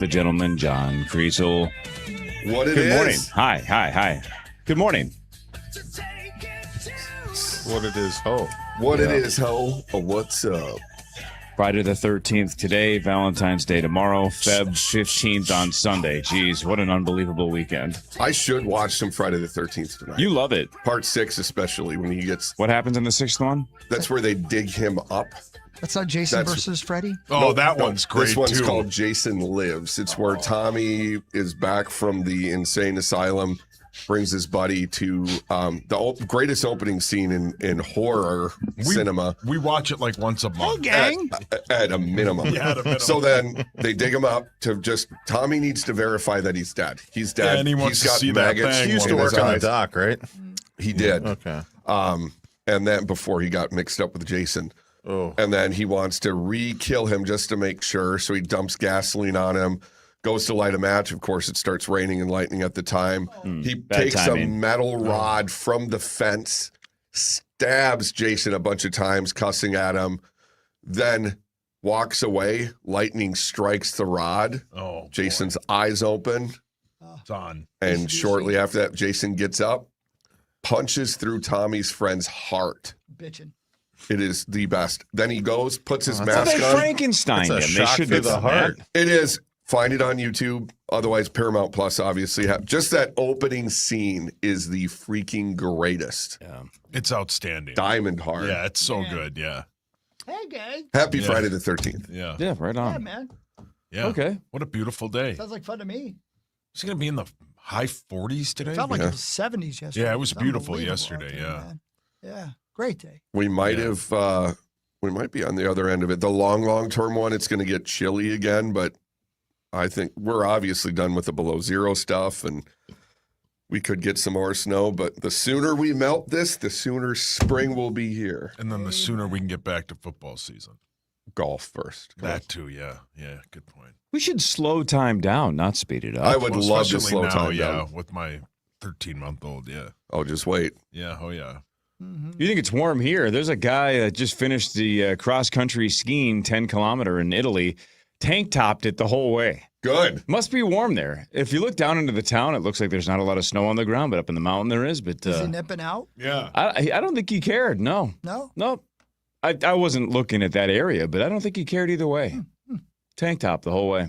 The gentleman, John Kriesel. Good morning. Hi. Good morning. What it is, ho. It is, ho. What's up? Friday the 13th today, Valentine's Day tomorrow, Feb 15th on Sunday. Jeez, what an unbelievable weekend. I should watch some Friday the 13th tonight. You love it. Part 6 especially, when he gets... What happens in the 6th one? That's where they dig him up. That's not Jason versus Freddy? Oh, that one's great, This one's too. called Jason Lives. It's where Tommy is back from the insane asylum, brings his buddy to the greatest opening scene in horror cinema. We watch it like once a month. Gang. At a minimum. Yeah, at a minimum. So then they dig him up to just... Tommy needs to verify that he's dead. He's dead. Yeah, and he wants He's to got see that maggots thing. in He used his to work on the eyes. dock, right? He did. Okay. And then before he got mixed up with Jason. Oh. And then he wants to re-kill him just to make sure. So he dumps gasoline on him, goes to light a match. Of course, it starts raining and lightning at the time. He takes a metal rod from the fence, stabs Jason a bunch of times, cussing at him, then walks away. Lightning strikes the rod. Oh, Jason's eyes open. It's on. And shortly after that, Jason gets up, punches through Tommy's friend's heart. Bitchin'. It is the best. Then he goes, puts his Well, mask they on. Frankenstein him. That's a They shock should to do the that. heart. It is. Find it on YouTube. Otherwise, Paramount Plus obviously have. Just that opening scene is the freaking greatest. Yeah. It's outstanding. Diamond hard. Yeah, it's so good. Yeah. Hey, gang. Happy Friday the 13th. Yeah. Yeah, right Yeah, on. man. Yeah. Okay. What a beautiful day. Sounds like fun to me. Is it going to be in the high 40s today? It felt like Yeah. it was 70s yesterday. Yeah, it was beautiful unbelievable yesterday, out there, yeah. man. Yeah. Great day. We might have. We might be on the other end of it. The long term one, it's going to get chilly again, but I think we're obviously done with the below zero stuff, and we could get some more snow. But the sooner we melt this, the sooner spring will be here. And then the sooner we can get back to football season. Golf first. That too, yeah. Yeah, good point. We should slow time down, not speed it up. I would love to especially slow now, time yeah, down. with my 13-month-old, yeah. Oh, just wait. Yeah, oh yeah. You think it's warm here? There's a guy that just finished the cross-country skiing 10-kilometer in Italy, tank-topped it the whole way. Good. Must be warm there. If you look down into the town, it looks like there's not a lot of snow on the ground, but up in the mountain there is. But Is he nipping out? Yeah. I don't think he cared. No. No? I wasn't looking at that area, but I don't think he cared either way. Tank top the whole way.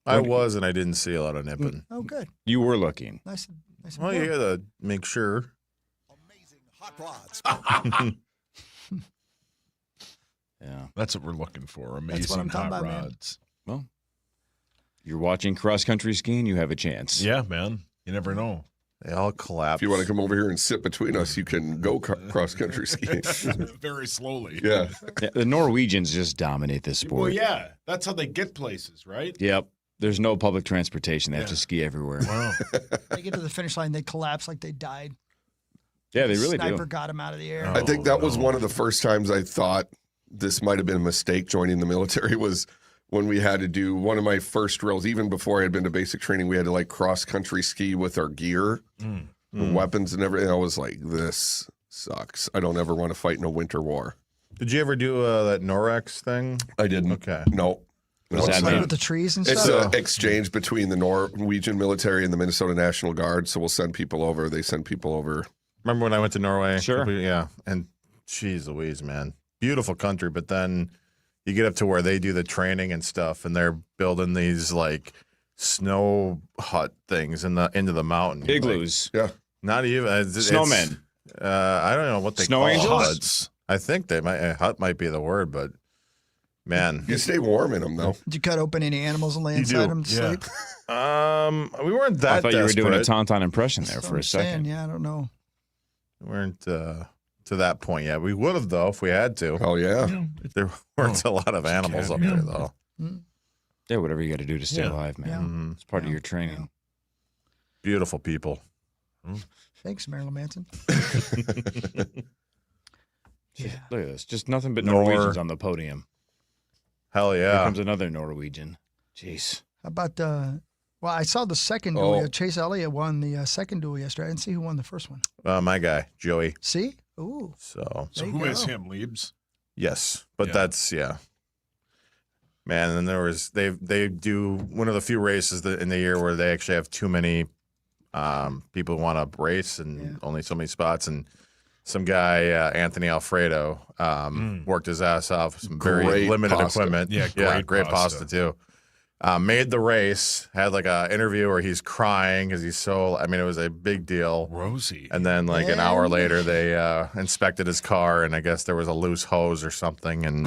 I was, and I didn't see a lot of nipping. Oh, good. You were looking. Nice and Well, you got to make sure. Yeah. That's what we're looking for. That's Amazing what I'm talking hot about, man. rods. Well, you're watching cross-country skiing, you have a chance. Yeah, man. You never know. They all collapse. If you want to come over here and sit between us, you can go cross-country skiing. Very slowly. Yeah. Yeah, the Norwegians just dominate this sport. Well, yeah. That's how they get places, right? Yep. There's no public transportation. They have to ski everywhere. Wow. They get to the finish line, they collapse like they died. Yeah, they really Sniper do. got him out of the air. I think that was one of the first times I thought this might have been a mistake joining the military was when we had to do one of my first drills. Even before I had been to basic training, we had to like cross-country ski with our gear, weapons and everything. I was like, this sucks. I don't ever want to fight in a winter war. Did you ever do that Norex thing? I didn't. Okay. No. What's that Play mean? with the trees and It's stuff. an exchange between the Norwegian military and the Minnesota National Guard. So we'll send people over. They send people over. Remember when I went to Norway? Sure. Yeah. And geez Louise, man. Beautiful country. But then you get up to where they do the training and stuff, and they're building these like snow hut things into the mountain. Igloos. Yeah. Not even. It's, Snowmen. I don't know what they Snow call angels? huts. I think they might. Hut might be the word, but man. You stay warm in them, though. Did you cut open any animals and lay You inside do, them to yeah. sleep? We weren't that I thought you were doing a desperate. tauntaun impression there That's for what a I'm saying. second. Yeah, I don't know. We weren't to that point yet. We would have, though, if we had to. Oh, yeah. There weren't a lot of animals up there, though. Yeah, whatever you got to do to stay Yeah. alive, man. Yeah. Mhm. It's part of your training. Beautiful people. Thanks, Marilyn Manson. Yeah. Look at this. Just nothing but Nor- Norwegians on the podium. Hell Here yeah. comes another Norwegian. Jeez. How about well, I saw the second duel. Chase Elliott won the second duel yesterday. I didn't see who won the first one. My guy, Joey. See? Ooh. So, So There who you is go. him, Liebs? yes. But Yeah. that's, yeah. Man, and there was they do one of the few races in the year where they actually have too many people who want to race and only so many spots. And some guy, Anthony Alfredo, worked his ass off with some very limited equipment. Yeah, great pasta too. Made the race, had like a interview where he's crying because he's so. I mean, it was a big deal. Rosy. And then like an hour later, they inspected his car, and I guess there was a loose hose or something, and.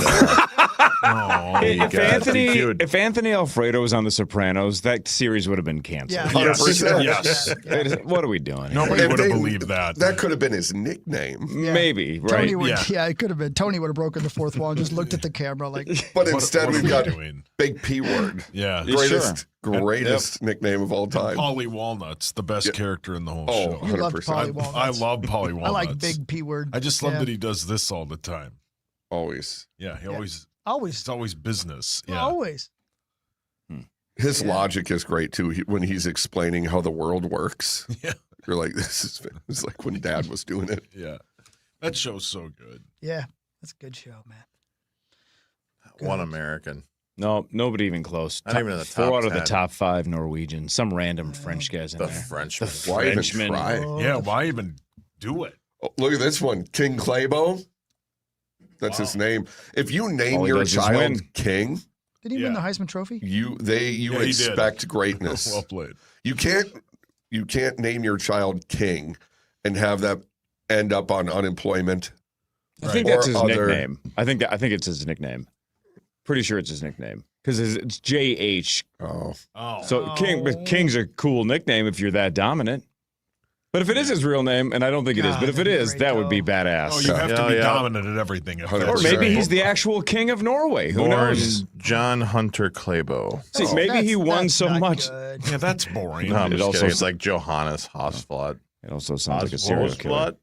If Anthony Alfredo was on The Sopranos, that series would have been canceled. Yeah. 100%. Yes. What are we doing? Nobody would have believed that. That could have been his nickname. Maybe, right? Tony would, it could have been. Tony would have broken the fourth wall and just looked at the camera like. But instead, what we've are we got doing? Big P Word. Yeah. Greatest nickname of all time. Polly Walnut's the best character in the whole show. You loved 100%. Polly Walnuts. I love Polly Walnuts. I like Big P Word. I just love that he does this all the time. Always. Yeah, Always. It's always business. Yeah. Always. His logic is great too. When he's explaining how the world works, Yeah. you're like, it's like when Dad was doing it. Yeah. That show's so good. Yeah, that's a good show, man. One American. No, nobody even close. Not even in the top 4 out of the 10. top 5 Norwegian. Some random French guys in The there. Frenchman. Why even Frenchman. try? Yeah, why even do it? Oh, look at this one, King Claybo. That's his name. If you name All he your does is win. child King, Did he win the Heisman Trophy? you he expect did. greatness. Well played. You can't name your child King and have that end up on unemployment. I think Or that's his other- nickname. I think it's his nickname. Pretty sure it's his nickname because it's JH. Oh, So King, but King's a cool nickname if you're that dominant. But if it is his real name, and I don't think it is, but if it that'd be is, great, that would be though. badass. Oh, you have to Yeah, be yeah. dominant at everything. If that's Or maybe Sure. he's the actual king of Norway. Who Born knows? John Hunter Claybo. See, maybe he won that's so not much. good. Yeah, that's boring. No, I'm It just also kidding. It's s- like Johannes Hosflot. It also sounds like a serial killer.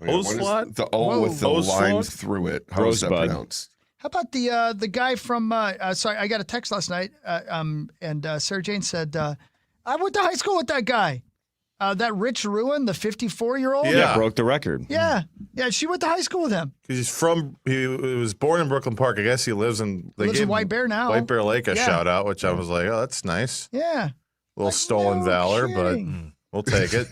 yeah, what is Oslot? the O with the Oslot? lines through it. How's that Rosebud. pronounced? How about the guy from? Sorry, I got a text last night, and Sarah Jane said, "I went to high school with that guy, that Rich Ruin, the 54-year-old." Yeah. Broke the record. yeah, she went to high school with him. He was born in Brooklyn Park. I guess he lives in. They Lives in gave White Bear now. White Bear Lake a Yeah. shout out, which I was like, oh, that's nice. Yeah, Little stolen no valor, kidding. but we'll take it.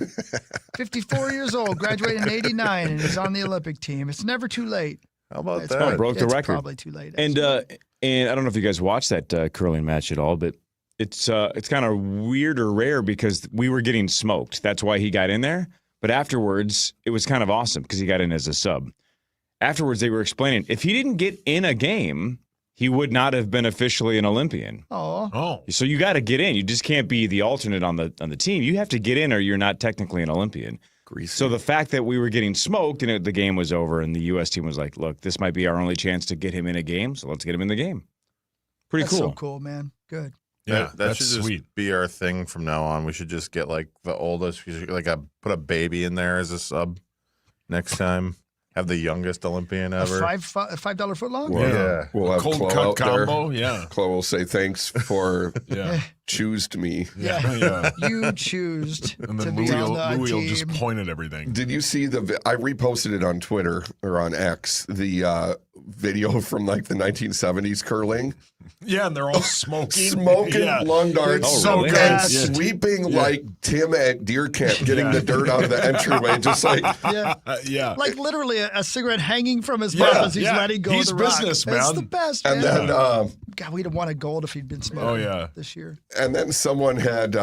54 years old, graduated in '89, and is on the Olympic team. It's never too late. How about It's that? broke the it's record. Probably too late. And I don't know if you guys watched that curling match at all, but it's kind of weird or rare because we were getting smoked. That's why he got in there. But afterwards, it was kind of awesome because he got in as a sub. Afterwards, they were explaining if he didn't get in a game, he would not have been officially an Olympian. Oh. So you got to get in. You just can't be the alternate on the team. You have to get in, or you're not technically an Olympian. Greasy. So the fact that we were getting smoked and the game was over, and the U.S. team was like, "Look, this might be our only chance to get him in a game, so let's get him in the game." Pretty That's cool. so cool, man. Good. Yeah, that that's should just sweet. be our thing from now on. We should just get like the oldest. We should put a baby in there as a sub next time. Have the youngest Olympian A ever. $5 footlong. We'll, Yeah. we'll have Cold Chloe cut out there. combo. Yeah. Chloe will say thanks for Yeah. choosed me. Yeah. You choose And to then be on the Louis will team. just point at everything. Did you see I reposted it on Twitter or on X, the video from like the 1970s curling. Yeah, and they're all smoking. Smoking Yeah. lung darts. Oh, so really? good. And Yeah. sweeping like Tim at deer camp, getting the dirt out of the entryway, just like Yeah. Yeah. Like literally a cigarette hanging from his Yeah, mouth as he's yeah. letting go He's of the rock. business, It's man. the best, and man. then God, we'd have won a gold if he'd been smoking Oh, yeah. this year. and then someone had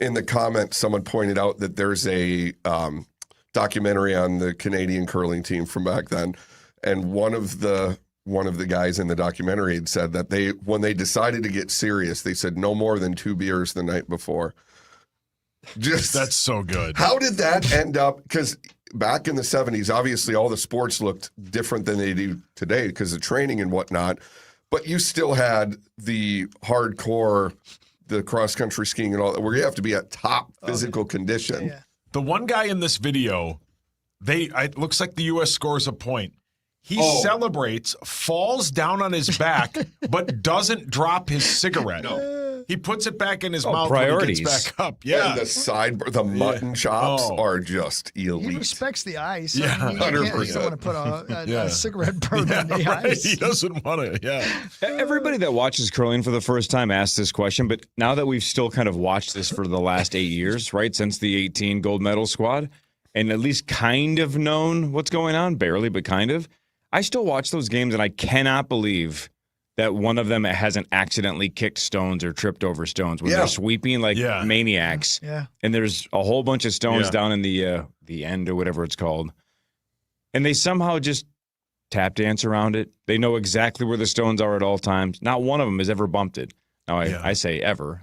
in the comments, someone pointed out that there's a documentary on the Canadian curling team from back then, and one of the guys in the documentary had said that when they decided to get serious, they said no more than 2 beers the night before. Just That's so good. how did that end up? Because back in the 70s, obviously all the sports looked different than they do today because of training and whatnot. But you still had the hardcore, the cross-country skiing and all that, where you have to be at top physical condition. Yeah. The one guy in this video, it looks like the U.S. scores a point. He celebrates, falls down on his back, but doesn't drop his cigarette. No. He puts it back in his Oh, mouth priorities. when he gets back up. Yeah. And the mutton chops are just elite. He respects the ice. Yeah, I mean, you can't 100%. want to put a Yeah. cigarette burn in the right. ice. He doesn't want to. Yeah. Everybody that watches curling for the first time asks this question, but now that we've still kind of watched this for the last 8 years, right, since the 18 gold medal squad, and at least kind of known what's going on, barely, but kind of, I still watch those games, and I cannot believe that one of them hasn't accidentally kicked stones or tripped over stones when they're sweeping like maniacs. Yeah. And there's a whole bunch of stones down in the end or whatever it's called. And they somehow just tap dance around it. They know exactly where the stones are at all times. Not one of them has ever bumped it. Now, I say ever.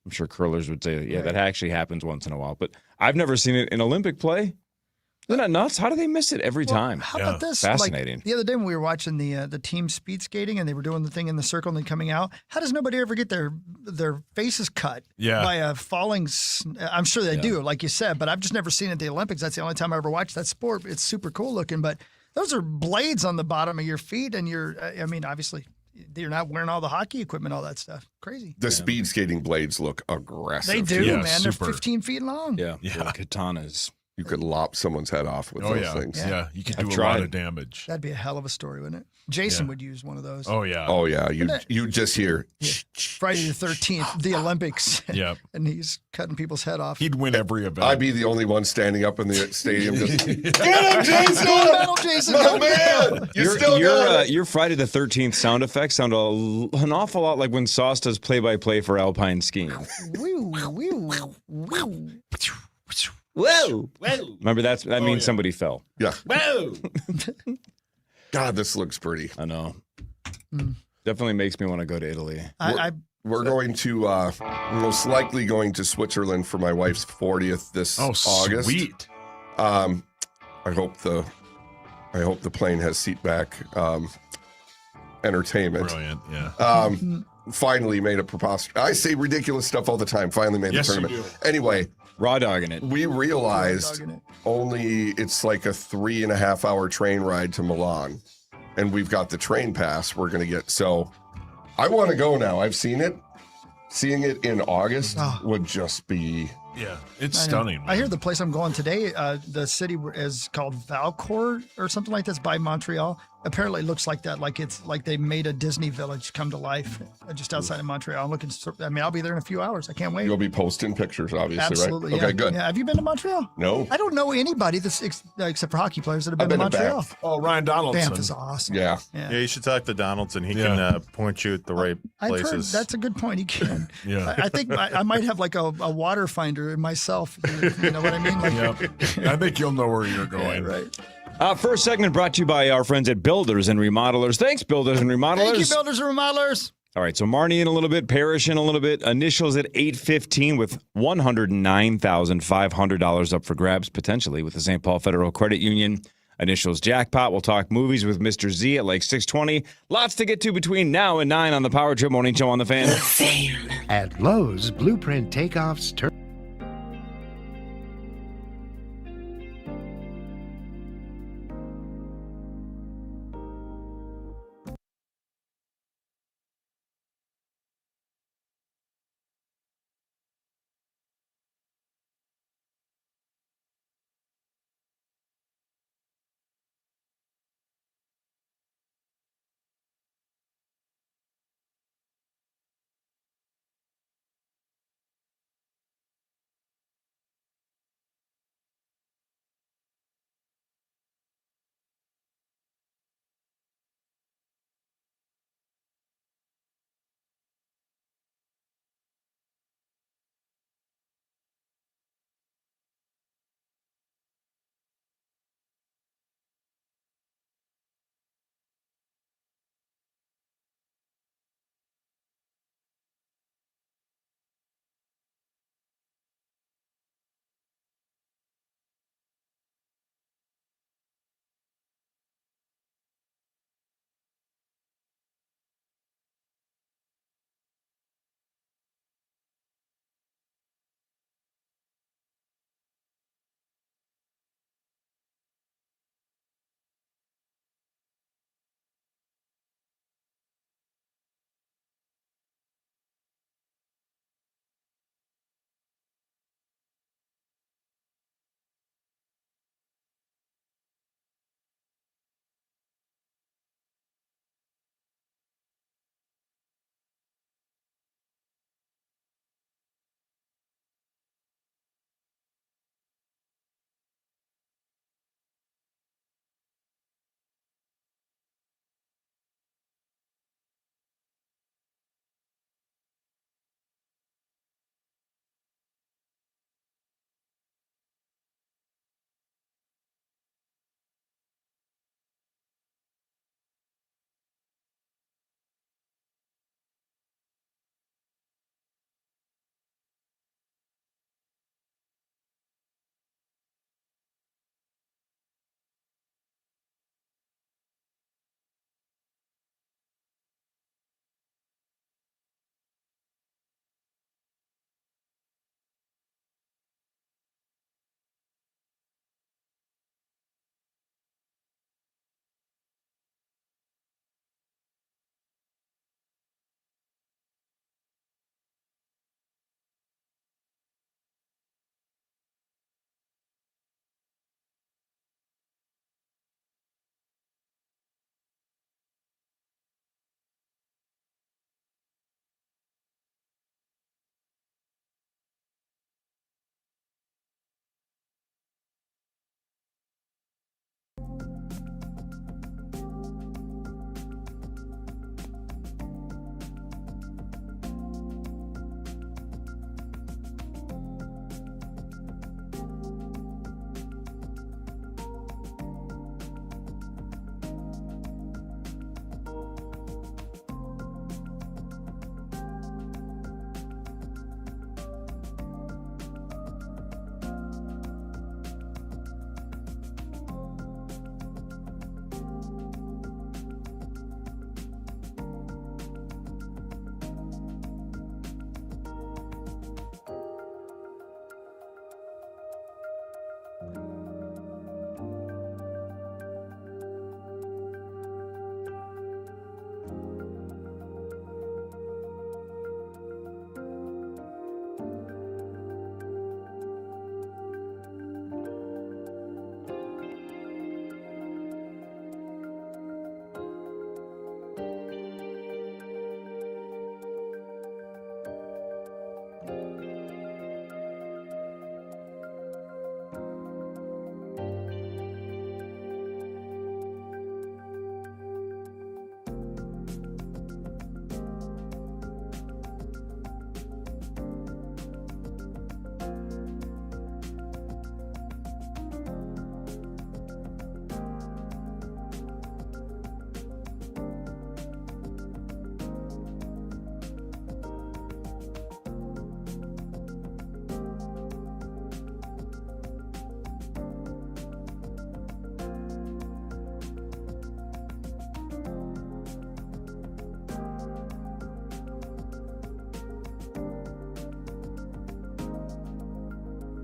I'm sure curlers would say, that actually happens once in a while. But I've never seen it in Olympic play. Isn't that nuts? How do they miss it every time? How about this? Fascinating. Like, the other day when we were watching the team speed skating and they were doing the thing in the circle and then coming out, how does nobody ever get their faces cut by a falling? I'm sure they do, like you said, but I've just never seen it at the Olympics. That's the only time I ever watched that sport. It's super cool looking, but those are blades on the bottom of your feet, and I mean, obviously, you're not wearing all the hockey equipment, all that stuff. Crazy. The speed skating blades look aggressive. They do, man. Super. They're 15 feet long. Yeah. Katanas. You could lop someone's head off with those things. Yeah, you could do a lot of damage. That'd be a hell of a story, wouldn't it? Jason would use one of those. Oh, yeah. Oh, yeah. You just hear. Friday the 13th, the Olympics. Yep. And he's cutting people's head off. He'd win every event. I'd be the only one standing up in the stadium just, get him, Jason! Gold medal, Jason! My man! You still got it. Your Friday the 13th sound effects sound an awful lot like when Sauce does play-by-play for alpine skiing. Woo, woo, woo. Whoa! Remember that means somebody fell. Yeah. Whoa! God, this looks pretty. I know. Definitely makes me want to go to Italy. We're going to most likely going to Switzerland for my wife's 40th this August. Sweet. I hope the plane has seat back entertainment. Brilliant. Yeah. Finally made a preposterous. I say ridiculous stuff all the time. Finally made the tournament. You do. Anyway, Raw dogging it. we realized only it's like a 3.5 hour train ride to Milan, and we've got the train pass we're going to get. So I want to go now. I've seen it. Seeing it in August would just be. Yeah, it's stunning. Man. I hear the place I'm going today, the city is called Valcourt or something like this by Montreal. Apparently it looks like that, like it's like they made a Disney village come to life just outside of Montreal. I'm looking, I'll be there in a few hours. I can't wait. You'll be posting pictures, obviously, Absolutely, right? yeah. Okay, good. Yeah. Have you been to Montreal? No. I don't know anybody that's except for hockey players that have been to I've been to Montreal. Banff. Oh, Ryan Donaldson. Banff is awesome. Yeah. Yeah, you should talk to Donaldson. He can point you at the right I've heard places. that's a good point. He can. Yeah. I think I might have like a water finder in myself. You know what I mean? Like, Yep. I think you'll know where you're going. right. First segment brought to you by our friends at Builders and Remodelers. Thanks, Builders and Remodelers. Thank you, builders and remodelers. All right, so Marnie in a little bit, Parrish in a little bit. Initials at 8:15 with $109,500 up for grabs, potentially, with the St. Paul Federal Credit Union. Initials jackpot. We'll talk movies with Mr. Z at like 6:20. Lots to get to between now and 9 on the Power Trip Morning Show on the Fan. At Lowe's, Blueprint Takeoffs turn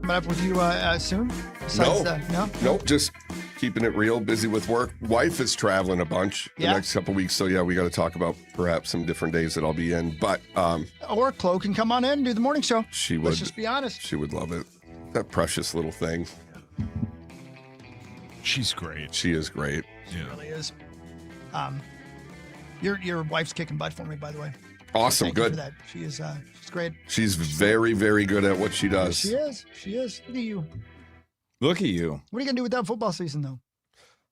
Coming up with you soon? Nope. Just keeping it real. Busy with work. Wife is traveling a bunch the next couple weeks, so we got to talk about perhaps some different days that I'll be in. But or Chloe can come on in and do the morning show. She would. Let's just be honest. She would love it. That precious little thing. She's great. She is great. She really is. Your wife's kicking butt for me, by the way. Awesome. Thank Good. you for that. She is. She's great. She's very, very good at what she does. She is. She is. Look at you. Look at you. What are you gonna do without football season, though?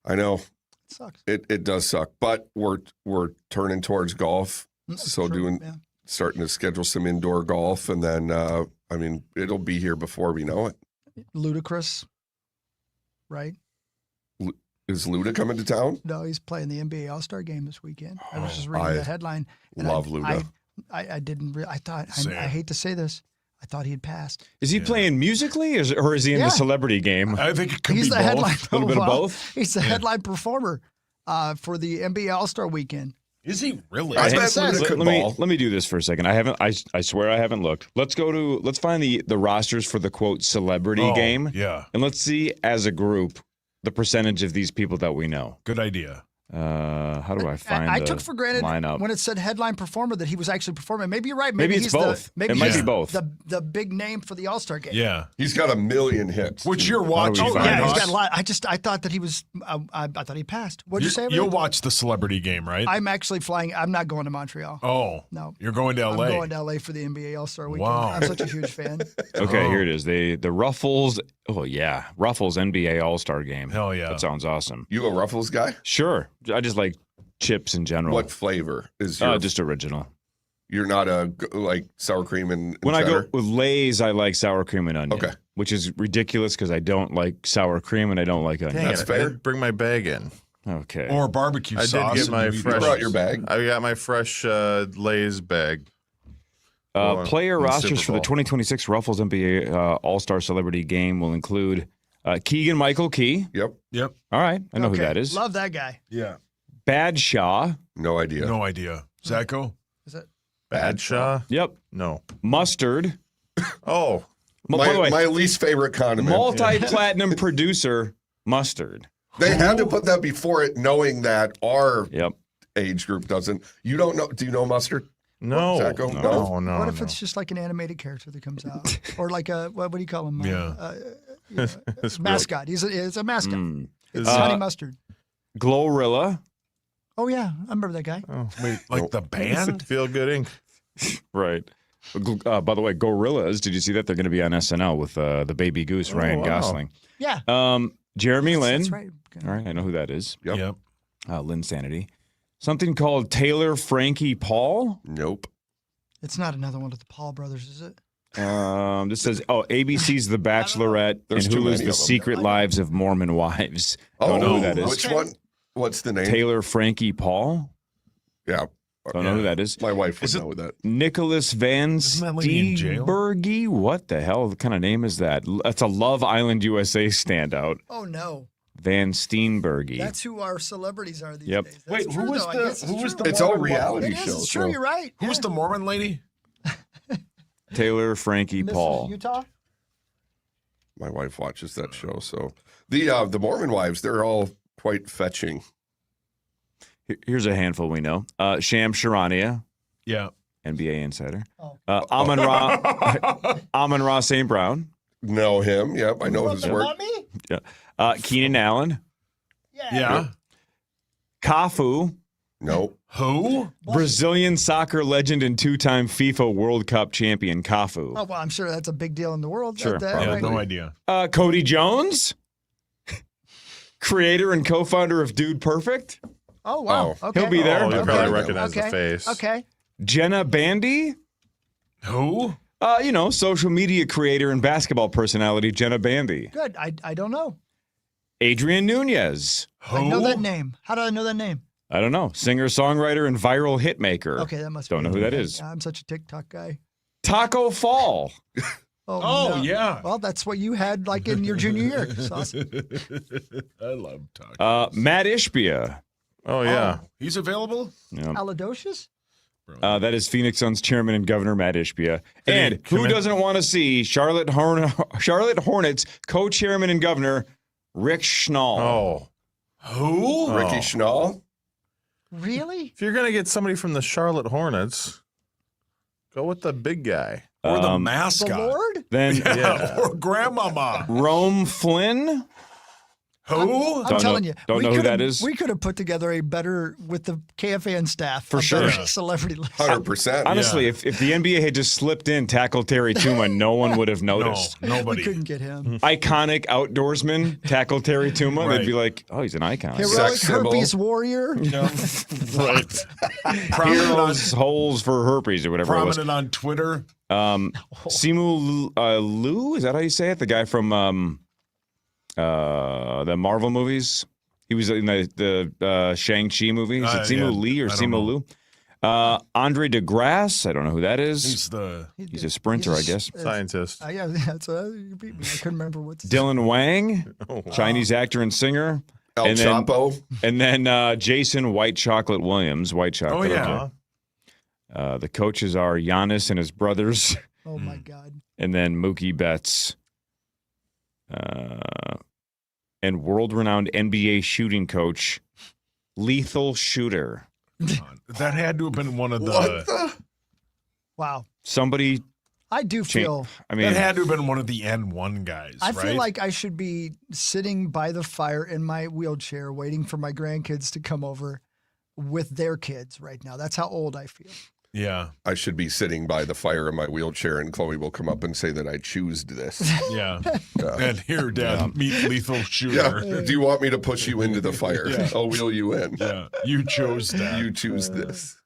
I know. It sucks. It does suck, but we're turning towards golf. So true. starting to schedule some indoor golf, and then it'll be here before we know it. Ludicrous, right? Is Luda coming to town? No, he's playing the NBA All-Star game this weekend. I was just reading the headline. And love Luda. I didn't. I thought. I hate to say this. I thought he had passed. Is he playing musically, or is he in the celebrity game? I think it could He's be the both. headline. A little bit of both. He's the headline performer for the NBA All-Star weekend. Is he really? I bet Luda could ball. Let me do this for a second. I haven't. I swear I haven't looked. Let's find the rosters for the quote celebrity game. Yeah. And let's see as a group the percentage of these people that we know. Good idea. How do I find I the took for granted lineup? when it said headline performer that he was actually performing. Maybe you're right. Maybe it's he's both. Maybe It might he's be both. The big name for the All-Star game. Yeah. He's got 1 million hits. Which you're watching. Oh, Yeah, Fine. he's got a lot. I thought that he was. I thought he passed. What'd you say? You'll watch the celebrity game, right? I'm actually flying. I'm not going to Montreal. Oh. No. You're going to LA. I'm going to LA for the NBA All-Star weekend. Wow. I'm such a huge fan. Okay, here it is. The Ruffles. Oh yeah, Ruffles NBA All-Star game. Hell yeah. That sounds awesome. You a Ruffles guy? Sure. I just like chips in general. What flavor is your? Just original. You're not like sour cream and When I cheddar? go with Lay's, I like sour cream and onion. Okay. Which is ridiculous because I don't like sour cream and I don't like onion. Dang That's it, fair. I didn't bring my bag in. Okay. Or barbecue I sauce. did get my and You fresh. brought your bag. I got my fresh Lay's bag. Player in rosters Super for the Bowl. 2026 Ruffles NBA All-Star Celebrity Game will include Keegan Michael Key. Yep. Yep. All right. I know who that is. Love that guy. Yeah. Badshaw. No idea. No idea. Zacho? Is it? Badshaw? Yep. No. Mustard. Oh, By the way, My least favorite condiment. multi-platinum producer Mustard. They had to put that before it, knowing that our Yep. age group doesn't. You don't know? Do you know Mustard? no. Zacho? No. What if it's just like an animated character that comes out, or like a what do you call him? It's Mascot. It's a mascot. Mm. It's Honey Mustard. Glorilla. Oh yeah, I remember that guy. Oh, Wait, like the band? Feel Good Inc. Right. By the way, Gorillas, did you see that? They're going to be on SNL with the baby goose, Ryan wow. Gosling. Yeah. Jeremy Lin. That's right. All right, I know who that is. Yep. Lin Sanity. Something called Taylor Frankie Paul. Nope. It's not another one of the Paul brothers, is it? This says, ABC's The Bachelorette There's and too Hulu's many The of them. Secret Lives of Mormon Wives. Oh, Don't know who that is. Which one? What's the name? Taylor Frankie Paul. Yeah. Don't know who that is. My wife would know that. Nicholas Van Isn't that lady in jail? Steenberge. What the hell? What kind of name is that? That's a Love Island USA standout. Oh, no. Van Steenberge. That's who our celebrities are these Yep. days. That's Wait, true, who was though. I the- guess who was true. the It's all Mormon reality It is. shows. It's true. You're right. Who was the Mormon lady? Taylor Frankie This is Paul. Utah? My wife watches that show. So the Mormon wives, they're all quite fetching. Here's a handful we know. Sham Charania, Yeah. NBA insider. Oh. Amon Ra St. Brown. Know him. Yep. I know his work. Want me? Yeah. Keenan Allen. Yeah. Cafu. Nope. Who? Brazilian soccer legend and two-time FIFA World Cup champion Cafu. Oh, well, I'm sure that's a big deal in the world. Sure, Yeah, right? no idea. Cody Jones. Creator and co-founder of Dude Perfect. Oh, wow. Oh. Okay. He'll be there. Oh, you Okay. probably recognize the Okay. face. Okay. Jenna Bandy. Who? Social media creator and basketball personality Jenna Bandy. Good. I don't know. Adrian Nunez. Who? I know that name. How do I know that name? I don't know. Singer, songwriter, and viral hitmaker. Okay, that must Don't be know who that is. I'm such a TikTok guy. Taco Fall. Oh, no. yeah. Well, that's what you had like in your junior year. Sauce. I love tacos. Matt Ishbia. Oh, yeah. Oh, he's available? Yeah. Aladocious? That is Phoenix Suns chairman and governor Matt Ishbia. Did he And come who in? doesn't want to see Charlotte Hornets co-chairman and governor Rick Schnall? Oh. Who? Ricky Schnall. Really? If you're going to get somebody from the Charlotte Hornets, go with the big guy. Or the The mascot? Lord? Then Yeah. Or grandmama? Rome Flynn. Who? I'm telling you. don't we know who could've- that is. We could have put together a better, with the KFAN staff, For a sure. better Yeah. celebrity list. 100%. Honestly, if the NBA had just slipped in tackle Terry Tuma, no one would have No, noticed. We nobody. couldn't get him. Iconic outdoorsman tackle Terry Tuma. Right. They'd be like, oh, he's an icon. Heroic symbol. herpes warrior. Right. Prominent on, Heroes holes for herpes or whatever it was. prominent on Twitter. Simu Liu, is that how you say it? The guy from the Marvel movies. He was in the Shang-Chi movie. Is it Simu yeah. Lee or I don't Simu know. Liu? Andre DeGrasse, I don't know who that is. He's He's a sprinter, I guess. Scientist. Yeah, that's you beat me. I couldn't remember what's Dylan Wang, Oh, Chinese actor and singer. El and then- Chapo. And then Jason White Chocolate Williams. White Chocolate. Oh, yeah. okay. The coaches are Giannis and his brothers, Oh my God. and then Mookie Betts. And world-renowned NBA shooting coach, Lethal Shooter. That had to have been one of What the. the? Wow. Somebody I do feel. I mean, That had to have been one of the N1 guys. I right? feel like I should be sitting by the fire in my wheelchair, waiting for my grandkids to come over with their kids right now. That's how old I feel. Yeah. I should be sitting by the fire in my wheelchair, and Chloe will come up and say that I choose this. Yeah. And here, Dad, meet Lethal Yeah. Shooter. Do you want me to push you into the fire? Yeah. I'll wheel you in. Yeah. You chose that. You choose this.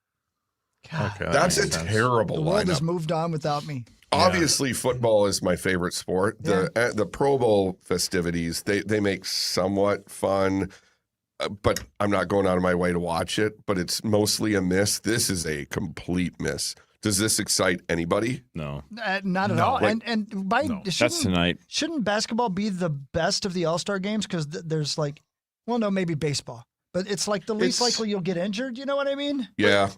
God, Okay, that That's a makes sense. terrible the world has lineup. moved on without me. Obviously, football is my favorite sport. The Pro Bowl festivities, they make somewhat fun, but I'm not going out of my way to watch it. But it's mostly a miss. This is a complete miss. Does this excite anybody? no. Not at No, all. like- And by no. That's tonight. shouldn't basketball be the best of the All-Star games? Because there's like, well, no, maybe baseball, but it's like the least It's- likely you'll get injured. You know what I mean? Yeah.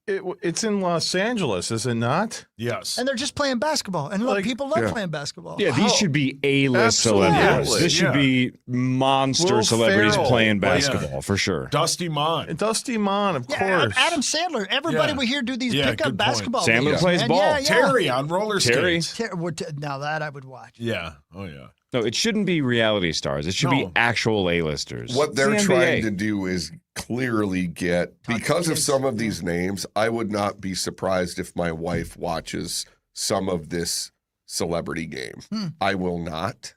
It's in Los Angeles, is it not? Yes. And they're just playing basketball, and look, Like- people love Yeah. playing basketball. Yeah, these How- should be A-list Absolutely. celebrities. Yes. This should Yeah. be monster Will celebrities Ferrell. playing Yeah. basketball for sure. Dusty Mon. Dusty Mon, of Yeah, course. Adam Sandler. Everybody Yeah. we hear do these Yeah, pickup good point. basketball. Sandler games, plays man. ball. Yeah, yeah. Terry on roller Terry. skates. Now that I would watch. Yeah. Oh, yeah. No, it shouldn't be reality stars. It should be No. actual A-listers. What they're It's the trying NBA. to do is clearly get, because of some of these names, I would not be surprised if my wife watches some of this celebrity game. I will not.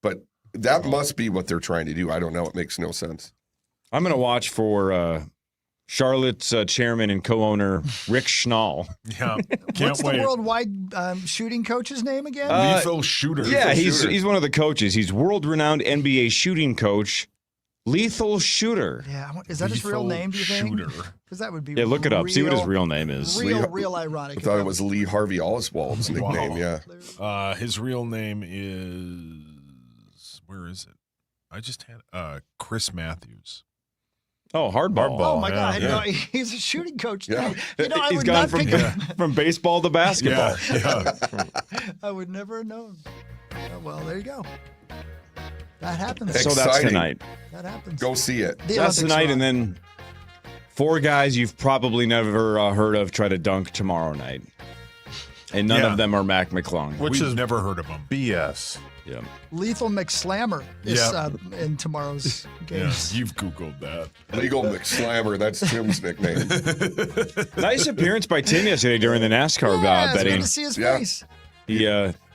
But That must be what they're trying to do. I don't know. It makes no sense. I'm going to watch for Charlotte's chairman and co-owner Rick Schnall. Yeah, What's the worldwide shooting coach's name again? Lethal Shooter. Yeah, he's one of the coaches. He's world-renowned NBA shooting coach, Lethal Shooter. Yeah, is that his real name, do you think? Because that would be look it up. See what his real name is. Real ironic. I thought it was Lee Harvey Oswald's nickname, yeah. His real name is, where is it? I just had Chris Matthews. Oh, hardball. Oh, my God. Yeah. No, he's a shooting coach. Yeah. I he's would gone not from baseball to basketball. Yeah. I would never have known. Well, there you go. That happens. Exciting. So that's tonight. That happens. Go see it. That's tonight, and then 4 guys you've probably never heard of try to dunk tomorrow night. And none of them are Mac McClung. We've never heard of him. BS. Yeah. Lethal McSlammer is in tomorrow's games. Yeah, you've Googled that. Legal McSlammer, that's Tim's nickname. Nice appearance by Tim yesterday during the NASCAR betting. It's good to see his face.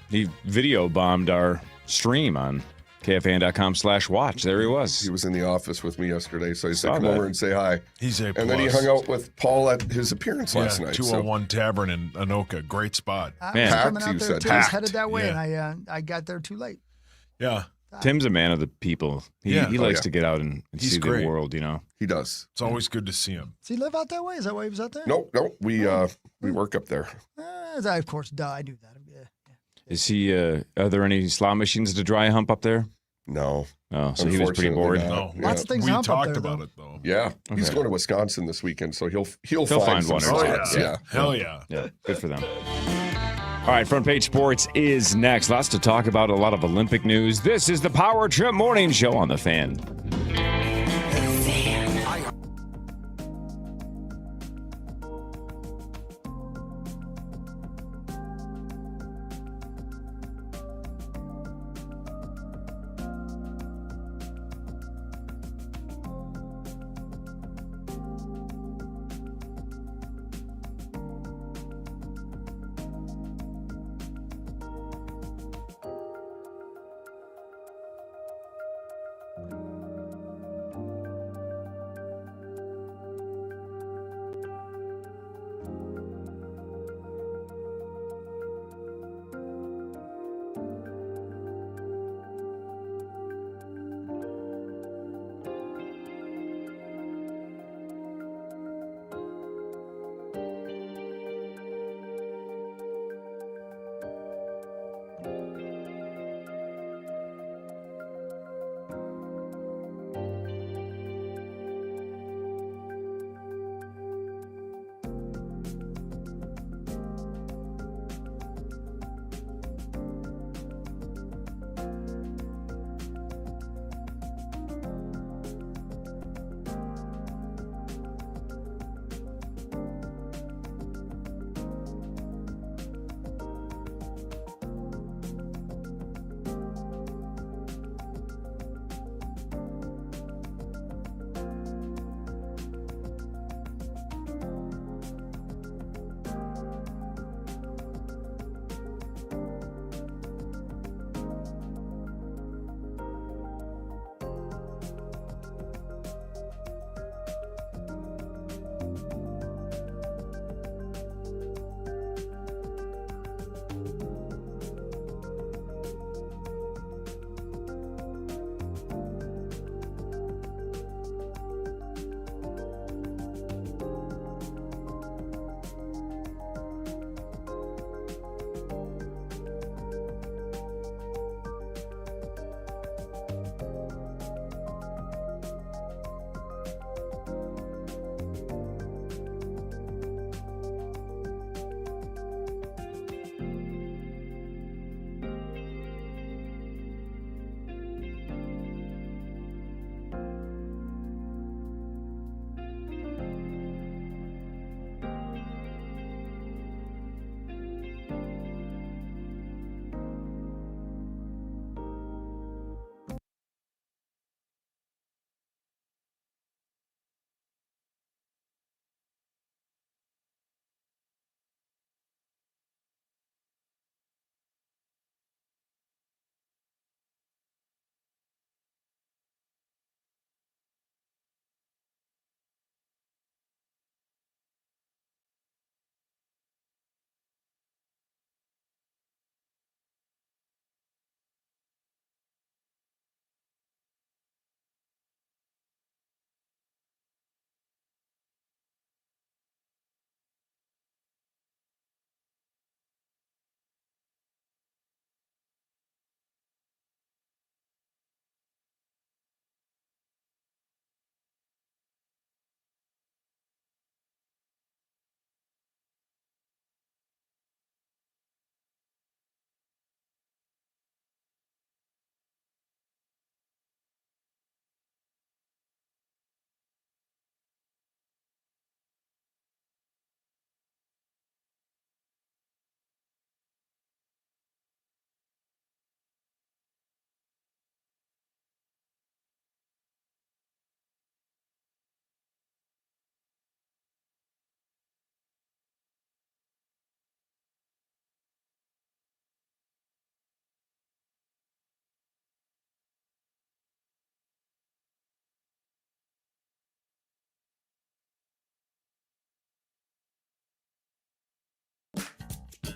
He video bombed our stream on KFAN.com/watch. There he was. He was in the office with me yesterday, so he said, come over and say hi. He's A+. And then he hung out with Paul at his appearance last night. 201 Tavern in Anoka. Great spot. I was coming out there, too. I was headed that way, and I got there too late. Yeah. Tim's a man of the people. He likes to get out and see the world, He does. It's always good to see him. Does he live out that way? Is that why he was out there? Nope. We work up there. Of course, I do that. Is he? Are there any slot machines to dry hump up there? No. Oh, so he was pretty bored. No. Lots of things we hump talked up there, about though. it though. Yeah. He's going to Wisconsin this weekend, so he'll find some one or two. spots. Yeah. Hell yeah. Yeah, good for them. All right, Front Page Sports is next. Lots to talk about, a lot of Olympic news. This is the Power Trip Morning Show on The Fan.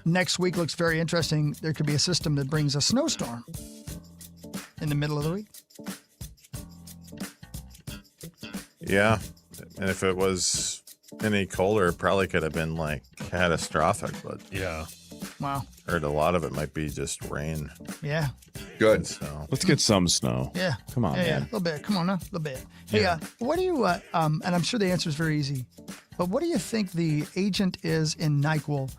next week looks very interesting. There could be a system that brings a snowstorm in the middle of the week. Yeah. And if it was any colder, it probably could have been like catastrophic. But yeah. Wow. Heard a lot of it might be just rain. Yeah. Good. So Let's get some snow. Yeah. Come on, yeah, man. a little bit. Come on, a little bit. Hey, what do you, and I'm sure the answer is very easy, but what do you think the agent is in NyQuil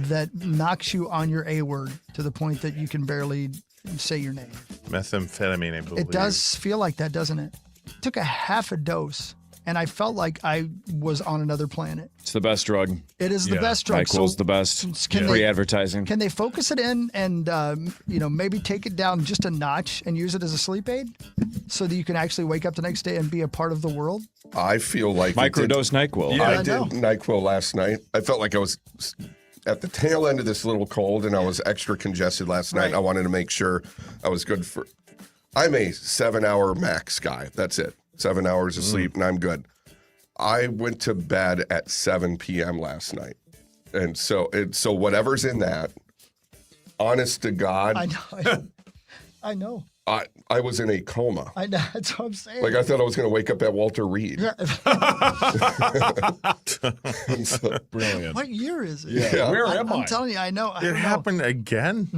that knocks you on your A word to the point that you can barely say your name? methamphetamine, I believe. It does feel like that, doesn't it? Took a half a dose, and I felt like I was on another planet. It's the best drug. It is the best drug. NyQuil's the best. Free advertising. Can they focus it in and maybe take it down just a notch and use it as a sleep aid so that you can actually wake up the next day and be a part of the world? I feel like microdose NyQuil. Yeah, I did NyQuil last night. I felt like I was at the tail end of this little cold, and I was extra congested last night. I wanted to make sure I was good for. I'm a 7-hour max guy. That's it. 7 hours of sleep, and I'm good. I went to bed at 7 p.m. last night. And so whatever's in that, honest to God. I know. I was in a coma. I know. That's what I'm saying. Like, I thought I was going to wake up at Walter Reed. Yeah. Brilliant. What year is it? Yeah. Where am I? I'm telling you, I know. It happened again?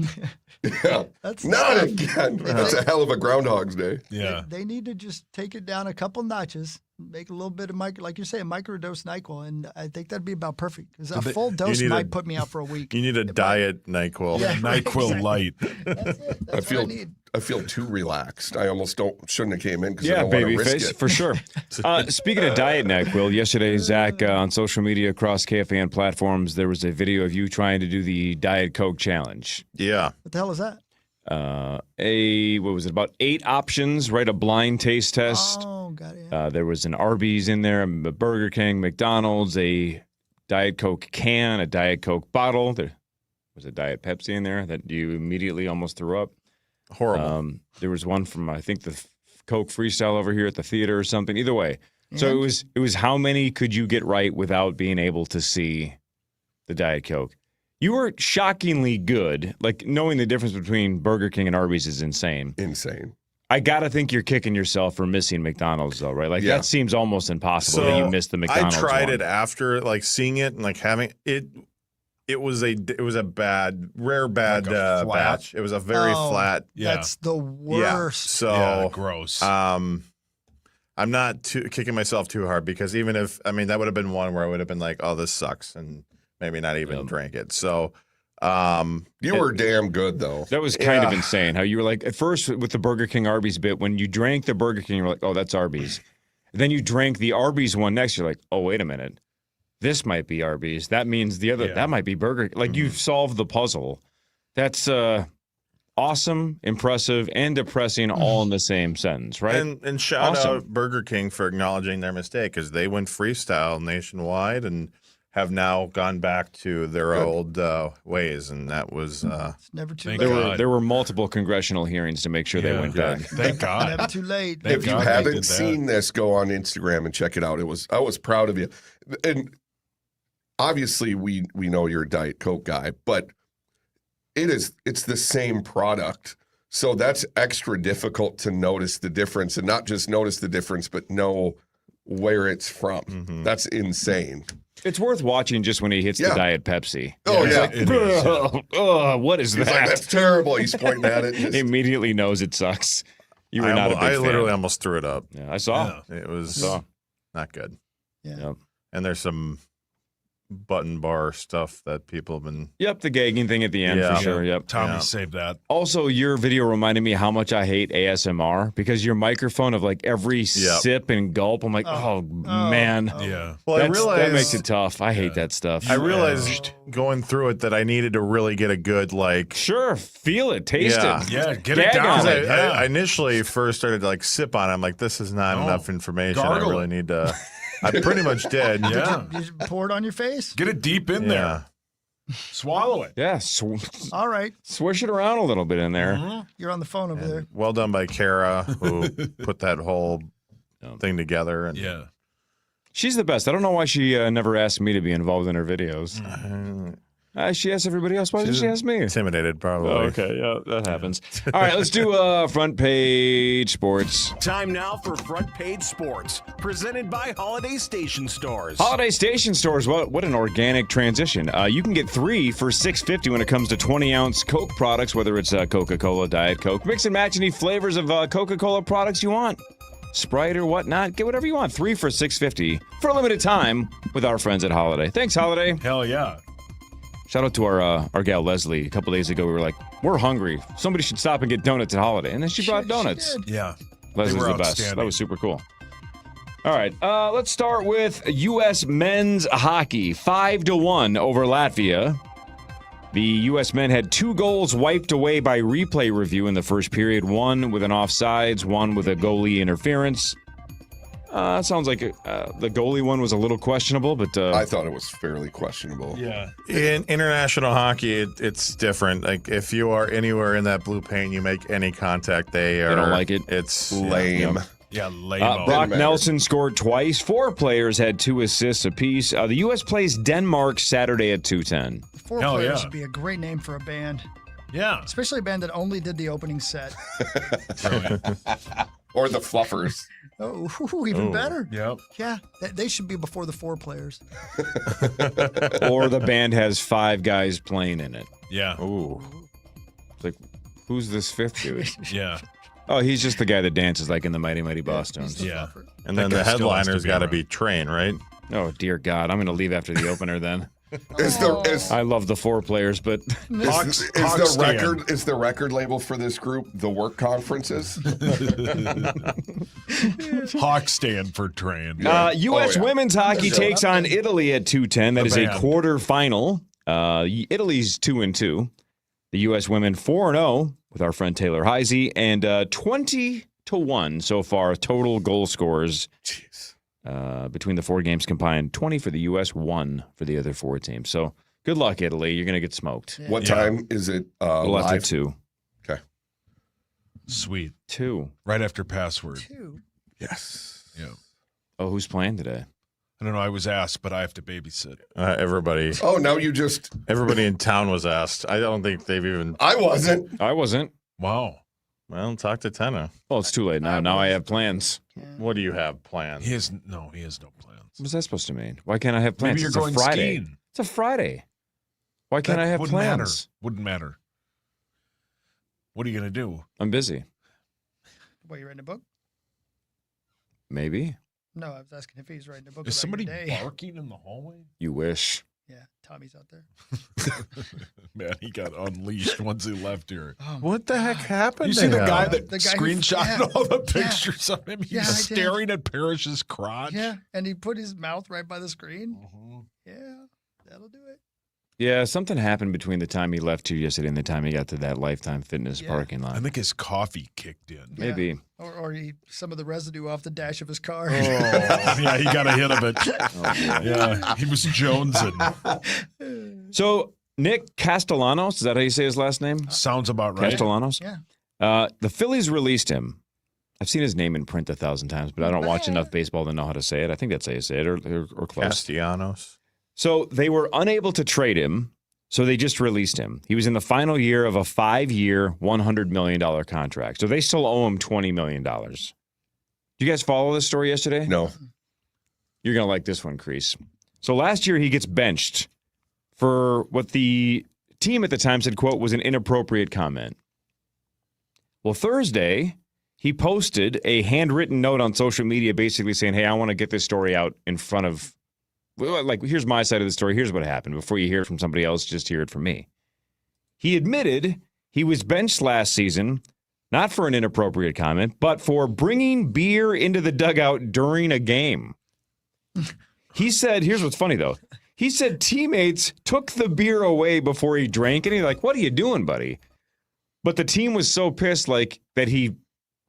Yeah. That's not again. That's a hell of a Groundhog's Day. Yeah. They need to just take it down a couple notches, make a little bit of like you say, a microdose NyQuil, and I think that'd be about perfect. Because a full dose might put me out for a week. You need a diet NyQuil. Yeah, NyQuil Light. That's it. That's what I need. I feel too relaxed. I almost shouldn't have came in because I Yeah, don't want to baby risk face, it. for sure. Speaking of diet NyQuil, yesterday, Zach, on social media across KFAN platforms, there was a video of you trying to do the Diet Coke challenge. Yeah. What the hell is that? What was it, about 8 options, right? A blind taste test. Oh, got it. Yeah. There was an Arby's in there, a Burger King, McDonald's, a Diet Coke can, a Diet Coke bottle. There was a Diet Pepsi in there that you immediately almost threw up. Horrible. There was one from, I think, the Coke Freestyle over here at the theater or something. Either way. So it was how many could you get right without being able to see the Diet Coke? You were shockingly good. Like, knowing the difference between Burger King and Arby's is insane. Insane. I got to think you're kicking yourself for missing McDonald's, though, right? Like, that seems almost impossible that you missed the McDonald's I tried one. it after, like, seeing it and, like, having it. It was a rare bad batch. It was a very flat. Yeah. That's the worst. So gross. I'm not kicking myself too hard because even if that would have been one where I would have been like, oh, this sucks, and maybe not even drank it. So you were damn good though. That was kind of insane. How you were like at first with the Burger King Arby's bit when you drank the Burger King, you're like, oh, that's Arby's. Then you drank the Arby's one next. You're like, oh, wait a minute. This might be Arby's. That means the other, that might be Burger King. Like, you've solved the puzzle. That's awesome, impressive, and depressing all in the same sentence, right? And shout out Burger King for acknowledging their mistake because they went freestyle nationwide and have now gone back to their old ways, and that was it's never too late. There were multiple congressional hearings to make sure they went back. Thank God. Never too late. If you haven't seen this, go on Instagram and check it out. I was proud of you. And obviously we know you're a Diet Coke guy, but it's the same product. So that's extra difficult to notice the difference, and not just notice the difference, but know where it's from. Mm-hmm. That's insane. It's worth watching just when he hits the Diet Pepsi. Oh, yeah. Like, what is He's that? like, that's terrible. He's pointing at it. He immediately knows it sucks. You were not a big fan. I literally almost threw it up. Yeah, I saw. It was not good. Yeah. Yep. And there's some button bar stuff that people have been. Yep, the gagging thing at the end for sure. Yep. Tommy saved that. Also, your video reminded me how much I hate ASMR because your microphone of like every sip and gulp, I'm like, oh man. Yeah. Well, I realized that makes it tough. I hate that stuff. I realized going through it that I needed to really get a good Sure, feel it, taste it. Yeah, get Gag it down. on it. I initially first started to like sip on it. I'm like, this is not enough information. Gargle. I really need to. I pretty much did. Yeah. You just pour it on your face? Get it deep in there. Swallow it. Yeah, All right. swish it around a little bit in there. You're on the phone over there. Well done by Kara, who put that whole thing together. And She's the best. I don't know why she never asked me to be involved in her videos. She asked everybody else. Why did she ask me? Intimidated, probably. Oh, okay, yeah, that happens. All right, let's do front page sports. Time now for Front Page Sports, presented by Holiday Station Stores. Holiday Station Stores, what an organic transition. You can get 3 for $6.50 when it comes to 20-ounce Coke products, whether it's Coca-Cola, Diet Coke. Mix and match any flavors of Coca-Cola products you want. Sprite or whatnot. Get whatever you want. 3 for $6.50 for a limited time with our friends at Holiday. Thanks, Holiday. Hell yeah. Shout out to our gal Leslie. A couple days ago, we were like, we're hungry. Somebody should stop and get donuts at Holiday. And then she brought donuts. Yeah. Leslie's the best. That was super cool. All right, let's start with U.S. men's hockey. 5-1 over Latvia. The U.S. men had 2 goals wiped away by replay review in the first period. 1 with an offsides, 1 with a goalie interference. Sounds like the goalie one was a little questionable, but I thought it was fairly questionable. Yeah. In international hockey, it's different. Like if you are anywhere in that blue paint, you make any contact, they don't like it. It's lame. Yeah, lame. Brock Nelson scored twice. 4 players had 2 assists apiece. The U.S. plays Denmark Saturday at 2:10. The 4 players would be a great name for a band. Yeah. Especially a band that only did the opening set. Or the Fluffers. Oh, even better. Yep. Yeah, they should be before the 4 players. Or the band has 5 guys playing in it. Yeah. Ooh. It's like, who's this 5th dude? Yeah. Oh, he's just the guy that dances like in the Mighty Mighty Boss Tones. Yeah. And then the headliner's got to be Train, right? Oh, dear God. I'm going to leave after the opener then. I love the 4 players, but is the record label for this group the Work Conferences? Hawk stand for Train. U.S. women's hockey takes on Italy at 2:10. That is a quarterfinal. Italy's 2-2. The U.S. women 4-0 with our friend Taylor Heisey, and 20-1 so far total goal scorers. Jeez. Between the 4 games combined, 20 for the U.S., 1 for the other 4 teams. So good luck, Italy. You're going to get smoked. Yeah. What time is it live? At 2. Okay. Sweet. 2. Right after password. 2. Yes. Yeah. Oh, who's playing today? I don't know. I was asked, but I have to babysit. Everybody. Oh, now you just... Everybody in town was asked. I don't think they've even... I wasn't. Wow. Well, talk to Tenna. Oh, it's too late now. Now I have plans. What do you have planned? He has no plans. What's that supposed to mean? Why can't I have plans? Maybe you're it's going a Friday. skiing. It's a Friday. Why can't I have plans? Wouldn't matter. What are you going to do? I'm busy. What, you writing a book? Maybe. No, I was asking if he's writing a book. Is about somebody your day. barking in the hallway? You wish. Yeah, Tommy's out there. Man, he got unleashed once he left here. Oh what the heck happened? You to see the him? guy that The guy screenshot all the pictures of him? He's Yeah, I did. staring at Parrish's crotch. Yeah, and he put his mouth right by the screen. Yeah, that'll do it. Yeah, something happened between the time he left here yesterday and the time he got to that Lifetime Fitness parking lot. I think his coffee kicked in. Maybe. Or he some of the residue off the dash of his car. Oh, yeah, he got a hit of it. Oh, yeah, he was jonesing. So, Nick Castellanos, is that how you say his last name? Sounds about right. Castellanos? Yeah. The Phillies released him. I've seen his name in print 1,000 times, but I don't watch enough baseball to know how to say it. I think that's how you say it, or close. Castellanos. So they were unable to trade him, so they just released him. He was in the final year of a 5-year, $100 million contract. So they still owe him $20 million. Did you guys follow this story yesterday? No. You're going to like this one, Crease. So last year he gets benched for what the team at the time said, quote, was an inappropriate comment. Well, Thursday, he posted a handwritten note on social media basically saying, hey, I want to get this story out in front of, like, here's my side of the story. Here's what happened. Before you hear it from somebody else, just hear it from me. He admitted he was benched last season, not for an inappropriate comment, but for bringing beer into the dugout during a game. He said, here's what's funny, though. He said teammates took the beer away before he drank, and he's like, what are you doing, buddy? But the team was so pissed, like, that he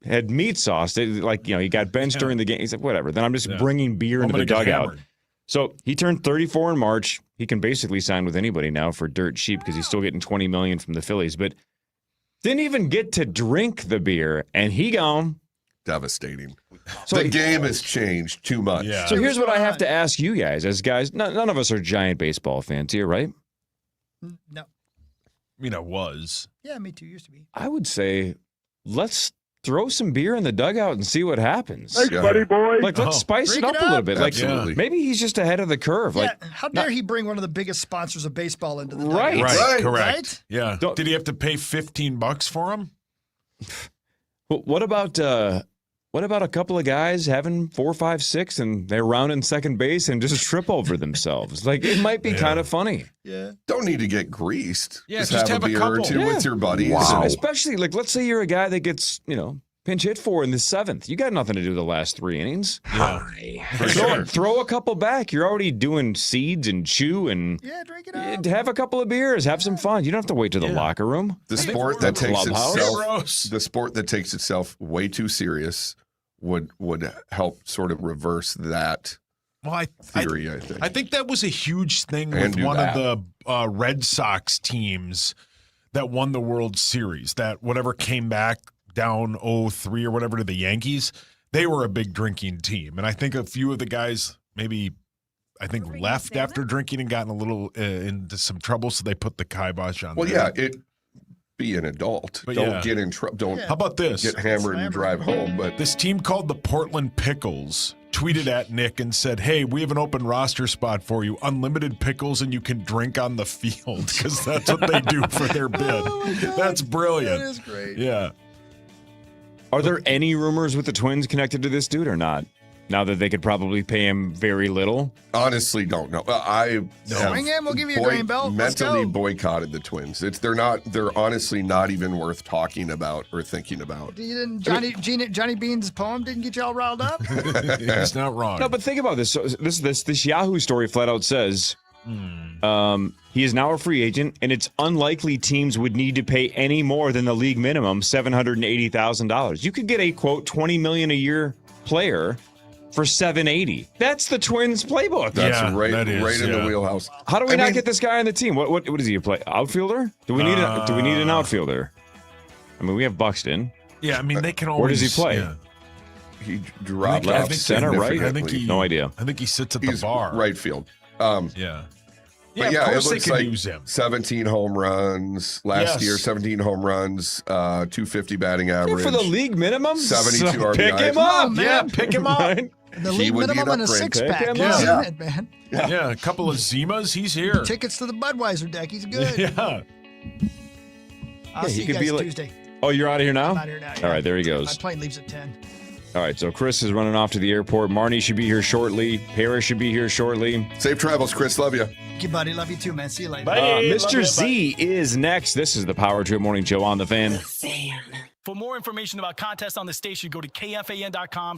had meat sauce. Like, he got benched during the game. He said, whatever. Then I'm just bringing beer into the dugout. So he turned 34 in March. He can basically sign with anybody now for dirt cheap because he's still getting $20 million from the Phillies. But didn't even get to drink the beer, and he gone. Devastating. So the game has changed too much. Yeah. So here's what I have to ask you guys, as guys. None of us are giant baseball fans here, right? No. I mean, I was. Yeah, me too. Used to be. I would say let's throw some beer in the dugout and see what happens. Thanks, buddy boy. Like, let's spice it up a little bit. Like, Absolutely. maybe he's just ahead of the curve. Yeah, Like, how dare he bring one of the biggest sponsors of baseball into the dugout? Right, correct. Right? Yeah. Did he have to pay $15 for him? what about a couple of guys having 4, 5, 6, and they're rounding second base and just trip over themselves? Like, it might be kind of funny. Yeah. Don't need to get greased. Yeah, just have have a a beer couple. or two Yeah. with your buddies. Wow. Especially, like, let's say you're a guy that gets, pinch hit for in the 7th. You got nothing to do the last 3 innings. Throw a couple back. You're already doing seeds and chew and Drink it up. have a couple of beers. Have some fun. You don't have to wait to the locker room. The sport that takes Clubhouse. itself way too serious would help sort of reverse that theory, I think. I think that was a huge thing And with do one that. of the Red Sox teams that won the World Series, that whatever came back down 0-3 or whatever to the Yankees, they were a big drinking team. And I think a few of the guys maybe left after drinking and gotten a little into some trouble, so they put the kibosh on Well, them. be an adult. But Don't get in trouble. Don't How about this? get hammered and drive home. But This team called the Portland Pickles tweeted at Nick and said, "Hey, we have an open roster spot for you. Unlimited pickles, and you can drink on the field," because that's what they do for their bid. That's brilliant. That is great. Yeah. Are there any rumors with the Twins connected to this dude or not? Now that they could probably pay him very little. honestly, don't know. I Bring him. We'll give you a green belt. Let's mentally go. boycotted the Twins. They're honestly not even worth talking about or thinking about. Johnny Bean's poem didn't get you all riled up? He's not wrong. No, but think about this. So this Yahoo story flat out says he is now a free agent, and it's unlikely teams would need to pay any more than the league minimum, $780,000. You could get a quote $20 million a year player for $780. That's the Twins playbook. That's Yeah, right that is, in the yeah. wheelhouse. How do we not get this guy on the team? What does he play? Outfielder? Do we need an outfielder? I mean, we have Buxton. Yeah, I mean, they can always. Where does he play? Yeah. He dropped left, off center, right? I think significantly. No idea. I think he sits at He's the bar. right field. Yeah. But Of yeah, it course they looks can like use him. 17 home runs last Yes. year, 17 home runs, 250 batting average. For the league minimum? 72 RBIs. Pick him Come on, up. man. Yeah, pick him up. Right? The He league would be minimum an and a upgrade. six-pack. Pick him He's up. in it, man. Yeah, a couple of Zimas. He's here. Tickets to the Budweiser deck. He's good. Yeah. I'll see he you could guys be like- Tuesday. Oh, you're out of here now? I'm out here now. All right, there he My goes. plane leaves at 10. All right, so Chris is running off to the airport. Marnie should be here shortly. Harris should be here shortly. Safe travels, Chris. Love you. Thank you, buddy. Love you too, man. See you later. Mr. Z is next. This is the Power Trip Morning Show on the Fan. For more information about contests on the station, go to kfan.com/.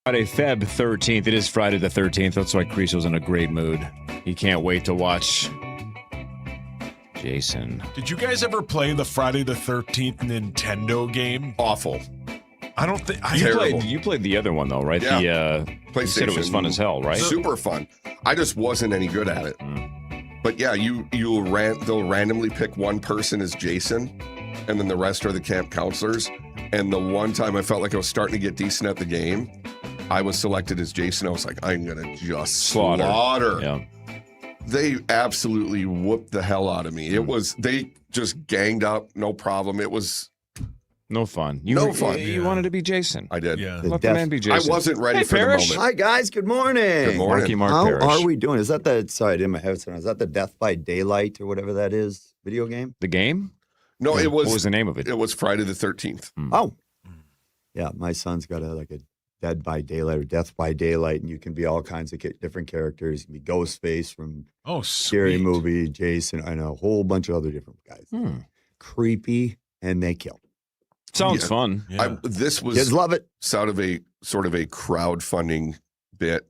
Friday, Feb 13th. It is Friday the 13th. That's why Creaso's in a great mood. He can't wait to watch Jason. Did you guys ever play the Friday the 13th Nintendo game? Awful. I don't think you played the other one though, right? Yeah. The PlayStation. You said it was fun as hell, right? Super fun. I just wasn't any good at it. But yeah, they'll randomly pick one person as Jason, and then the rest are the camp counselors. And the one time I felt like I was starting to get decent at the game, I was selected as Jason. I was like, I'm gonna just slaughter. Yeah. They absolutely whooped the hell out of me. They just ganged up, no problem. It was no fun. You wanted to be Jason. I did. Yeah. Let the man be Jason. I wasn't ready for Parrish. the moment. Hi, guys. Good morning. Good morning. Mark Parrish. How are we doing? Is that sorry, I didn't have my headset on. Is that the Death by Daylight or whatever that is video game? The game? No, it was. What was the name of it? It was Friday the 13th. Oh. Yeah, my son's got a Dead by Daylight or Death by Daylight, and you can be all kinds of different characters. You can be Ghostface from Scary Movie, Jason, and a whole bunch of other different guys. Creepy, and they kill. Sounds fun. Yeah. This was kids love it. Sort of a crowdfunding bit.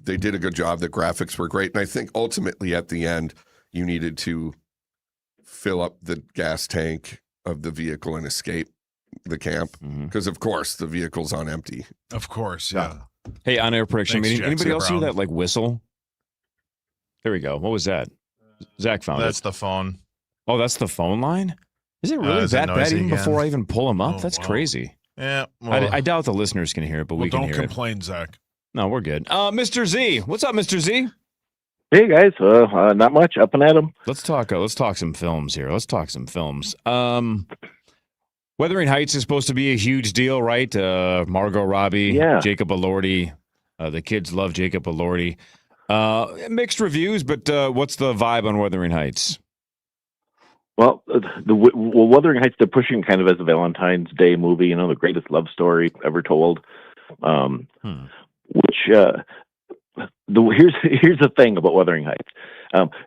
They did a good job. The graphics were great, and I think ultimately at the end you needed to fill up the gas tank of the vehicle and escape the camp because, of course, the vehicle's on empty. Of course, yeah. Hey, on-air prediction meeting. Anybody else hear that whistle? There we go. What was that? Zach found That's the phone. Oh, that's the phone line? Is it really that bad even before I even pull him up? That's crazy. Yeah. Well, I doubt the listeners can hear it, but we can hear it. Don't complain, Zach. No, we're good. Mr. Z. What's up, Mr. Z? Hey, guys. Not much. Up and at 'em. Let's talk some films here. Wuthering Heights is supposed to be a huge deal, right? Margot Robbie, Jacob Elordi. The kids love Jacob Elordi. Mixed reviews, but what's the vibe on Wuthering Heights? Well, Wuthering Heights, they're pushing kind of as a Valentine's Day movie, the greatest love story ever told. Which here's the thing about Wuthering Heights.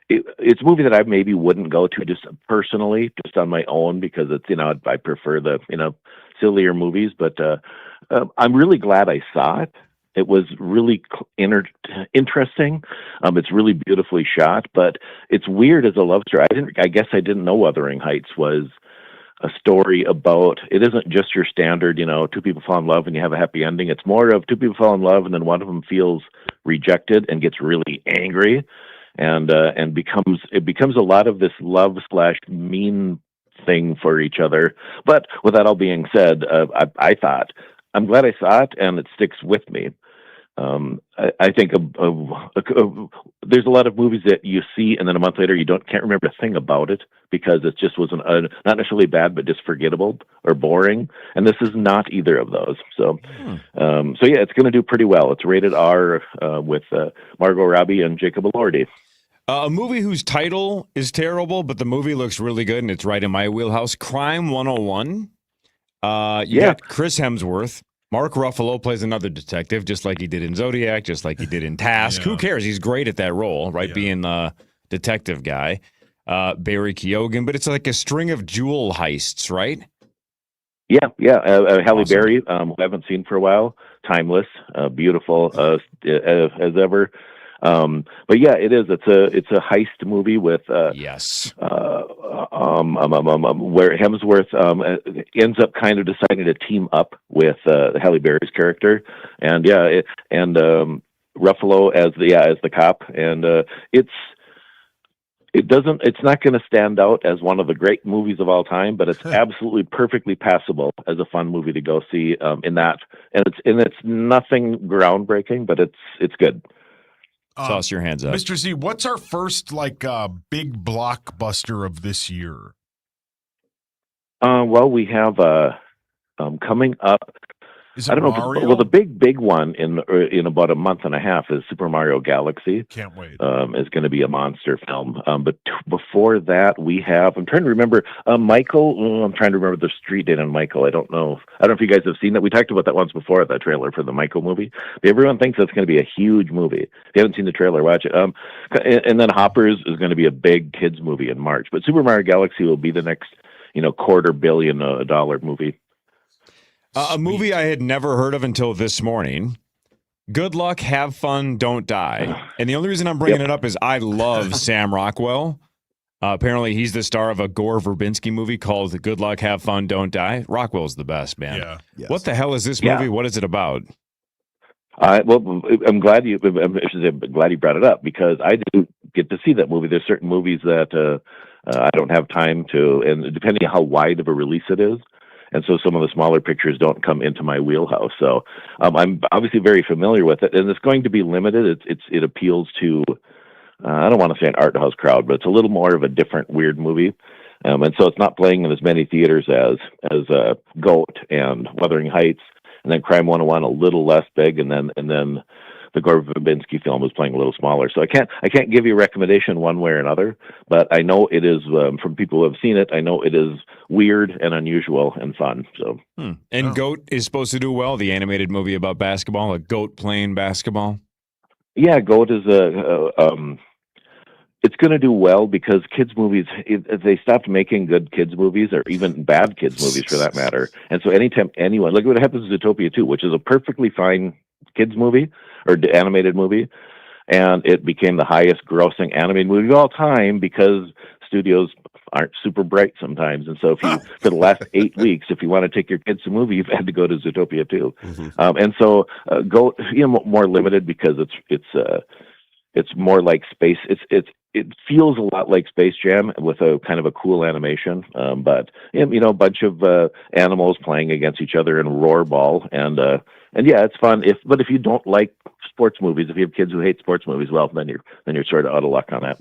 It's a movie that I maybe wouldn't go to just personally, just on my own, because it's I prefer the sillier movies. But I'm really glad I saw it. It was really interesting. It's really beautifully shot, but it's weird as a love story. I guess I didn't know Wuthering Heights was a story about. It isn't just your standard, two people fall in love and you have a happy ending. It's more of two people fall in love and then one of them feels rejected and gets really angry, and becomes a lot of this love/mean thing for each other. But with that all being said, I thought I'm glad I saw it, and it sticks with me. I think there's a lot of movies that you see, and then a month later you can't remember a thing about it because it just wasn't not necessarily bad, but just forgettable or boring. And this is not either of those. So yeah, it's going to do pretty well. It's rated R with Margot Robbie and Jacob Elordi. A movie whose title is terrible, but the movie looks really good, and it's right in my wheelhouse. Crime 101. You got Chris Hemsworth. Mark Ruffalo plays another detective, just like he did in Zodiac, just like he did in Task. Who cares? He's great at that role, right? Being the detective guy. Barry Keoghan, but it's like a string of jewel heists, right? Yeah. Halle Berry, who I haven't seen for a while. Timeless, beautiful as ever. But yeah, it is. It's a heist movie with where Hemsworth ends up kind of deciding to team up with Halle Berry's character, and Ruffalo as the cop, and it's not going to stand out as one of the great movies of all time, but it's absolutely perfectly passable as a fun movie to go see in that, and it's nothing groundbreaking, but it's good. Toss your hands up. Mr. Z, what's our first big blockbuster of this year? Well, we have coming up. Is it Mario? Well, the big one in about a month and a half is Super Mario Galaxy. Can't wait. Is going to be a monster film. But before that, we have. I'm trying to remember. Michael. I'm trying to remember the street name on Michael. I don't know if you guys have seen that. We talked about that once before, that trailer for the Michael movie. Everyone thinks that's going to be a huge movie. If you haven't seen the trailer, watch it. And then Hoppers is going to be a big kids movie in March. But Super Mario Galaxy will be the next, $250 million movie. A movie I had never heard of until this morning. Good luck, have fun, don't die. And the only reason I'm bringing it up is I love Sam Rockwell. Apparently, he's the star of a Gore Verbinski movie called Good Luck, Have Fun, Don't Die. Rockwell's the best, man. Yeah. Yes. What the hell is this movie? What is it about? Well, I'm glad you brought it up because I didn't get to see that movie. There's certain movies that I don't have time to, and depending on how wide of a release it is, and so some of the smaller pictures don't come into my wheelhouse. So I'm obviously very familiar with it, and it's going to be limited. It appeals to I don't want to say an art house crowd, but it's a little more of a different weird movie. And so it's not playing in as many theaters as Goat and Wuthering Heights, and then Crime 101 a little less big, and then the Gore Verbinski film is playing a little smaller. So I can't give you a recommendation one way or another, but I know it is from people who have seen it. I know it is weird and unusual and fun. So and Goat is supposed to do well. The animated movie about basketball, a goat playing basketball. Yeah, Goat is it's going to do well because kids' movies, they stopped making good kids' movies or even bad kids' movies for that matter. And so anytime anyone, look what happens to Zootopia 2, which is a perfectly fine kids' movie or animated movie, and it became the highest grossing animated movie of all time because studios aren't super bright sometimes. And so if you, for the last 8 weeks, if you want to take your kids to a movie, you've had to go to Zootopia 2. And so Goat, more limited because it's more like space. It feels a lot like Space Jam with a kind of a cool animation, but a bunch of animals playing against each other in Roarball, and yeah, it's fun. But if you don't like sports movies, if you have kids who hate sports movies, well, then you're sort of out of luck on that.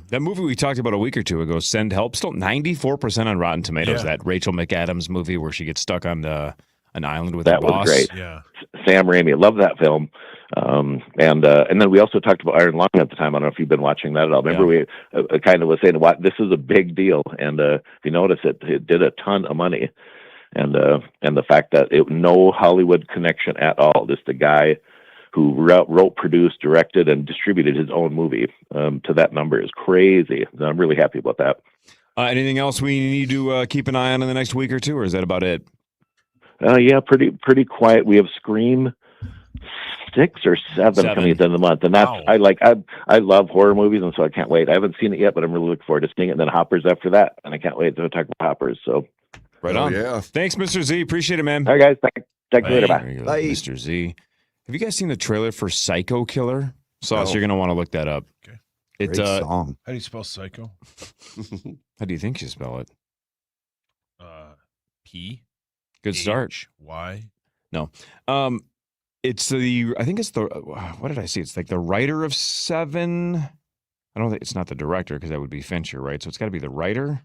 That movie we talked about a week or two ago, Send Help, still 94% on Rotten Tomatoes. That Rachel McAdams movie where she gets stuck on an island with her boss. That was great. Yeah. Sam Raimi, I love that film. And then we also talked about Iron Lung at the time. I don't know if you've been watching that at all. Remember we kind of was saying, this is a big deal. And if you notice, it did a ton of money. And the fact that no Hollywood connection at all, just a guy who wrote, produced, directed, and distributed his own movie to that number is crazy. I'm really happy about that. Anything else we need to keep an eye on in the next week or two, or is that about it? Yeah, pretty quiet. We have Scream 6 or 7 coming at the end of the month, and that's I love horror movies, and so I can't wait. I haven't seen it yet, but I'm really looking forward to seeing it. And then Hoppers after that, and I can't wait to talk about Hoppers. So, right on. Yeah, thanks, Mr. Z. Appreciate it, man. All right, guys. Talk to you later. Bye, Mr. Z. Have you guys seen the trailer for Psycho Killer? Sauce, you're gonna want to look that up. Okay. It's Great song. How do you spell psycho? How do you think you spell it? P. Good start. Y. No. It's I think it's what did I see? It's like the writer of 7. I don't think it's not the director because that would be Fincher, right? So it's got to be the writer.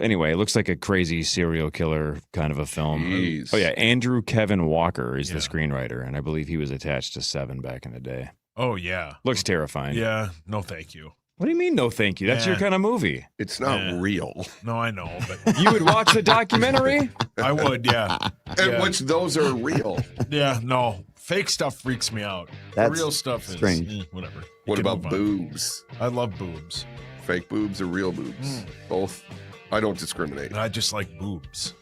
Anyway, it looks like a crazy serial killer kind of a film. Jeez. Oh, yeah. Andrew Kevin Walker is the screenwriter, and I believe he was attached to 7 back in the day. Oh, yeah. Looks terrifying. Yeah. No, thank you. What do you mean, no thank you? That's your kind of movie. It's not real. No, I know, but you would watch the documentary? I would, yeah. And which those are real. Yeah, no. Fake stuff freaks me out. That's real stuff strange. is whatever. What about boobs? I love boobs. Fake boobs or real boobs? Both. I don't discriminate. And I just like boobs.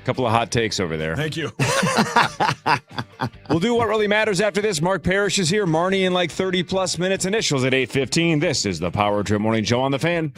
Couple of hot takes over there. Thank you. We'll do what really matters after this. Mark Parrish is here. Marnie in like 30-plus minutes. Initials at 8:15. This is the Power Trip Morning Show on the Fan.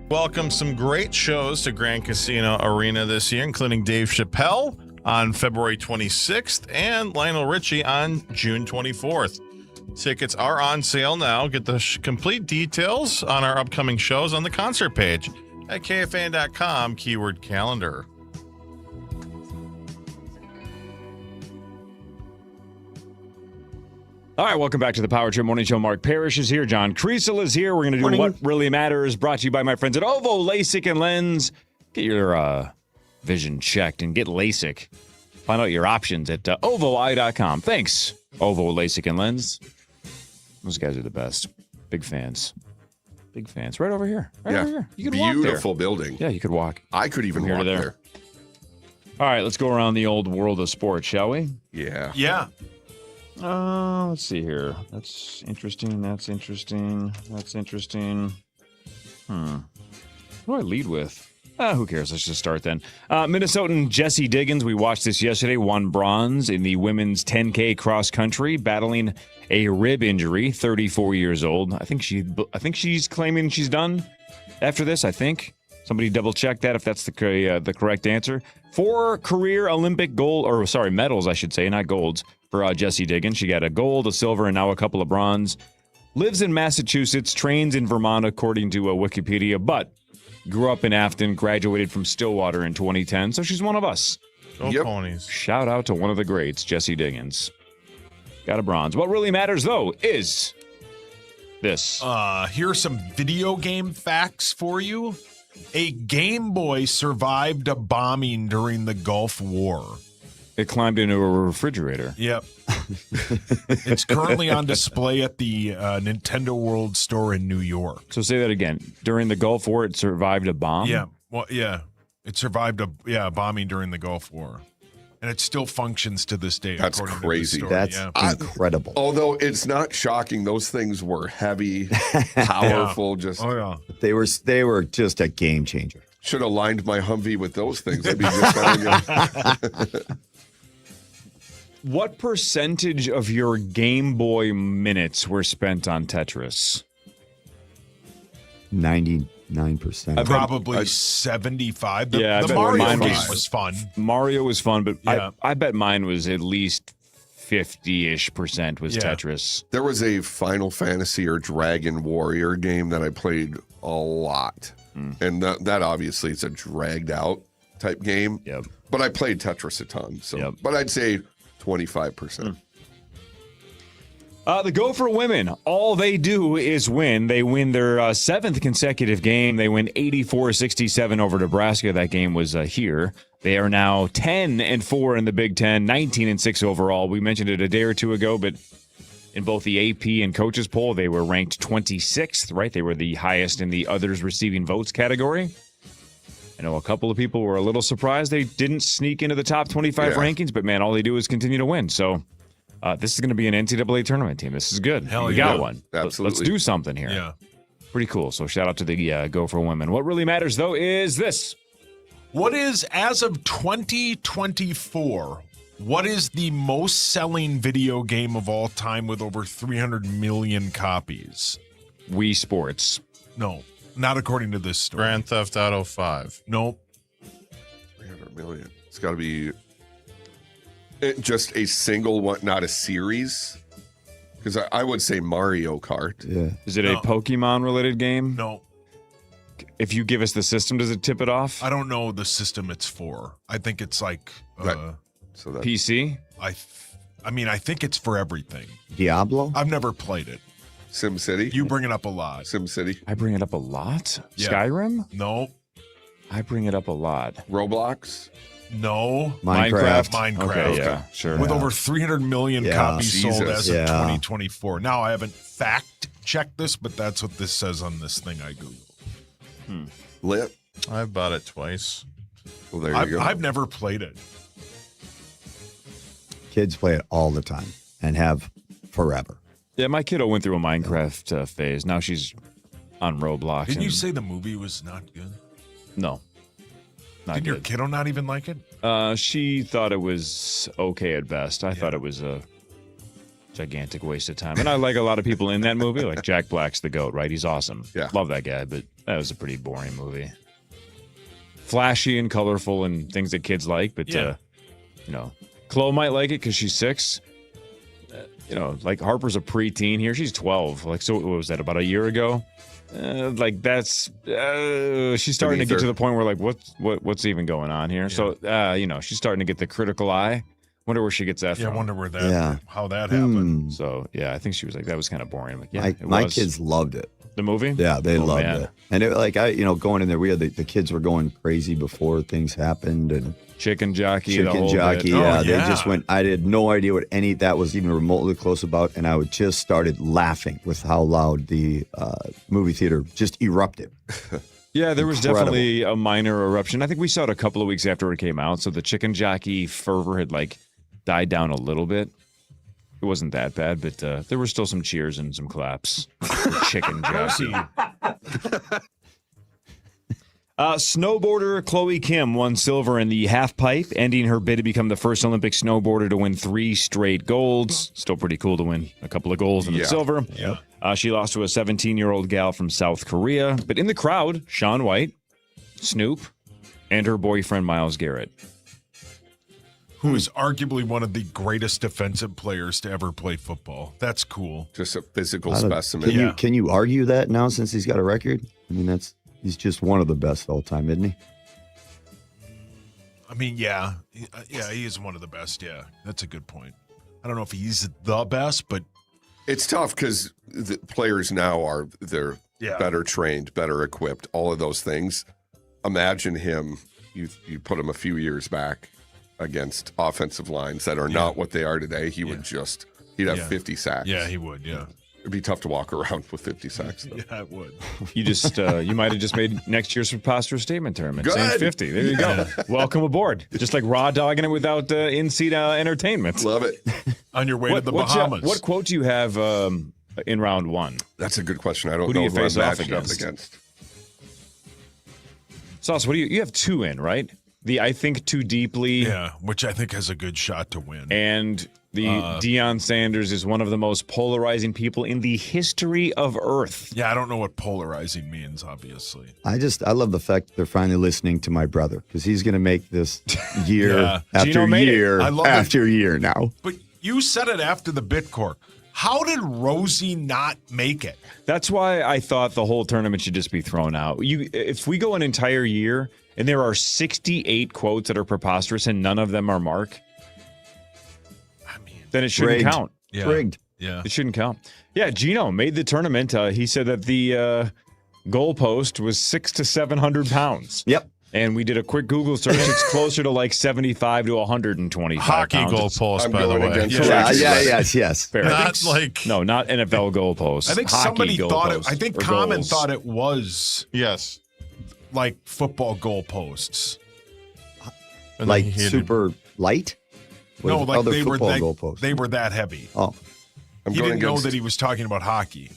welcome some great shows to Grand Casino Arena this year, including Dave Chappelle on February 26th and Lionel Richie on June 24th. Tickets are on sale now. Get the complete details on our upcoming shows on the concert page at KFAN.com, keyword calendar. All right, welcome back to the Power Trip Morning Show. Mark Parrish is here. John Creasel is here. We're going to do What Really Matters, brought to you by my friends at OVO LASIK and Lens. Get your vision checked and get LASIK. Find out your options at OVOi.com. Thanks, OVO LASIK and Lens. Those guys are the best. Big fans. Big fans. Right over here. Right over here. You could walk there. Beautiful building. Yeah, you could walk. I could even walk there. All right, let's go around the old world of sports, shall we? Yeah. Yeah. Let's see here. That's interesting. That's interesting. That's interesting. What do I lead with? Who cares? Let's just start then. Minnesotan Jessie Diggins, we watched this yesterday, won bronze in the women's 10K cross country, battling a rib injury, 34 years old. I think she's claiming she's done after this, I think. Somebody double check that if that's the correct answer. 4 career Olympic medals, I should say, not golds, for Jessie Diggins. She got a gold, a silver, and now a couple of bronze. Lives in Massachusetts, trains in Vermont, according to Wikipedia, but grew up in Afton, graduated from Stillwater in 2010, so she's one of us. Go ponies. Shout out to one of the greats, Jessie Diggins. Got a bronze. What really matters, though, is this. Here are some video game facts for you. A Game Boy survived a bombing during the Gulf War. It climbed into a refrigerator. Yep. It's currently on display at the Nintendo World Store in New York. So say that again. During the Gulf War, it survived a bomb? Yeah. Well, yeah. It survived a bombing during the Gulf War. And it still functions to this day. That's crazy. That's incredible. Although it's not shocking, those things were heavy, powerful. Just they were just a game changer. Should have lined my Humvee with those things. I'd be just fine. What percentage of your Game Boy minutes were spent on Tetris? 99%. Probably 75. The Mario game was fun. Mario was fun, but I bet mine was at least 50-ish% was Tetris. There was a Final Fantasy or Dragon Warrior game that I played a lot. And that obviously is a dragged out type game. Yep. But I played Tetris a ton. So, But I'd say 25%. The Gopher women, all they do is win. They win their 7th consecutive game. They win 84-67 over Nebraska. That game was here. They are now 10-4 in the Big Ten, 19-6 overall. We mentioned it a day or two ago, but in both the AP and coaches poll, they were ranked 26th, right? They were the highest in the others receiving votes category. I know a couple of people were a little surprised they didn't sneak into the top 25 rankings, but man, all they do is continue to win. So this is going to be an NCAA tournament team. This is good. We got one. Absolutely. Let's do something here. Yeah. Pretty cool. So shout out to the Gopher women. What really matters, though, is this. What is, as of 2024, what is the most selling video game of all time with over 300 million copies? Wii Sports. No. Not according to this story. Grand Theft Auto 5. Nope. 300 million. It's got to be just a single one, not a series. Because I would say Mario Kart. Yeah. Is it a Pokemon-related game? No. If you give us the system, does it tip it off? I don't know the system it's for. I think it's like so that PC? I mean, I think it's for everything. Diablo? I've never played it. SimCity? You bring it up a lot. SimCity? I bring it up a lot. Yeah. Skyrim? No. I bring it up a lot. Roblox? No. Minecraft. Okay, yeah, sure. With over 300 300 million copies sold as of Yeah. 2024. Now, I haven't fact-checked this, but that's what this says on this thing I Googled. Lit? I've bought it twice. Well, there you go. I've never played it. Kids play it all the time and have forever. Yeah, my kiddo went through a Minecraft phase. Now she's on Roblox. Didn't you say the movie was not good? No. Not Did good. your kiddo not even like it? She thought it was okay at best. I thought it was a gigantic waste of time. And I like a lot of people in that movie. Like Jack Black's the GOAT, right? He's awesome. Yeah. Love that guy. But That was a pretty boring movie. Flashy and colorful and things that kids like, but Chloe might like it because she's 6. Like Harper's a preteen here. She's 12. Like, so what was that, about a year ago? She's starting to get to the point where like, what's even going on here? Yeah. So, she's starting to get the critical eye. Wonder where she gets that from. I wonder how that happened. So, yeah, I think she was like, that was kind of boring. Like, my kids loved it. The movie? Yeah, they loved it. And going in there, we had the kids were going crazy before things happened, and Chicken Jockey. Yeah, they just went. I had no idea what any that was even remotely close about, and I would just started laughing with how loud the movie theater just erupted. Yeah, there was definitely a minor eruption. I think we saw it a couple of weeks after it came out, so the Chicken Jockey fervor had died down a little bit. It wasn't that bad, but there were still some cheers and some claps for Chicken Jockey. Snowboarder Chloe Kim won silver in the half pipe, ending her bid to become the first Olympic snowboarder to win 3 straight golds. Still pretty cool to win a couple of golds in the silver. Yeah. She lost to a 17-year-old gal from South Korea. But in the crowd, Shaun White, Snoop, and her boyfriend Myles Garrett. Who is arguably one of the greatest defensive players to ever play football. That's cool. Just a physical specimen. Can you argue that now since he's got a record? I mean, he's just one of the best all time, isn't he? I mean, yeah, he is one of the best. Yeah, that's a good point. I don't know if he's the best, but it's tough because the players now they're better trained, better equipped, all of those things. Imagine him. You put him a few years back against offensive lines that are not what they are today. He'd have 50 sacks. Yeah, he would. Yeah. It'd be tough to walk around with 50 sacks, though. Yeah, it would. You might have just made next year's preposterous statement tournament. Saying 50. There you go. Welcome aboard. Just like raw dogging it without in-seat entertainment. Love it. On your way to the Bahamas. What quote do you have in round 1? That's a good question. I don't know who you face I'm off matched up against. Sauce, what do you have 2 in, right? The I Think Too Deeply. Yeah, which I think has a good shot to win. And the Deion Sanders is one of the most polarizing people in the history of Earth. Yeah, I don't know what polarizing means, obviously. I love the fact that they're finally listening to my brother because he's going to make this year after year after year now. But you said it after the Bitcork. How did Rosie not make it? That's why I thought the whole tournament should just be thrown out. If we go an entire year and there are 68 quotes that are preposterous and none of them are Mark, then it shouldn't count. Yeah. Rigged. Yeah. It shouldn't count. Yeah, Gino made the tournament. He said that the goalpost was 600 to 700 pounds. Yep. And we did a quick Google search. It's closer to like 75 to 125 Hockey pounds. goalpost, by the way. Yes. Fair. Not NFL goalpost. I think Hockey somebody thought it. goalpost I think or Common goals. thought it was like football goalposts. Like super light? No, like they were goalposts? they were that heavy. Oh. He didn't know that he was talking about hockey.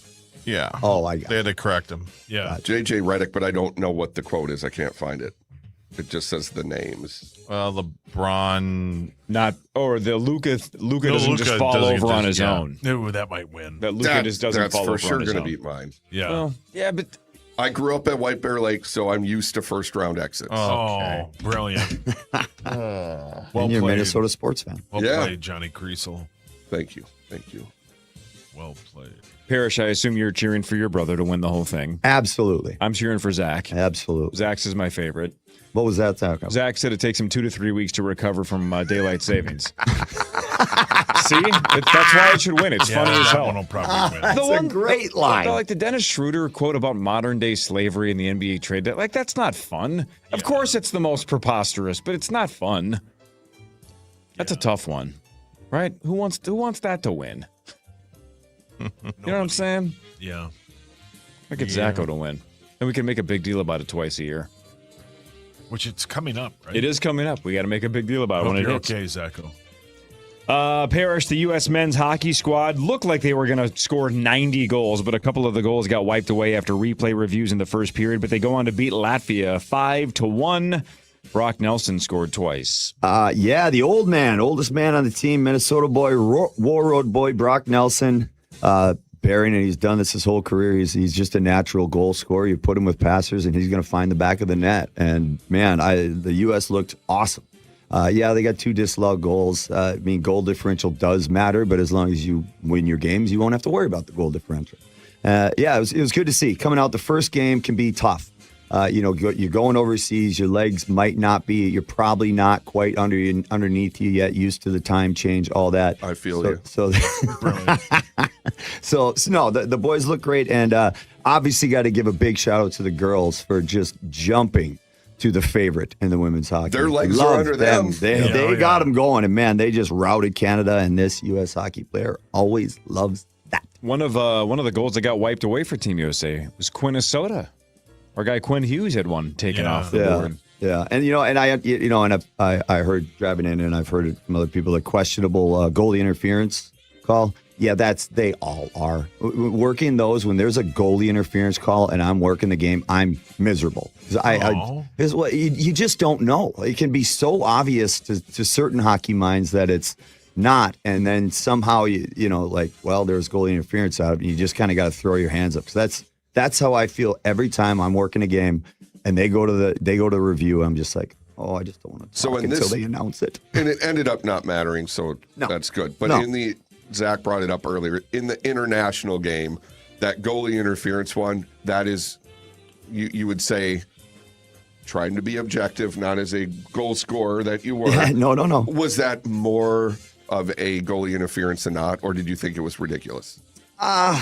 Yeah. Oh, I got They had to correct him. Yeah. JJ Redick, but I don't know what the quote is. I can't find it. It just says the names. Well, LeBron. The Luka doesn't just fall over on his own. No, that might win. That Luka just doesn't fall over on his own. That's for sure going to beat mine. Yeah. Well, yeah, but I grew up at White Bear Lake, so I'm used to first round exits. Oh, brilliant. Well and you're a Minnesota sports fan. Well played, Johnny Creasel. Thank you. Well played. Parrish, I assume you're cheering for your brother to win the whole thing. Absolutely. I'm cheering for Zach. Absolutely. Zach's is my favorite. What was that, Zach? Zach said it takes him 2 to 3 weeks to recover from daylight savings. See? That's why it should win. It's funny as hell. That one will probably win. That's a great line. Like the Dennis Schroeder quote about modern day slavery in the NBA trade. Like, that's not fun. Of course it's the most preposterous, but it's not fun. That's a tough one. Right? Who wants that to win? You know what I'm saying? Yeah. I get Zacho to win. And we can make a big deal about it twice a year. Which it's coming up, right? It is coming up. We got to make a big deal about it when it hits. Okay, Zacho. Parrish, the U.S. men's hockey squad looked like they were going to score 90 goals, but a couple of the goals got wiped away after replay reviews in the first period. But they go on to beat Latvia 5-1. Brock Nelson scored twice. The oldest man on the team, Minnesota boy, War Road boy, Brock Nelson. bearing, and he's done this his whole career. He's just a natural goal scorer. You put him with passers, and he's going to find the back of the net. And, man, the U.S. looked awesome. Yeah, they got 2 disallowed goals. I mean, goal differential does matter, but as long as you win your games, you won't have to worry about the goal differential. Yeah, it was good to see. Coming out, the first game can be tough. You're going overseas. Your legs might not be. You're probably not quite underneath you yet. Used to the time change, all that. I feel you. So no, the boys look great, and obviously got to give a big shout out to the girls for just jumping to the favorite in the women's hockey. Their legs are under them. They got them going, and man, they just routed Canada. And this U.S. hockey player always loves that. One of the goals that got wiped away for Team USA was Quinnesota. Our guy Quinn Hughes had one taken off the board. Yeah, and I heard driving in, and I've heard it from other people, the questionable goalie interference call. Yeah, they all are. Working those, when there's a goalie interference call and I'm working the game, I'm miserable. You just don't know. It can be so obvious to certain hockey minds that it's not, and then somehow there's goalie interference out, and you just kind of got to throw your hands up. So that's how I feel every time I'm working a game, and they go to review. I'm just like, oh, I just don't want to talk until they announce it. And it ended up not mattering, so that's good. But Zach brought it up earlier, in the international game, that goalie interference one, that is, you would say, trying to be objective, not as a goal scorer that you were. Yeah, no. Was that more of a goalie interference than not, or did you think it was ridiculous? I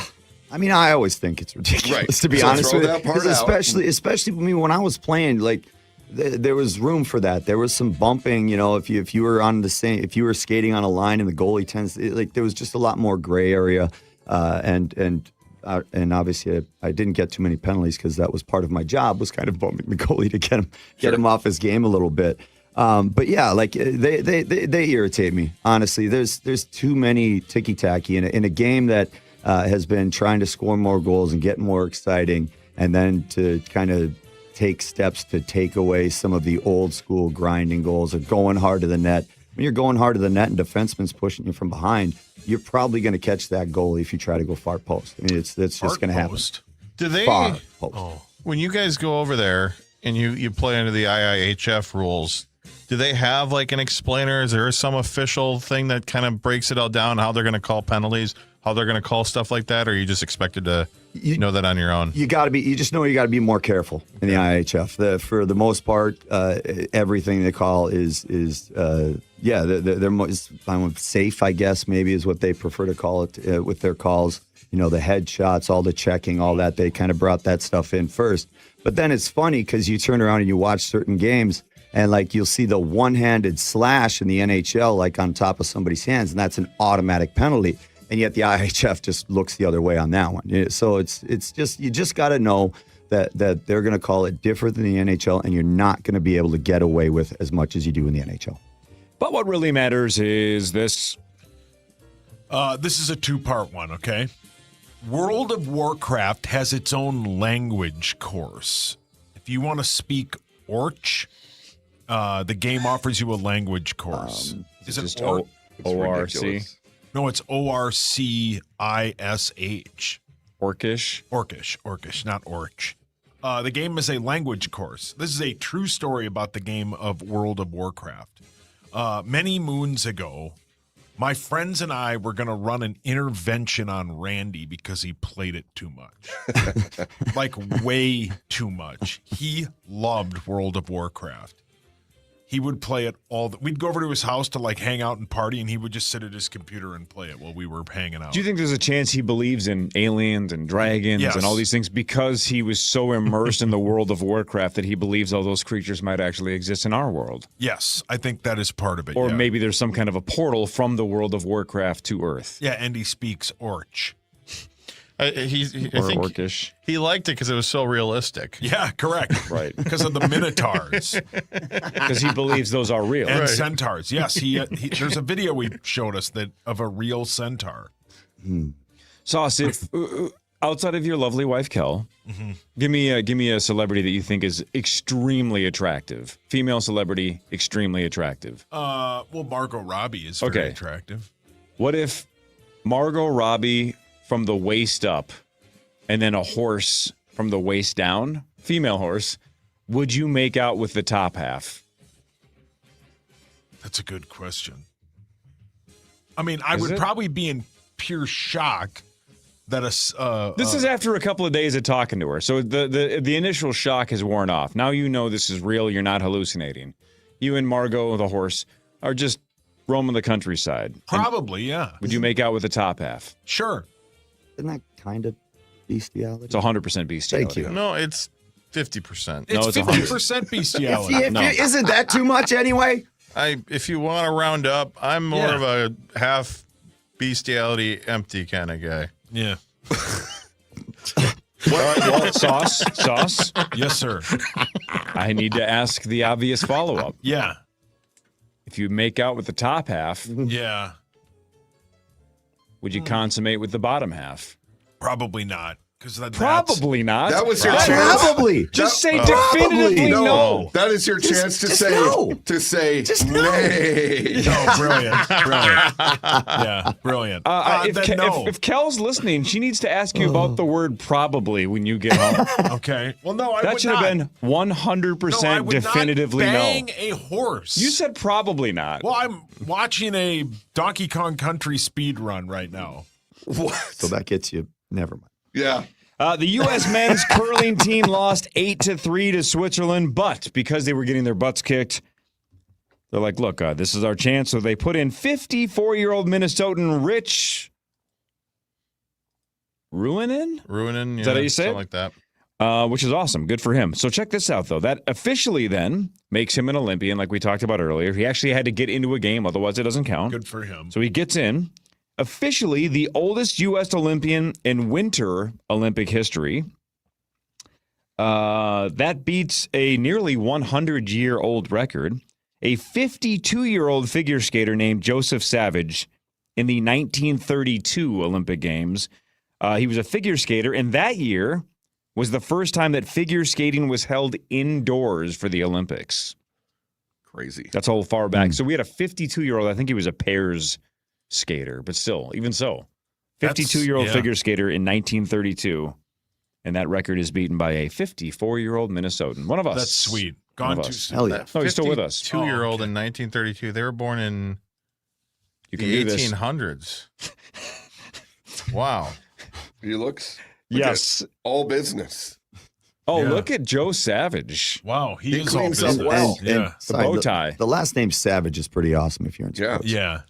always think it's ridiculous, to be honest with you. Especially when I was playing, there was room for that. There was some bumping, if you were on if you were skating on a line and the goalie there was just a lot more gray area, and obviously I didn't get too many penalties because that was part of my job, was kind of bumping the goalie to get him off his game a little bit. But yeah, they irritate me, honestly. There's too many ticky-tacky in a game that has been trying to score more goals and get more exciting, and then to kind of take steps to take away some of the old school grinding goals or going hard to the net. When you're going hard to the net and defenseman's pushing you from behind, you're probably going to catch that goalie if you try to go far post. It's just going to happen. Do they? Far post. When you guys go over there and you play under the IIHF rules, do they have an explainer? Is there some official thing that kind of breaks it all down, how they're going to call penalties, how they're going to call stuff like that, or are you just expected to know that on your own? You just know you got to be more careful in the IHF. For the most part, everything they call is they're most safe, I guess, maybe is what they prefer to call it with their calls. The headshots, all the checking, all that, they kind of brought that stuff in first. But then it's funny because you turn around and you watch certain games, and you'll see the one-handed slash in the NHL on top of somebody's hands, and that's an automatic penalty. And yet the IHF just looks the other way on that one. So it's just, you just got to know that they're going to call it different than the NHL, and you're not going to be able to get away with as much as you do in the NHL. But what really matters is this. This is a 2-part one, okay? World of Warcraft has its own language course. If you want to speak Orc, the game offers you a language course. Is it just ORC? No, it's ORCISH. Orcish, not Orch. The game is a language course. This is a true story about the game of World of Warcraft. Many moons ago, my friends and I were going to run an intervention on Randy because he played it too much. Way too much. He loved World of Warcraft. He would play it we'd go over to his house to hang out and party, and he would just sit at his computer and play it while we were hanging out. Do you think there's a chance he believes in aliens and dragons and all these things because he was so immersed in the World of Warcraft that he believes all those creatures might actually exist in our world? Yes, I think that is part of it. Or maybe there's some kind of a portal from the World of Warcraft to Earth. Yeah, and he speaks Orch. I think Orcish. He liked it because it was so realistic. Yeah, correct. Right. Because of the Minotaurs. Because he believes those are real. And centaurs. Yes, there's a video he showed us of a real centaur. Sauce, if outside of your lovely wife, Kel, give me a celebrity that you think is extremely attractive. Female celebrity, extremely attractive. Margot Robbie is very attractive. What if Margot Robbie from the waist up and then a horse from the waist down, female horse, would you make out with the top half? That's a good question. I mean, I would probably be in pure shock that this is after a couple of days of talking to her. So the initial shock has worn off. Now you know this is real. You're not hallucinating. You and Margot, the horse, are just roaming the countryside. Probably, yeah. Would you make out with the top half? Sure. Isn't that kind of bestiality? It's 100% bestiality. Thank you. No, it's 50%. It's 50% bestiality. Isn't that too much anyway? If you want to round up, I'm more of a half bestiality, empty kind of guy. Yeah. All right, well, sauce. Yes, sir. I need to ask the obvious follow-up. Yeah. If you make out with the top half, yeah, would you consummate with the bottom half? Probably not. Probably not. That was your chance. Probably. Just say definitively no. That is your chance to say no. Just nay. No, brilliant. Yeah, brilliant. If Kel's listening, she needs to ask you about the word probably when you get home. Okay. Well, no, I that would should not. have been 100% definitively not no. bang a horse. You said probably not. Well, I'm watching a Donkey Kong Country speed run right now. What? So that gets you. Never mind. Yeah. The U.S. men's curling team lost 8-3 to Switzerland, but because they were getting their butts kicked, they're like, look, this is our chance. So they put in 54-year-old Minnesotan Rich Ruohonen? Ruohonen, yeah. Is that how you say it? Something like that. Which is awesome. Good for him. So check this out, though. That officially then makes him an Olympian, like we talked about earlier. He actually had to get into a game, otherwise it doesn't count. Good for him. So he gets in. Officially the oldest U.S. Olympian in winter Olympic history. That beats a nearly 100-year-old record. A 52-year-old figure skater named Joseph Savage in the 1932 Olympic Games. He was a figure skater, and that year was the first time that figure skating was held indoors for the Olympics. Crazy. That's all far back. So we had a 52-year-old, I think he was a pairs skater, but still, even so, 52-year-old figure skater in 1932, and that record is beaten by a 54-year-old Minnesotan. One of us. That's sweet. Gone too soon. Hell yeah. No, he's still with us. 2-year-old in 1932. They were born in the 1800s. Wow. He looks yes, all business. Oh, look at Joe Savage. Wow, he is all cleans business. up well. The bow tie. The last name Savage is pretty awesome if you're in sports. Yeah.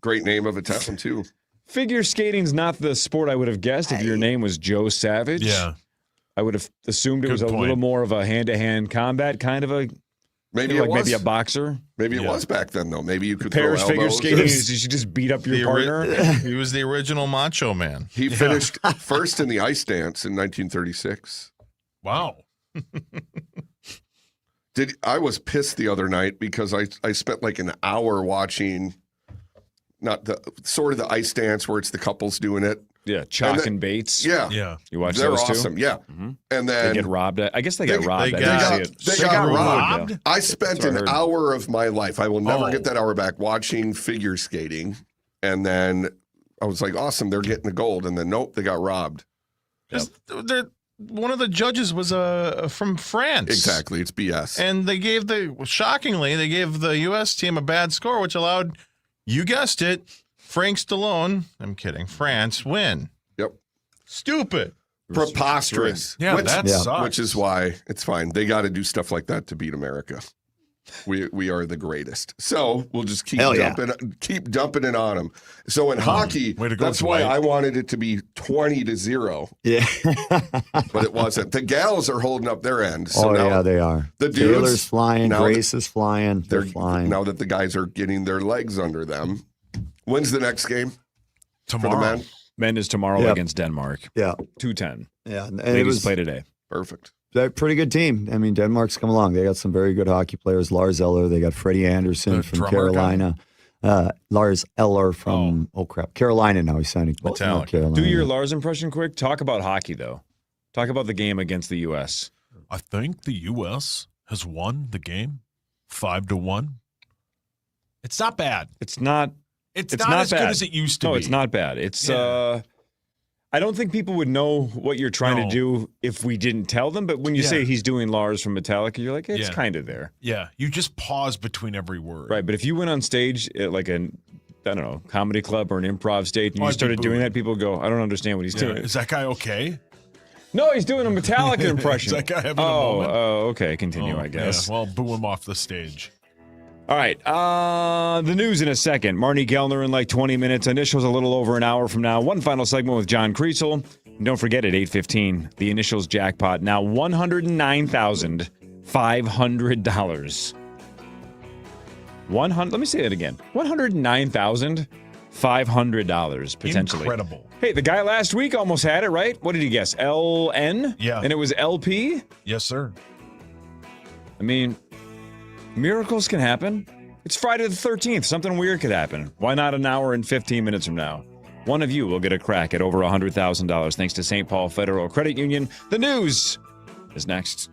Great name of a town, too. Figure skating's not the sport I would have guessed if your name was Joe Savage. Yeah. I would have assumed it was a little more of a hand-to-hand combat kind of a maybe maybe a boxer. Maybe it was back then, though. Maybe you could Pairs throw figure elbows. skating is you should just beat up your partner. He was the original Macho Man. He finished first in the ice dance in 1936. Wow. I was pissed the other night because I spent like an hour watching not the sort of the ice dance where it's the couples doing it. Yeah, Chalk and Bates. Yeah. You watch They're those awesome. too? Yeah. Mm-hmm. And then they get robbed. I guess they got robbed. They got robbed. Yeah. I spent an hour of my life. I will never get that hour back watching figure skating. And then I was like, awesome, they're getting the gold. And then nope, they got robbed. One of the judges was from France. Exactly. It's BS. And shockingly, they gave the U.S. team a bad score, which allowed, you guessed it, Frank Stallone, I'm kidding, France, win. Yep. Stupid. Preposterous. Yeah, that sucks. Which is why it's fine. They got to do stuff like that to beat America. We are the greatest. So we'll just keep dumping it on them. So in hockey, that's why I wanted it to be 20-0. Yeah. But it wasn't. The gals are holding up their end. So now, they are. The dudes, Taylor's flying. Grace is flying. They're flying. Now that the guys are getting their legs under them. When's the next game? Tomorrow. For the men? Men is tomorrow against Denmark. Yeah. 2:10. Yeah. And Ladies play today. Perfect. They're a pretty good team. I mean, Denmark's come along. They got some very good hockey players. Lars Eller. They got Freddie Anderson from Carolina. Lars Eller from, Carolina now. He's signing. Metallic. Carolina. Do your Lars impression quick. Talk about hockey, though. Talk about the game against the U.S. I think the U.S. has won the game 5-1. It's not bad. It's not. It's not as bad. good as it used to be. No, it's not bad. It's I don't think people would know what you're trying to do if we didn't tell them. But when you say he's doing Lars from Metallica, you're like, it's kind of there. Yeah, you just pause between every word. Right, but if you went on stage at like a, I don't know, comedy club or an improv stage, and you started doing that, people go, I don't understand what he's doing. Is that guy okay? No, he's doing a Metallica impression. Is that guy having a moment? Oh, okay, continue, I guess. Yeah, well, boo him off the stage. All right, the news in a second. Marnie Gellner in like 20 minutes. Initials a little over an hour from now. One final segment with John Kriesel. And don't forget at 8:15, the Initials jackpot now $109,500. Let me say that again. $109,500 potentially. Incredible. Hey, the guy last week almost had it, right? What did he guess? LN? Yeah. And it was LP? Yes, sir. I mean, miracles can happen. It's Friday the 13th. Something weird could happen. Why not an hour and 15 minutes from now? One of you will get a crack at over $100,000 thanks to St. Paul Federal Credit Union. The news is next.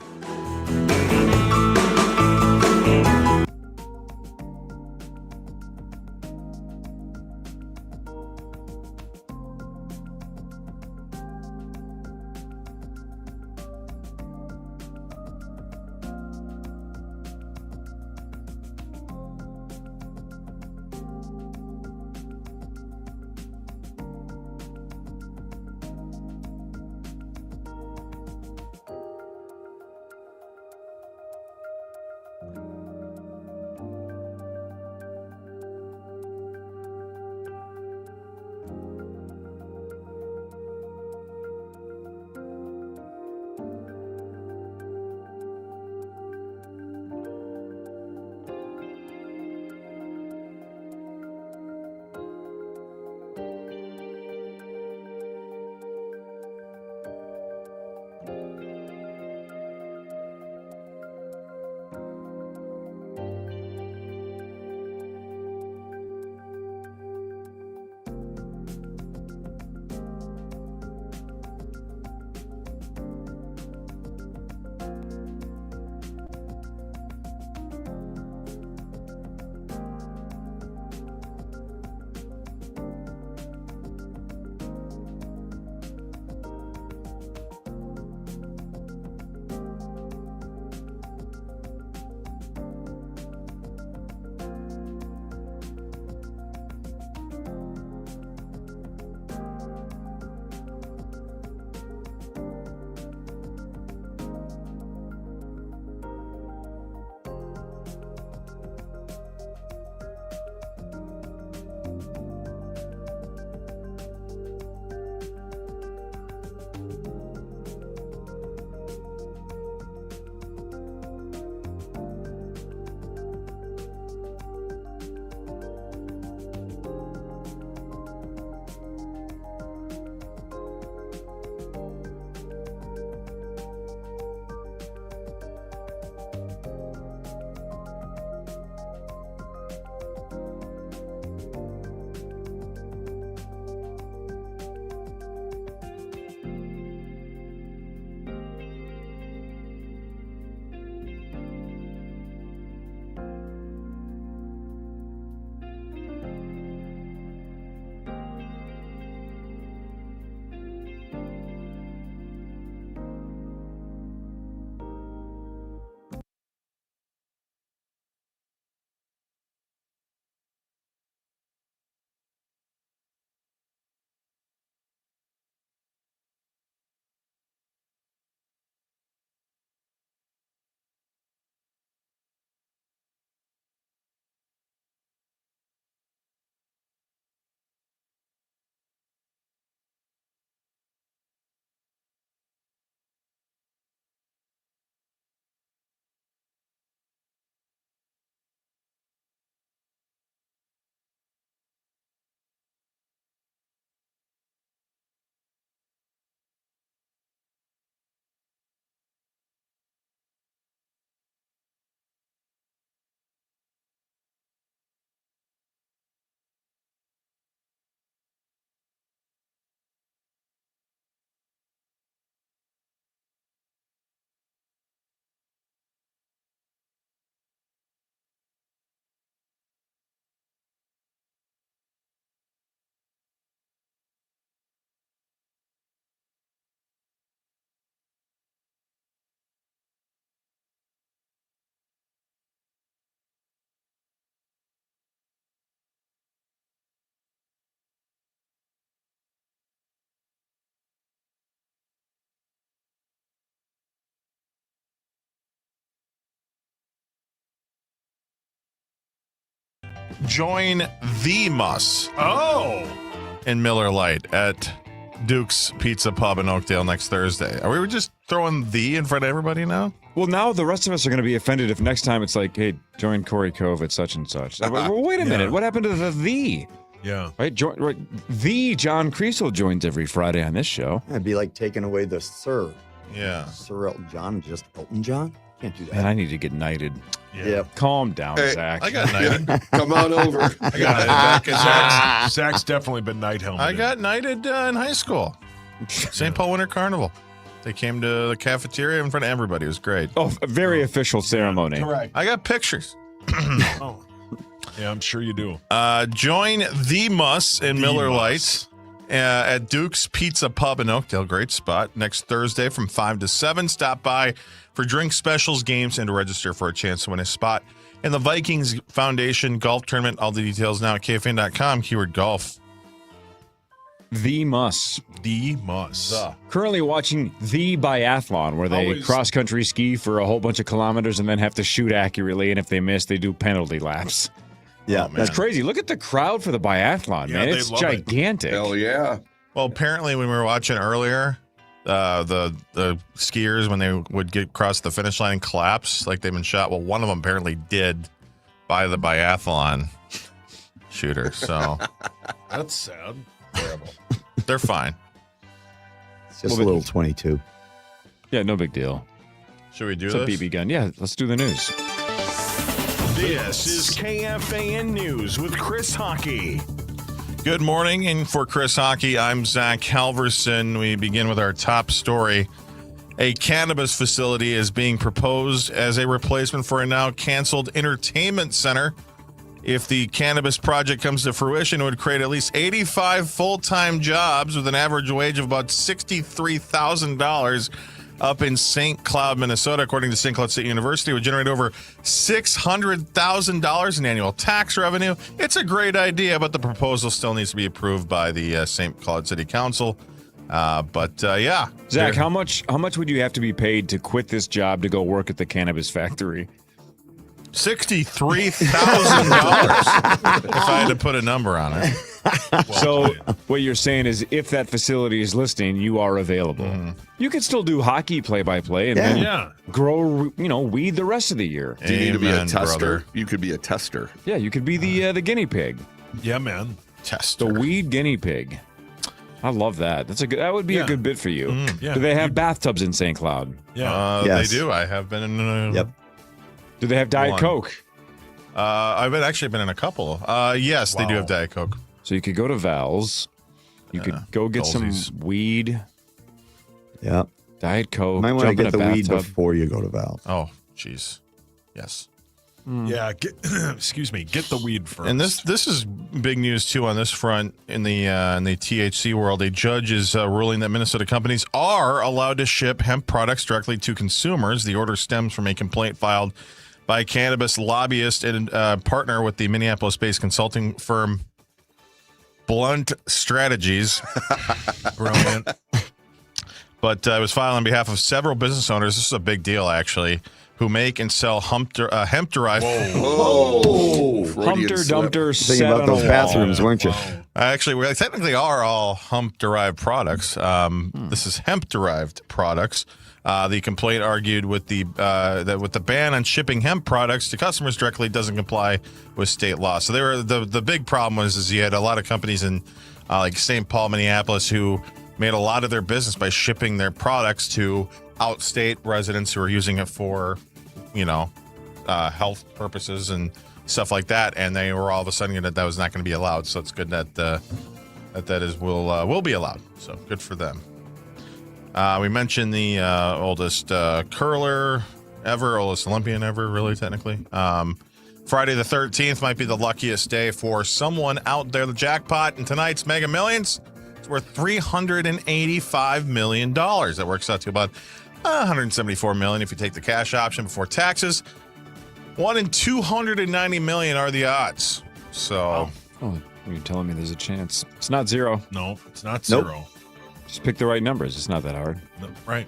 join the Muss. Oh. In Miller Lite at Duke's Pizza Pub in Oakdale next Thursday. Are we just throwing the in front of everybody now? Well, now the rest of us are going to be offended if next time it's like, hey, join Corey Cove at such and such. Well, wait a minute. What happened to the? Yeah. Right? The John Creasel joins every Friday on this show. It'd be like taking away the Sir. Yeah. Sir Elton John, just Elton John? Can't do that. Man, I need to get knighted. Yeah. Calm down, Zach. I got knighted. Come on over. I got knighted. Zach's definitely been night helmeted. I got knighted in high school. St. Paul Winter Carnival. They came to the cafeteria in front of everybody. It was great. Oh, a very official ceremony. Correct. I got pictures. Oh. Yeah, I'm sure you do. Join the Muss in Miller Lite at Duke's Pizza Pub in Oakdale. Great spot. Next Thursday from 5 to 7. Stop by for drink specials, games, and to register for a chance to win a spot in the Vikings Foundation Golf Tournament. All the details now at KFAN.com. Keyword golf. The Muss. The Muss. Currently watching the biathlon, where they cross-country ski for a whole bunch of kilometers and then have to shoot accurately, and if they miss, they do penalty laps. Yeah, that's crazy. Look at the crowd for the biathlon, man. It's gigantic. Hell yeah. Well, apparently when we were watching earlier, the skiers, when they would get across the finish line and collapse like they've been shot, well, one of them apparently did by the biathlon shooter. So that's sad. Terrible. They're fine. It's just a little 22. Yeah, no big deal. Should we do it's this? It's a BB gun. Yeah, let's do the news. This is KFAN News with Chris Hockey. Good morning, and for Chris Hockey, I'm Zach Halverson. We begin with our top story. A cannabis facility is being proposed as a replacement for a now canceled entertainment center. If the cannabis project comes to fruition, it would create at least 85 full-time jobs with an average wage of about $63,000 up in St. Cloud, Minnesota. According to St. Cloud State University, it would generate over $600,000 in annual tax revenue. It's a great idea, but the proposal still needs to be approved by the St. Cloud City Council. Yeah. Zach, how much would you have to be paid to quit this job to go work at the cannabis factory? $63,000 if I had to put a number on it. So what you're saying is if that facility is listing, you are available. Mm-hmm. You could still do hockey play-by-play and then grow, weed the rest of the year. Do you need to be a tester? Brother. You could be a tester. Yeah, you could be the guinea pig. Yeah, man. Tester. The weed guinea pig. I love that. That would be a good bit for you. Yeah. Do they have bathtubs in St. Cloud? Yeah. Yes. They do. I have been in Yep. Do they have Diet Coke? I've actually been in a couple. Yes, they do have Diet Coke. So you could go to Val's. You could go get some weed. Yeah. Diet Coke. You might want to jump in get the a weed bathtub. before you go to Val. Oh, jeez. Yes. Yeah, excuse me. Get the weed first. And this is big news too on this front in the THC world. A judge is ruling that Minnesota companies are allowed to ship hemp products directly to consumers. The order stems from a complaint filed by a cannabis lobbyist and partner with the Minneapolis-based consulting firm Blunt Strategies. Brilliant. But it was filed on behalf of several business owners. This is a big deal, actually, who make and sell hemp-derived. Whoa. Humpter Dumpter Thinking set about on those a bathrooms, weren't you? Actually, we technically are all hemp-derived products. This is hemp-derived products. The complaint argued with that with the ban on shipping hemp products to customers directly doesn't comply with state law. So the big problem was you had a lot of companies in like St. Paul, Minneapolis, who made a lot of their business by shipping their products to outstate residents who are using it for, health purposes and stuff like that. And they were all of a sudden that was not going to be allowed. So it's good that will be allowed. So good for them. We mentioned the oldest curler ever, oldest Olympian ever, really, technically. Friday the 13th might be the luckiest day for someone out there. The jackpot in tonight's Mega Millions is worth $385 million. That works out to about $174 million if you take the cash option before taxes. 1 in 290 million are the odds. So, you're telling me there's a chance. It's not zero. No, it's not zero. Just pick the right numbers. It's not that hard. No, right.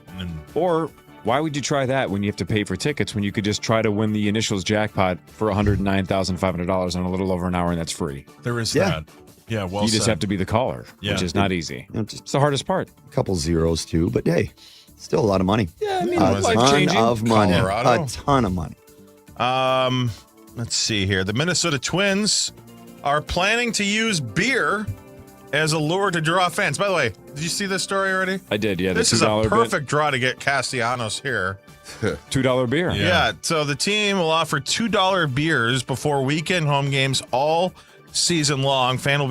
Or Why would you try that when you have to pay for tickets when you could just try to win the initials jackpot for $109,500 in a little over an hour, and that's free? There is that. Yeah, well, you just have to be the caller, which is not easy. It's the hardest part. A couple zeros too, but hey, still a lot of money. Yeah, I mean, a ton of money. Colorado. A ton of money. Let's see here. The Minnesota Twins are planning to use beer as a lure to draw fans. By the way, did you see this story already? I did, yeah. This is a perfect draw to get Castellanos here. $2 beer. Yeah, so the team will offer $2 beers before weekend home games all season long. Fans will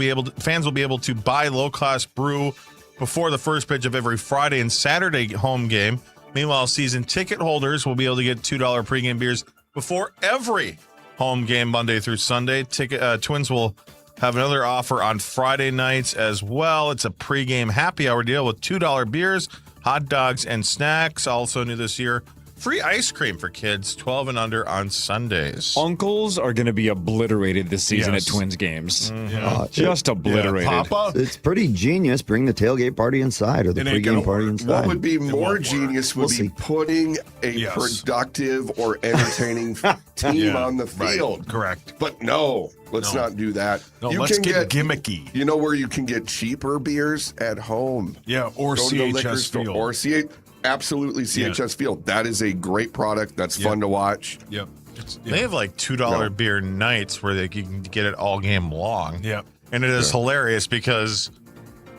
be able to buy low-class brew before the first pitch of every Friday and Saturday home game. Meanwhile, season ticket holders will be able to get $2 pregame beers before every home game Monday through Sunday. Twins will have another offer on Friday nights as well. It's a pregame happy hour deal with $2 beers, hot dogs, and snacks. Also new this year, free ice cream for kids 12 and under on Sundays. Uncles are going to be obliterated this season at Twins games. Mm-hmm. Just obliterated. Papa? It's pretty genius. Bring the tailgate party inside or the pregame party inside. What would be more genius would be putting a productive or entertaining team on the field. Right. Correct. But no, let's not do that. No, let's get gimmicky. You know where you can get cheaper beers? At home. Yeah, or Go to the liquor CHS store, Field. or absolutely CHS Field. That is a great product. That's fun to watch. Yep. They have like $2 beer nights where you can get it all game long. Yep. And it is hilarious because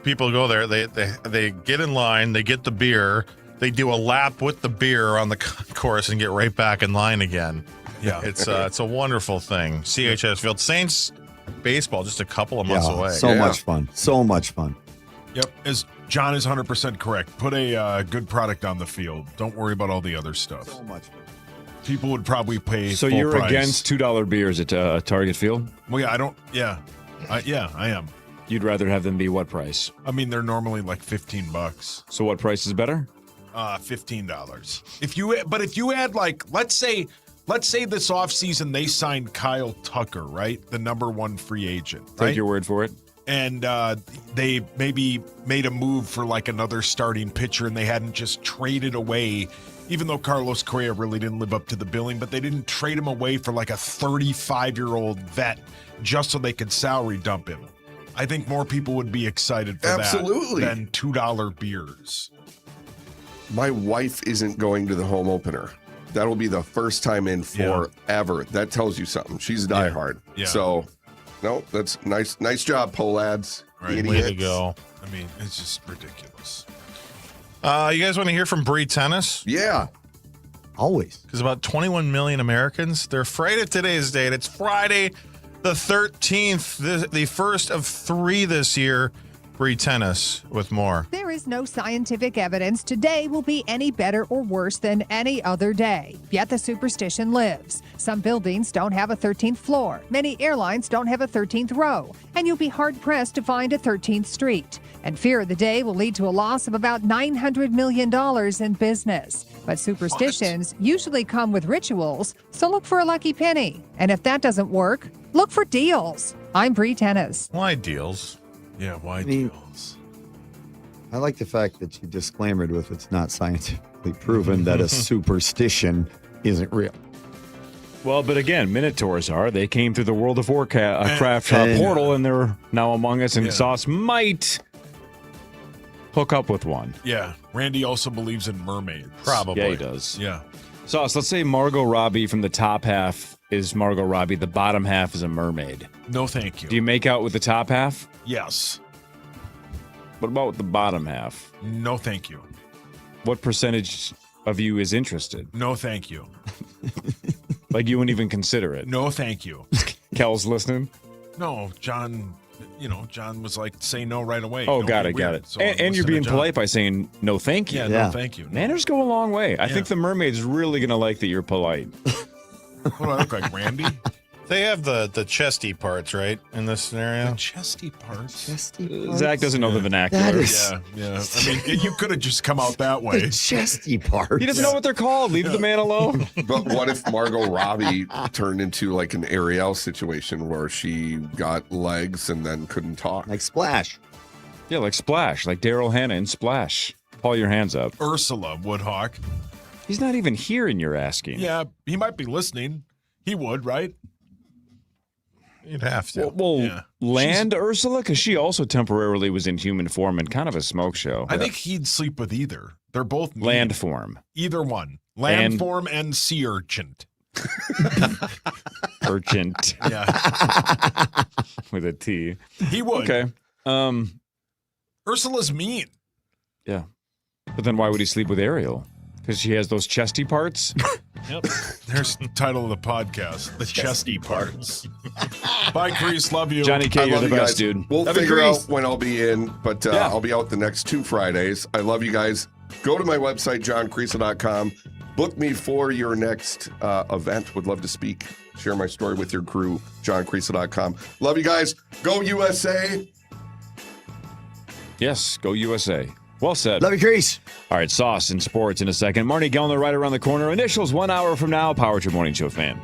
people go there, they get in line, they get the beer, they do a lap with the beer on the course and get right back in line again. Yeah. It's a wonderful thing. CHS Field. Saints baseball just a couple of months away. So much fun. So much fun. Yep. As John is 100% correct. Put a good product on the field. Don't worry about all the other stuff. So much fun. People would probably pay So full you're price. against $2 beers at Target Field? Well, yeah, I don't. Yeah. I am. You'd rather have them be what price? I mean, they're normally like $15. So what price is better? $15. If you add like, let's say this offseason they signed Kyle Tucker, right? The number one free agent. Right? Take your word for it. And they maybe made a move for like another starting pitcher, and they hadn't just traded away, even though Carlos Correa really didn't live up to the billing, but they didn't trade him away for like a 35-year-old vet just so they could salary dump him. I think more people would be excited for that than $2 beers. My wife isn't going to the home opener. That'll be the first time in forever. That tells you something. She's diehard. Yeah. So, no, that's nice. Nice job, Polads. Right. Way to go. I mean, it's just ridiculous. You guys want to hear from Bree Tennis? Yeah. Always. Because about 21 million Americans, they're afraid of today's date. It's Friday the 13th, the first of 3 this year. Bree Tennis with more. There is no scientific evidence today will be any better or worse than any other day. Yet the superstition lives. Some buildings don't have a 13th floor. Many airlines don't have a 13th row. And you'll be hard-pressed to find a 13th street. And fear of the day will lead to a loss of about $900 million in business. But superstitions usually come with rituals, so look for a lucky penny. And if that doesn't work, look for deals. I'm Bree Tennis. Why deals? Yeah, why deals? I like the fact that you disclaimered with it's not scientifically proven that a superstition isn't real. Well, but again, Minotaurs are. They came through the World of Warcraft portal, and they're now among us, and Sauce might hook up with one. Yeah. Randy also believes in mermaids. Probably. Yeah, he does. Yeah. Sauce, let's say Margot Robbie from the top half is Margot Robbie. The bottom half is a mermaid. No, thank you. Do you make out with the top half? Yes. What about with the bottom half? No, thank you. What percentage of you is interested? No, thank you. Like you wouldn't even consider it? No, thank you. Kel's listening? No, John, John was like, say no right away. Oh, got it. So and you're being polite by saying no thank you. Yeah, no, thank you. No. Manners go a long way. I think the mermaid's really going to like that you're polite. What do I look like, Randy? They have the chesty parts, right, in this scenario? The chesty parts? Zach doesn't know the vernacular. Yeah. I mean, you could have just come out that way. The chesty part. He doesn't know what they're called. Leave the man alone. But what if Margot Robbie turned into like an Ariel situation where she got legs and then couldn't talk? Like Splash. Yeah, like Splash. Like Daryl Hannah in Splash. Paul, your hands up. Ursula Woodhawk. He's not even here, and you're asking. Yeah, he might be listening. He would, right? You'd have to. Well, land Ursula? Because she also temporarily was in human form and kind of a smoke show. I think he'd sleep with either. They're both mean. Land form. Either one. Land form and sea urchin. Urgent. Yeah. With a T. He would. Okay. Ursula's mean. Yeah. But then why would he sleep with Ariel? Because she has those chesty parts? Yep. There's the title of the podcast. The chesty parts. Bye, Crease. Love you. Johnny K, you're the best, guys. dude. We'll figure out when I'll be in, but I'll be out the next 2 Fridays. I love you guys. Go to my website, johncreasa.com. Book me for your next event. Would love to speak. Share my story with your crew, johncreasa.com. Love you guys. Go USA. Yes, go USA. Well said. Love you, Crease. All right, Sauce and sports in a second. Marnie Gellner right around the corner. Initials 1 hour from now. Power Trip Morning Show fan.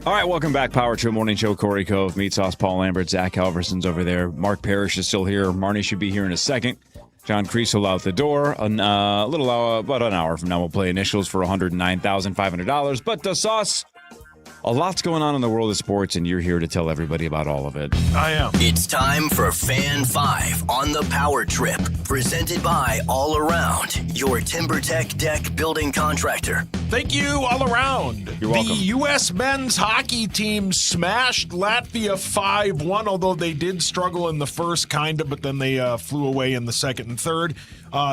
All right, welcome back. Power Trip Morning Show. Corey Cove, Meat Sauce, Paul Lambert, Zach Halverson's over there. Mark Parrish is still here. Marnie should be here in a second. John Creasel out the door. About an hour from now, we'll play initials for $109,500. But the Sauce, a lot's going on in the world of sports, and you're here to tell everybody about all of it. I am. It's time for Fan 5 on the Power Trip, presented by All Around, your TimberTech deck building contractor. Thank you, All Around. You're welcome. The U.S. men's hockey team smashed Latvia 5-1, although they did struggle in the first, but then they flew away in the second and third.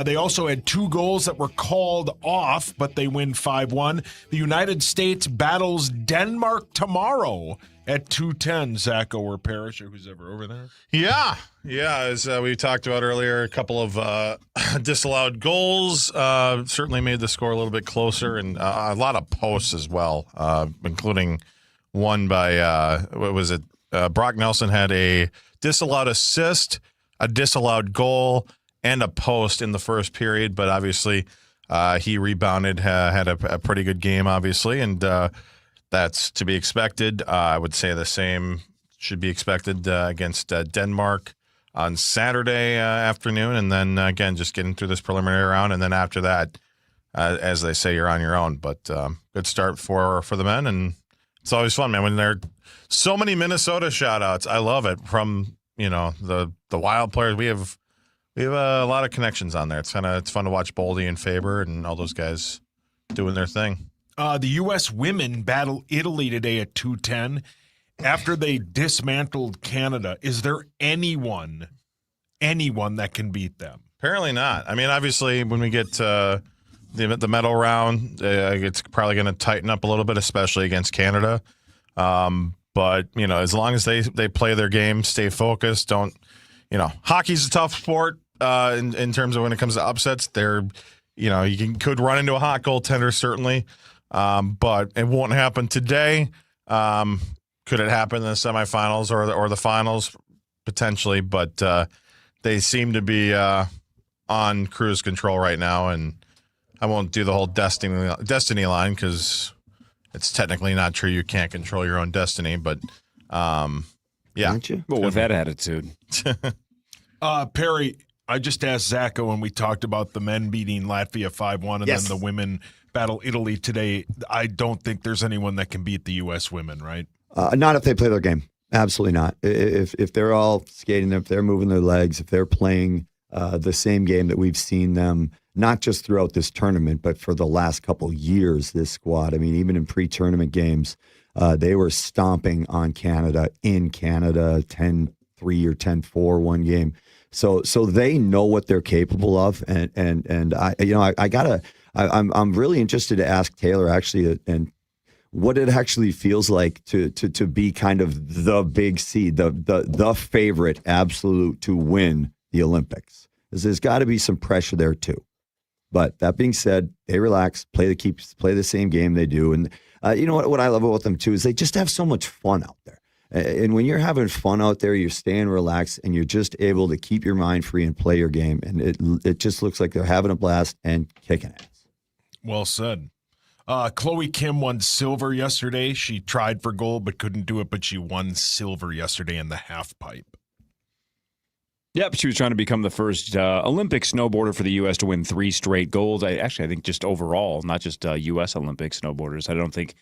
They also had 2 goals that were called off, but they win 5-1. The United States battles Denmark tomorrow at 2:10. Zach or Parrish, or who's ever over there? Yeah. As we talked about earlier, a couple of disallowed goals certainly made the score a little bit closer, and a lot of posts as well, including one by, Brock Nelson had a disallowed assist, a disallowed goal, and a post in the first period, but obviously he rebounded, had a pretty good game, obviously, and that's to be expected. I would say the same should be expected against Denmark on Saturday afternoon, and then again, just getting through this preliminary round, and then after that, as they say, you're on your own. But good start for the men, and it's always fun, man, when there are so many Minnesota shout-outs. I love it from the Wild players. We have a lot of connections on there. It's fun to watch Boldy and Faber and all those guys doing their thing. The U.S. women battle Italy today at 2:10 after they dismantled Canada. Is there anyone that can beat them? Apparently not. I mean, obviously, when we get to the medal round, it's probably going to tighten up a little bit, especially against Canada. But as long as they play their game, stay focused, don't. Hockey's a tough sport in terms of when it comes to upsets. You could run into a hot goaltender, certainly, but it won't happen today. Could it happen in the semifinals or the finals? Potentially, but they seem to be on cruise control right now, and I won't do the whole destiny line because it's technically not true. You can't control your own destiny, but yeah. Aren't you? Well, with that attitude. Perry, I just asked Zacho when we talked about the men beating Latvia 5-1 and then the women battle Italy today. I don't think there's anyone that can beat the U.S. women, right? Not if they play their game. Absolutely not. If they're all skating, if they're moving their legs, if they're playing the same game that we've seen them, not just throughout this tournament, but for the last couple years, this squad. I mean, even in pre-tournament games, they were stomping on Canada in Canada, 10-3 or 10-4 one game. So they know what they're capable of, and I'm really interested to ask Taylor actually, and what it actually feels like to be kind of the big seed, the favorite, absolute to win the Olympics. There's got to be some pressure there too. But that being said, they relax, play the same game they do, and what I love about them too is they just have so much fun out there. And when you're having fun out there, you're staying relaxed, and you're just able to keep your mind free and play your game. And it just looks like they're having a blast and kicking ass. Well said. Chloe Kim won silver yesterday. She tried for gold but couldn't do it, but she won silver yesterday in the half pipe. Yep, she was trying to become the first Olympic snowboarder for the U.S. to win 3 straight golds. I think just overall, not just U.S. Olympic snowboarders. I don't think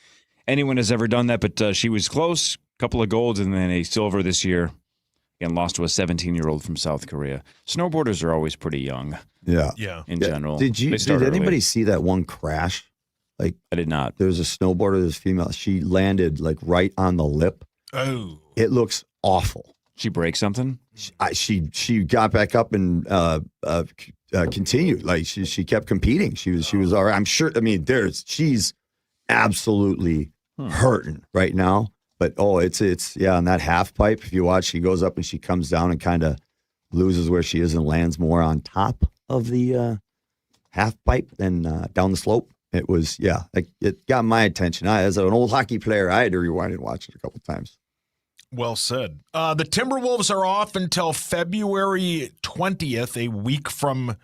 anyone has ever done that, but she was close. Couple of golds and then a silver this year. Again, lost to a 17-year-old from South Korea. Snowboarders are always pretty young. Yeah. In general. Did anybody see that one crash? Like, I did not. There was a snowboarder, this female. She landed like right on the lip. Oh. It looks awful. She break something? She got back up and continued. Like she kept competing. She was all right. I'm sure. I mean, she's absolutely hurting right now. But it's on that half pipe. If you watch, she goes up and she comes down and kind of loses where she is and lands more on top of the half pipe than down the slope. It was it got my attention. As an old hockey player, I had to rewind and watch it a couple times. Well said. The Timberwolves are off until February 20th, a week from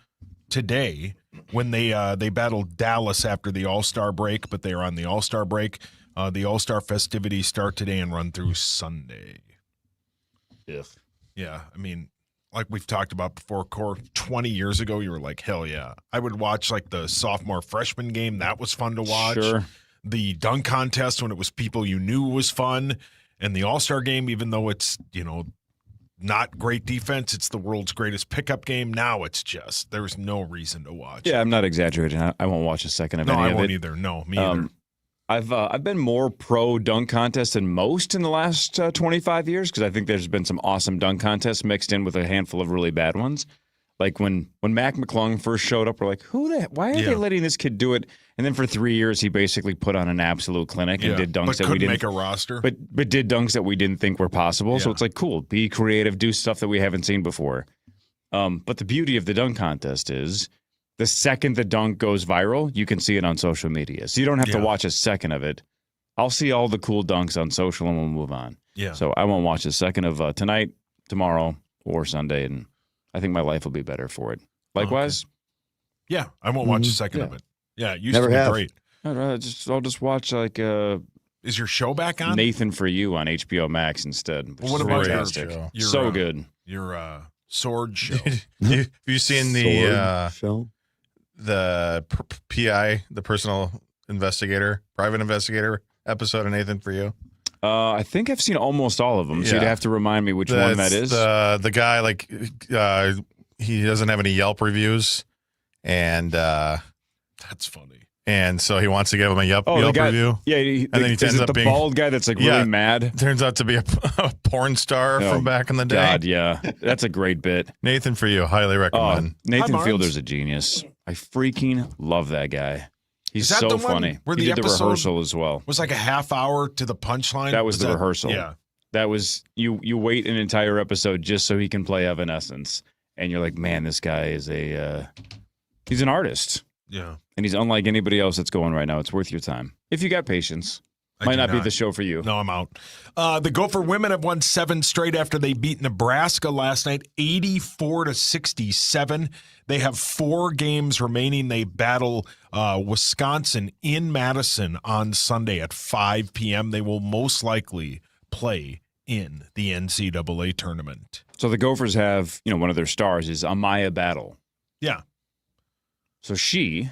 today, when they battled Dallas after the All-Star break, but they are on the All-Star break. The All-Star festivities start today and run through Sunday. Yes. Yeah, I mean, like we've talked about before, 20 years ago, you were like, hell yeah. I would watch like the sophomore-freshman game. That was fun to watch. Sure. The dunk contest when it was people you knew was fun. And the All-Star game, even though it's, not great defense, it's the world's greatest pickup game. Now it's just, there's no reason to watch. Yeah, I'm not exaggerating. I won't watch a second of any of it. No, I won't either. No, me either. I've been more pro dunk contest than most in the last 25 years because I think there's been some awesome dunk contests mixed in with a handful of really bad ones. Like when Mac McClung first showed up, we're like, why are they letting this kid do it? And then for 3 years, he basically put on an absolute clinic and did dunks that we didn't make a roster. But did dunks that we didn't think were possible. Yeah. So it's like, cool, be creative, do stuff that we haven't seen before. But the beauty of the dunk contest is the second the dunk goes viral, you can see it on social media. So you don't have to watch a second of it. I'll see all the cool dunks on social and we'll move on. Yeah. So I won't watch a second of tonight, tomorrow, or Sunday, and I think my life will be better for it. Likewise? Yeah, I won't watch a second of it. Yeah, it used Never to be have. great. I'll just watch like Is your show back on? Nathan for You on HBO Max instead. Well, what about fantastic? your so good. Your sword show. Have you seen the show? The PI, the personal investigator, private investigator episode of Nathan for You? I think I've seen almost all of them, so you'd have to remind me which one that is. The guy, like, he doesn't have any Yelp reviews, and that's funny. And so he wants to give him a Yelp review. Yeah, and then he turns up being the bald guy that's like really mad. Turns out to be a porn star from back in the day. God, yeah, that's a great bit. Nathan for You, highly recommend. Nathan Fielder's a genius. I freaking love that guy. He's Is that so the one funny. where He the did the episode rehearsal as well. Was like a half hour to the punchline. That was the rehearsal. Yeah, that was you wait an entire episode just so he can play Evanescence, and you're like, man, this guy is he's an artist. Yeah, and he's unlike anybody else that's going right now. It's worth your time if you got patience. Might not be the show for you. No, I'm out. The Gopher women have won 7 straight after they beat Nebraska last night, 84-67. They have 4 games remaining. They battle Wisconsin in Madison on Sunday at 5 p.m. They will most likely play in the NCAA tournament. So the Gophers have, one of their stars is Amaya Battle. Yeah. So she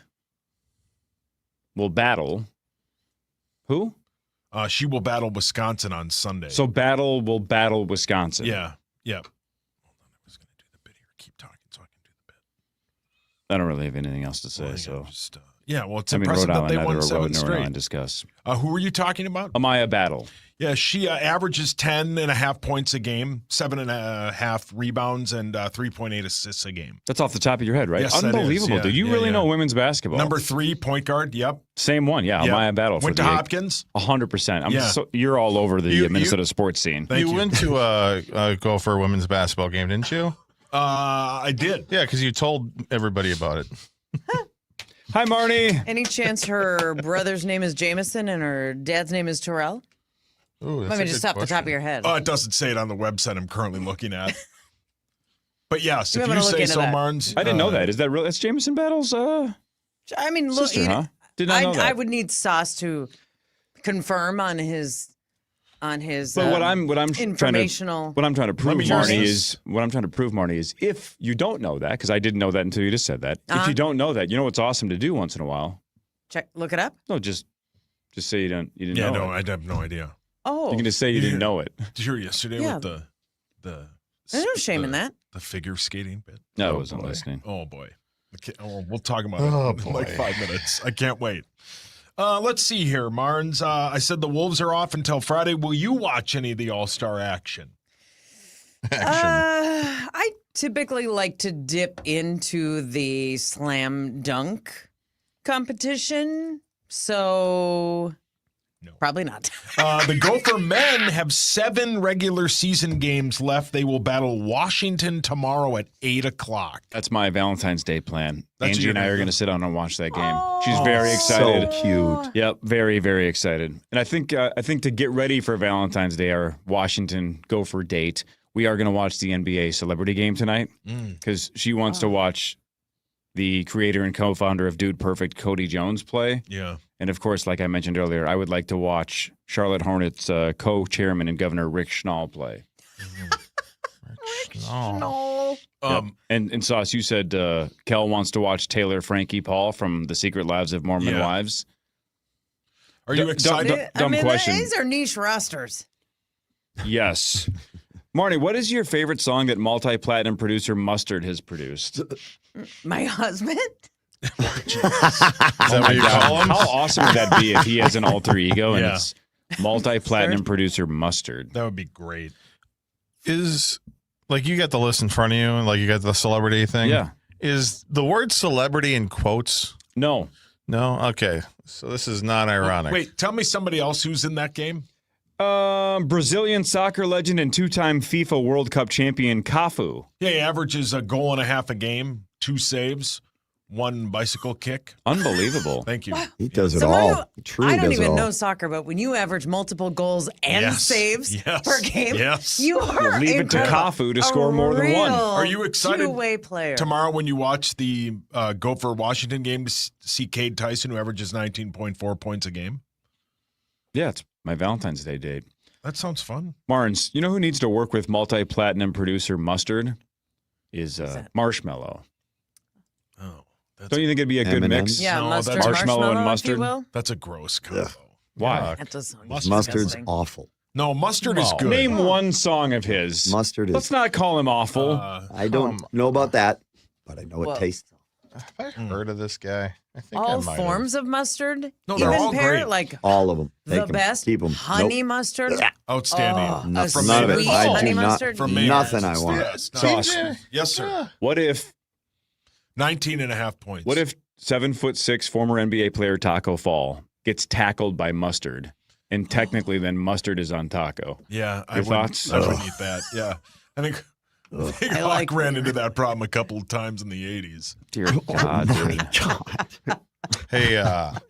will battle who? She will battle Wisconsin on Sunday. So Battle will battle Wisconsin. Yeah. Yeah. Hold on, I was going to do the bit here. Keep talking so I can do the bit. I don't really have anything else to say. It's impressive Rhode that they Island, won neither 7 Rhode straight. Island discuss. Who were you talking about? Amaya Battle. Yeah, she averages 10.5 points a game, 7.5 rebounds, and 3.8 assists a game. That's off the top of your head, right? Yes, unbelievable, dude. You really know women's basketball. Number 3, point guard. Yep. Same one. Yeah, Amaya Battle. Went to Hopkins. 100%. You're all over the Minnesota sports scene. You went to a Gopher women's basketball game, didn't you? I did. Yeah, because you told everybody about it. Hi, Marnie. Any chance her brother's name is Jameson and her dad's name is Terrell? Ooh, Let me just off the top of your head. It doesn't say it on the website I'm currently looking at. But yes, if you look say into so, that. Marnes. I didn't know that. Is that real? That's Jameson Battle's I mean, look, sister, huh? Did not know that. I would need Sauce to confirm on his But what I'm informational. What I'm trying to prove, Marnie, is if you don't know that, because I didn't know that until you just said that. If you don't know that, you know what's awesome to do once in a while? Look it up. No, just say you didn't know. Yeah, no, it. I have no idea. Oh, you can just say you didn't know it. Did you hear yesterday with the there's no shame in that. The figure skating bit. No, I wasn't listening. Oh boy, we'll talk about it in like 5 minutes. I can't wait. Let's see here, Marnes. I said the Wolves are off until Friday. Will you watch any of the All-Star action? I typically like to dip into the slam dunk competition, so probably not. The Gopher men have 7 regular season games left. They will battle Washington tomorrow at 8:00. That's my Valentine's Day plan. That's Angie your and I are plan. going to sit down and watch that game. She's very excited. So cute. Yep, very, very excited. And I think to get ready for Valentine's Day, our Washington Gopher date, we are going to watch the NBA celebrity game tonight because she wants to watch the creator and co-founder of Dude Perfect, Cody Jones, play. Yeah. And of course, like I mentioned earlier, I would like to watch Charlotte Hornets co-chairman and Governor Rick Schnall play. No. And Sauce, you said Kel wants to watch Taylor Frankie Paul from The Secret Lives of Mormon Wives. Are you excited? Dumb question. These are niche rosters. Yes. Marnie, what is your favorite song that multi-platinum producer Mustard has produced? My husband? How awesome would that be if he has an alter ego and it's multi-platinum producer Mustard? That would be great. Is like you got the list in front of you and like you got the celebrity thing? Yeah. Is the word celebrity in quotes? No. No? Okay. So this is not ironic. Wait, tell me somebody else who's in that game. Brazilian soccer legend and two-time FIFA World Cup champion Cafu. Yeah, he averages a goal and a half a game, 2 saves, 1 bicycle kick. Unbelievable. Thank you. He does it all. He truly I don't does it even all. know soccer, but when you average multiple goals and saves per game, Yes. you are Leave it to Cafu to score more than one. Are you excited two-way player tomorrow when you watch the Gopher Washington game to see Cade Tyson, who averages 19.4 points a game? Yeah, it's my Valentine's Day date. That sounds fun. Marnes, you know who needs to work with multi-platinum producer Mustard? Is Marshmallow. Oh. Don't you think it'd be a good mix? Yeah, mustard, marshmallow and if you mustard. will. That's a gross combo. Why? That does sound Mustard's disgusting. awful. No, mustard is good. Name one song of his. Mustard is. Let's not call him awful. I don't know about that, but I know it tastes. Have I heard of this guy? I think All I might forms of mustard? No, they're even all pear, great. like All of them. the best Keep them. honey mustard. Outstanding. Nothing. a None of it. sweet I honey do not. mustard? From Maine. Nothing I want. Sauce. Yes, sir. What if 19.5 points. What if 7'6" former NBA player Taco Fall gets tackled by Mustard, and technically then Mustard is on Taco? Yeah, Your thoughts? I wouldn't eat that. Yeah, I think Hawk ran into that problem a couple of times in the 80s. Dear God, dude. Hey,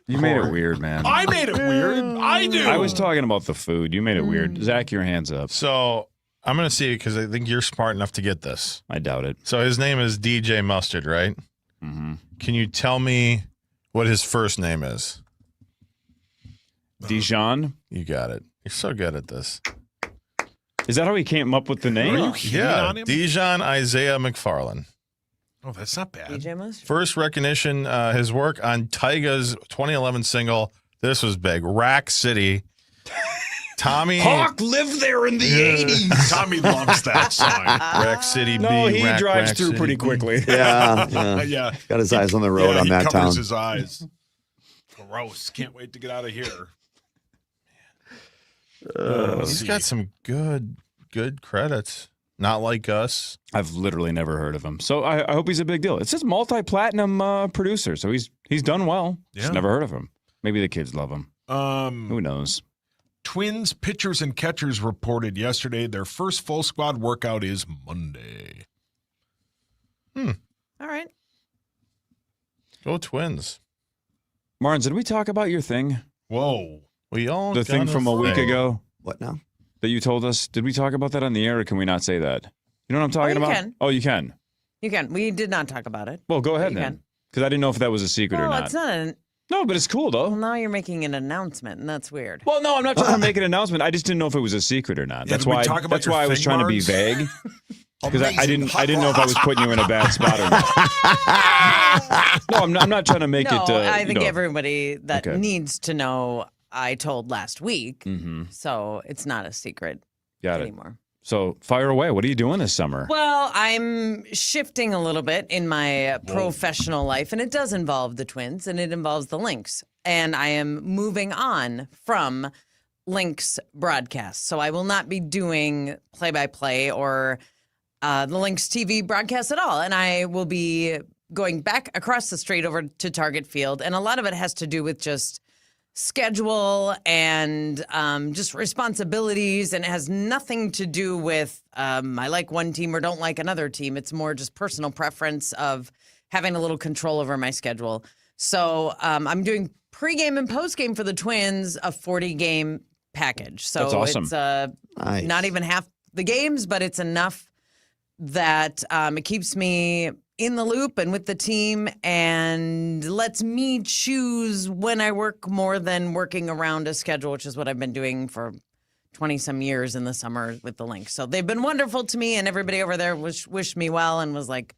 you made it weird, man. I made it weird. I do. I was talking about the food. You made it weird. Zach, your hands up. So I'm going to see because I think you're smart enough to get this. I doubt it. So his name is DJ Mustard, right? Mm-hmm. Can you tell me what his first name is? Dijon? You got it. You're so good at this. Is that how he came up with the name? Are you kidding on him? Dijon Isaiah McFarlane. Oh, that's not bad. DJ Mustard. First recognition, his work on Tyga's 2011 single, this was big, Rack City. Tommy. Hawk lived there in the 80s. Tommy loves that song. Rack City B. No, he Rack, drives Rack through City pretty B. quickly. Yeah. Yeah. Got his eyes on the road on that he covers town. his eyes. Gross. Can't wait to get out of here. He's got some good credits. Not like us. I've literally never heard of him. So I hope he's a big deal. It says multi-platinum producer, so he's done well. Yeah. Just never heard of him. Maybe the kids love him. Who knows? Twins pitchers and catchers reported yesterday their first full squad workout is Monday. All right. Go Twins. Marnes, did we talk about your thing? Whoa. We all The thing from a week ago What now? that you told us? Did we talk about that on the air, or can we not say that? You know what I'm talking you about? can. Oh, you can. You can. We did not talk about it. Well, go ahead You then. can. Because I didn't know if that was a secret or Well, not. it's not. No, but it's cool, though. Well, now you're making an announcement, and that's weird. Well, no, I'm not trying to make an announcement. I just didn't know if it was a secret or not. Yeah, That's did we why. talk about That's your why I was thing, trying to be Marnes? vague. Because I didn't know if I was putting you in a bad spot or not. No, I'm not trying to make No, it. I think everybody that Okay. needs to know I told last week, Mm-hmm. so it's not a secret Got it. anymore. So fire away. What are you doing this summer? Well, I'm shifting a little bit in my professional life, and it does involve the Twins, and it involves the Lynx. And I am moving on from Lynx broadcasts. So I will not be doing play-by-play or the Lynx TV broadcast at all. And I will be going back across the street over to Target Field. And a lot of it has to do with just schedule and just responsibilities, and it has nothing to do with I like one team or don't like another team. It's more just personal preference of having a little control over my schedule. So I'm doing pregame and postgame for the Twins, a 40-game package. So That's awesome. It's Nice. not even half the games, but it's enough that it keeps me in the loop and with the team and lets me choose when I work more than working around a schedule, which is what I've been doing for 20-some years in the summer with the Lynx. So they've been wonderful to me, and everybody over there wished me well and was like,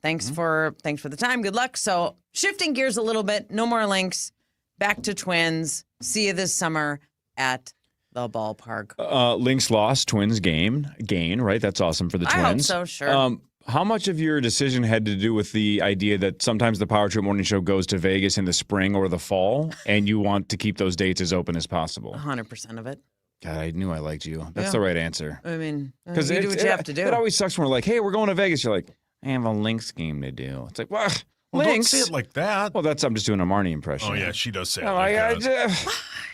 thanks for the time. Good luck. So shifting gears a little bit, no more Lynx, back to Twins. See you this summer at the ballpark. Lynx lost, Twins gain, right? That's awesome for the Twins. I hope so, sure. How much of your decision had to do with the idea that sometimes the Power Trip Morning Show goes to Vegas in the spring or the fall, and you want to keep those dates as open as possible? 100% of it. God, I knew I liked you. That's the right answer. I mean, because you do what you have to do. It always sucks when we're like, hey, we're going to Vegas. You're like, I have a Lynx game to do. It's like, well, Lynx? Lynx? Don't say it like that. Well, I'm just doing a Marnie impression. Oh, yeah, she does say it like that.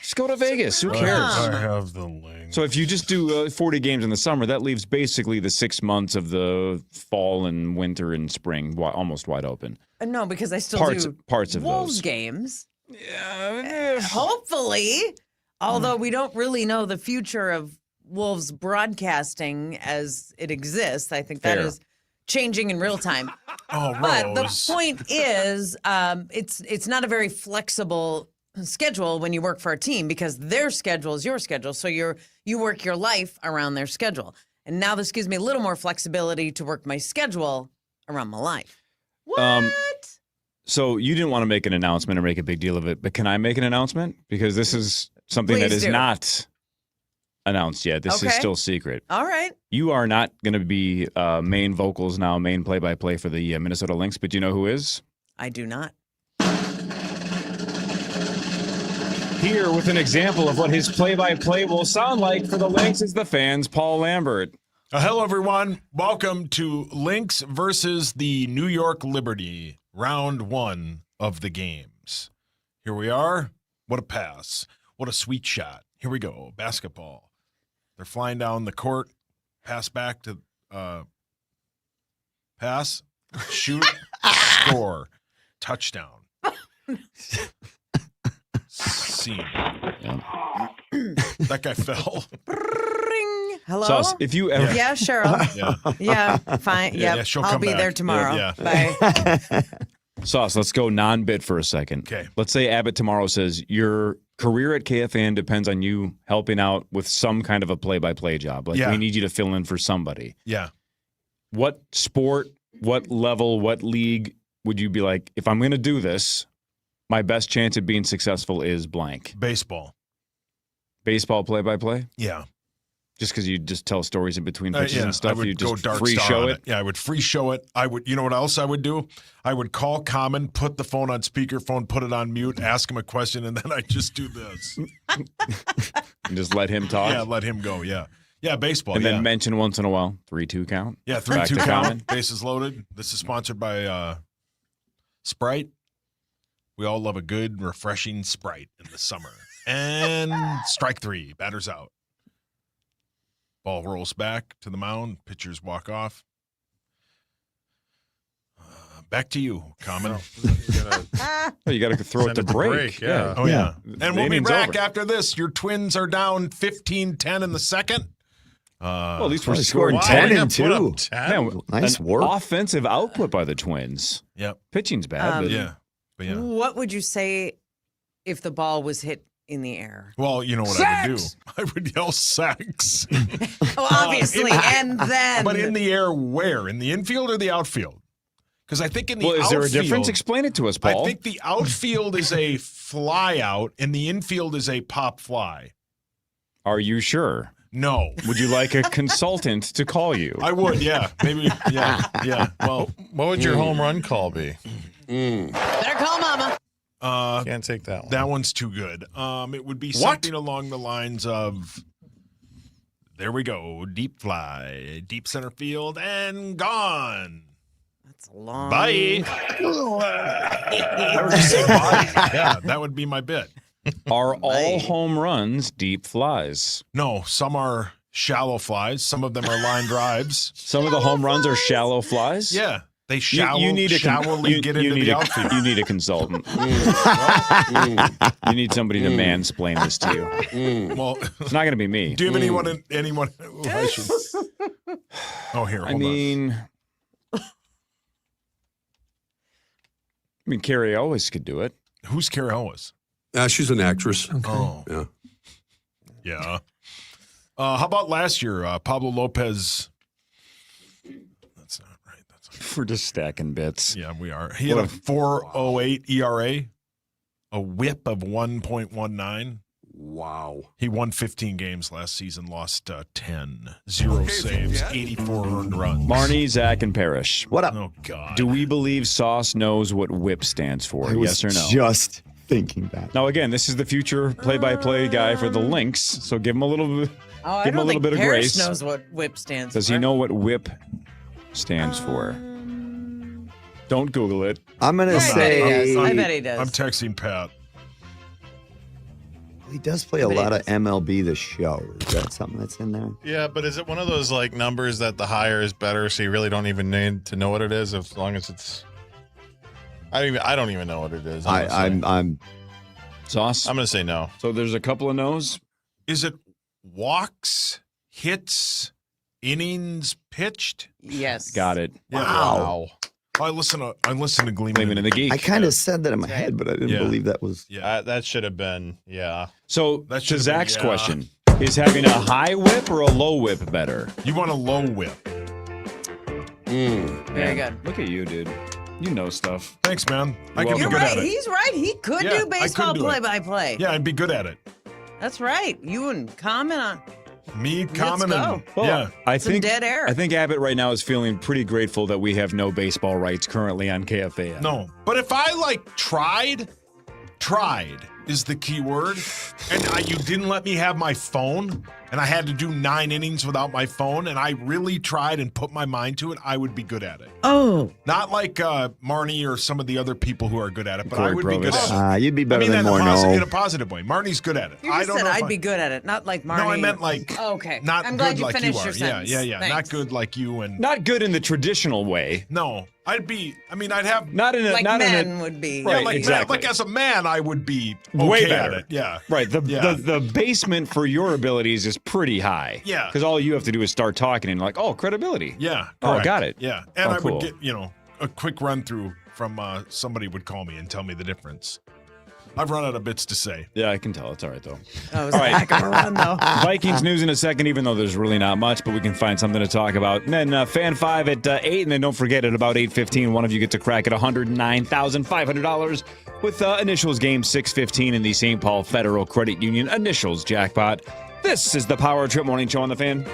Just go to Vegas. Who cares? I have the Lynx. So if you just do 40 games in the summer, that leaves basically the 6 months of the fall and winter and spring almost wide open. No, because I still do parts of Wolves those games. Yeah, hopefully. Although we don't really know the future of Wolves broadcasting as it exists. I think that is changing in real time. Oh, but Rose. the point is, it's not a very flexible schedule when you work for a team because their schedule is your schedule. So you work your life around their schedule. And now this gives me a little more flexibility to work my schedule around my life. What? So you didn't want to make an announcement or make a big deal of it, but can I make an announcement? Because this is something that is not announced yet. This is still secret. All right. You are not going to be main vocals now, main play-by-play for the Minnesota Lynx, but do you know who is? I do not. Here with an example of what his play-by-play will sound like for the Lynx is the fans, Paul Lambert. Hello, everyone. Welcome to Lynx versus the New York Liberty, round 1 of the games. Here we are. What a pass. What a sweet shot. Here we go. Basketball. They're flying down the court. Pass back to pass, shoot, score, touchdown. Scene. That guy fell. Hello? Sauce, if you ever... Yeah, Cheryl. Yeah, fine. Yep. she'll I'll come be back. there tomorrow. Yeah. Bye. Sauce, let's go non-bit for a second. Okay. Let's say Abbott tomorrow says your career at KFAN depends on you helping out with some kind of a play-by-play job. Like we need you to fill in for somebody. Yeah. What sport, what level, what league would you be like, if I'm going to do this, my best chance of being successful is blank? Baseball. Baseball play-by-play? Yeah. Just because you just tell stories in between pitches and stuff, I would you just go free show it? Yeah, I would free show it. I would. You know what else I would do? I would call Common, put the phone on speakerphone, put it on mute, ask him a question, and then I just do this. And just let him talk? Yeah, let him go. Yeah, baseball. And then mention once in a while 3-2 count. Yeah, 3-2 count. Bases loaded. This is sponsored by Sprite. We all love a good, refreshing Sprite in the summer. And strike 3. Batters out. Ball rolls back to the mound. Pitchers walk off. Back to you, Common. You got to throw it to break. Yeah. Oh, yeah. And we'll be back after this. Your Twins are down 15-10 in the second. Well, at least we're scoring scoring 10 and 2. Man, nice work. Offensive output by the Twins. Yep. Pitching's bad. But yeah. What would you say if the ball was hit in the air? Well, you know what I would do? I would yell sex. Oh, obviously. And then. But in the air where? In the infield or the outfield? Because I think in the outfield. Is there a difference? Explain it to us, Paul. I think the outfield is a fly out and the infield is a pop fly. Are you sure? No. Would you like a consultant to call you? I would, yeah. Maybe, yeah. Well, what would your home run call be? Better call Mama. Can't take that one. That one's too good. It would be something along the lines of, there we go, deep fly, deep center field, and gone. That's a long. Bye. I would just say bye. Yeah, that would be my bit. Are all home runs deep flies? No, some are shallow flies. Some of them are line drives. Some of the home runs are shallow flies? Yeah. They shallowly get into the outfield. You need a consultant. You need somebody to mansplain this to you. Well, it's not going to be me. Do you have anyone? Oh, here. I mean, I mean, Carrie Elwes could do it. Who's Carrie Elwes? She's an actress. Okay. Oh. Yeah. Yeah. How about last year? Pablo Lopez. That's not right. We're just stacking bits. Yeah, we are. He had a 4.08 ERA, a whip of 1.19. Wow. He won 15 games last season, lost 10. 0 saves, 84 earned runs. Marnie, Zach, and Parrish. What up? Oh, God. Do we believe Sauce knows what WHIP stands for? I was Yes or no? just thinking that. Now, again, this is the future play-by-play guy for the Lynx, so give him a little, I give him a don't little think bit of Parrish grace. knows what WHIP stands Does for. he know what WHIP stands for? Don't Google it. I'm going to say... I bet he does. I'm texting Pat. He does play a lot of MLB The Show. Is that something that's in there? Yeah, but is it one of those like numbers that the higher is better, so you really don't even need to know what it is as long as it's? I don't even know what it is. I'm Sauce. I'm gonna say no. So there's a couple of no's. Is it walks, hits, innings pitched? Yes. Got it. Wow. I listen to Gleeman and the Geek. I kind of said that in my head, but I didn't believe that was. Yeah, that should have been. Yeah. So That to should've been, Zach's yeah. question, is having a high whip or a low whip better? You want a low whip. Very good. Look at you, dude. You know stuff. Thanks, man. I can be You're good right. at it. He's right. He could Yeah, I do could baseball do it. play-by-play. Yeah, I'd be good at it. That's right. You wouldn't comment on. Me, Let's Common, go. and Well, yeah. I Some think dead air. I think Abbott right now is feeling pretty grateful that we have no baseball rights currently on KFAN. No, but if I tried is the key word, and you didn't let me have my phone, and I had to do 9 innings without my phone, and I really tried and put my mind to it, I would be good at it. Oh. Not like Marnie or some of the other people who are good at it, but Corey I would be good Provis. at it. You'd be better I mean than that in Morneau. a positive way. Marnie's good at it. You I just don't said know. I'd be good at it, not like Marnie. No, I meant like Okay. not I'm good glad you like finished you are. your sentence. Yeah. Not Thanks. good like you and Not good in the traditional way. no. I'd have Not in a Like not men in a, would be. Right, yeah, like exactly. like as a man, I would be okay way at better. it. Yeah, Right. Yeah. The basement for your abilities is pretty high. Yeah. Because all you have to do is start talking and like, oh, credibility. Yeah. Oh, correct. got it. Yeah, and Oh, I cool. would get a quick run through from somebody would call me and tell me the difference. I've run out of bits to say. Yeah, I can tell. It's all right, though. That was All a right. heck of a run, though. Vikings news in a second, even though there's really not much, but we can find something to talk about. And then Fan 5 at 8, and then don't forget at about 8:15, one of you gets a crack at $109,500 with initials game 615 in the St. Paul Federal Credit Union initials jackpot. This is the Power Trip Morning Show on the Fan.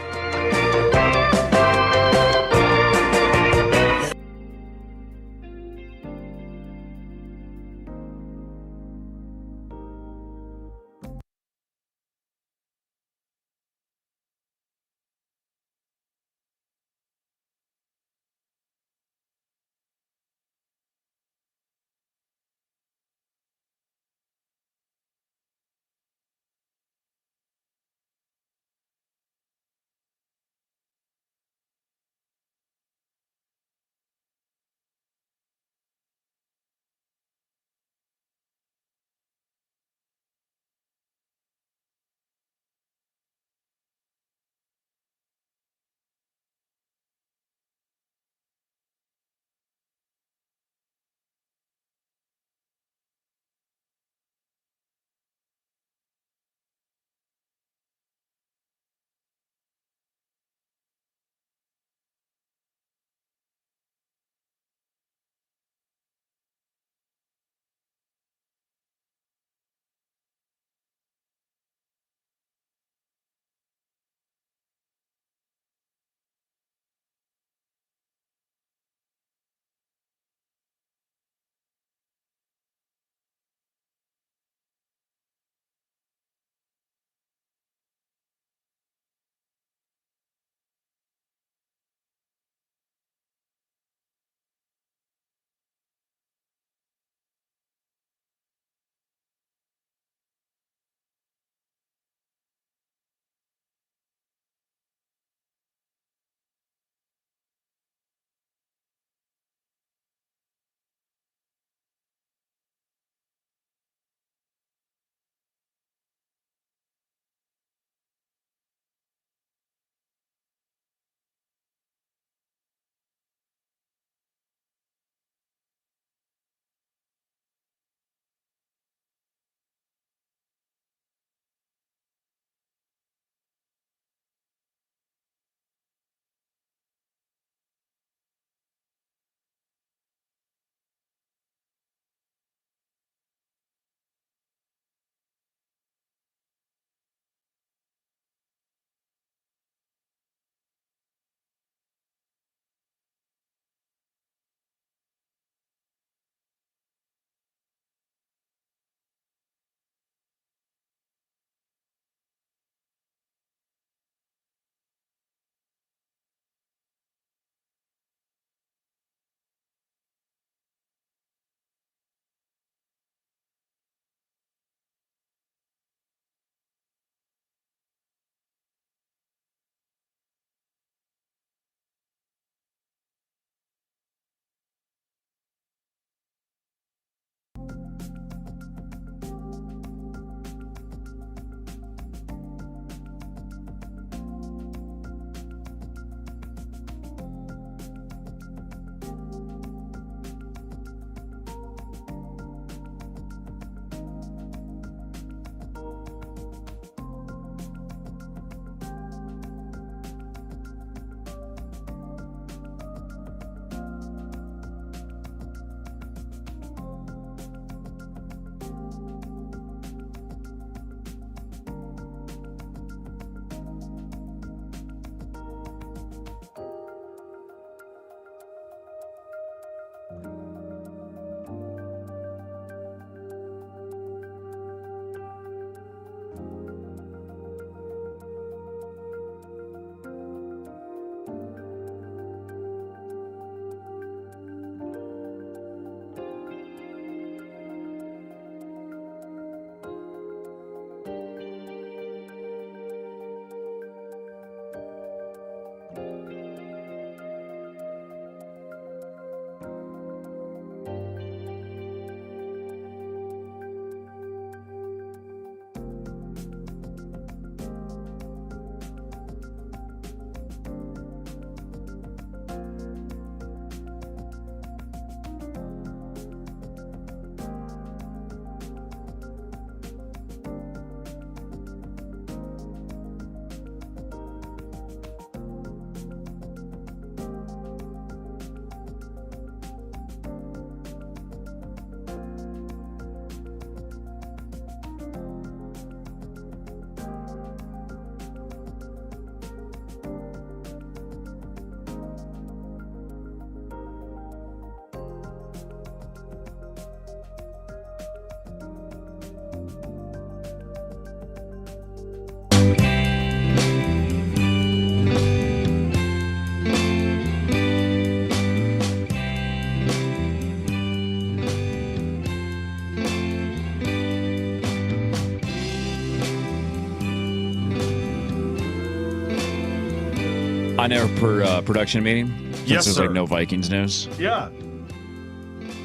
On our production meeting? Yes, there's sir. like no Vikings news. Yeah.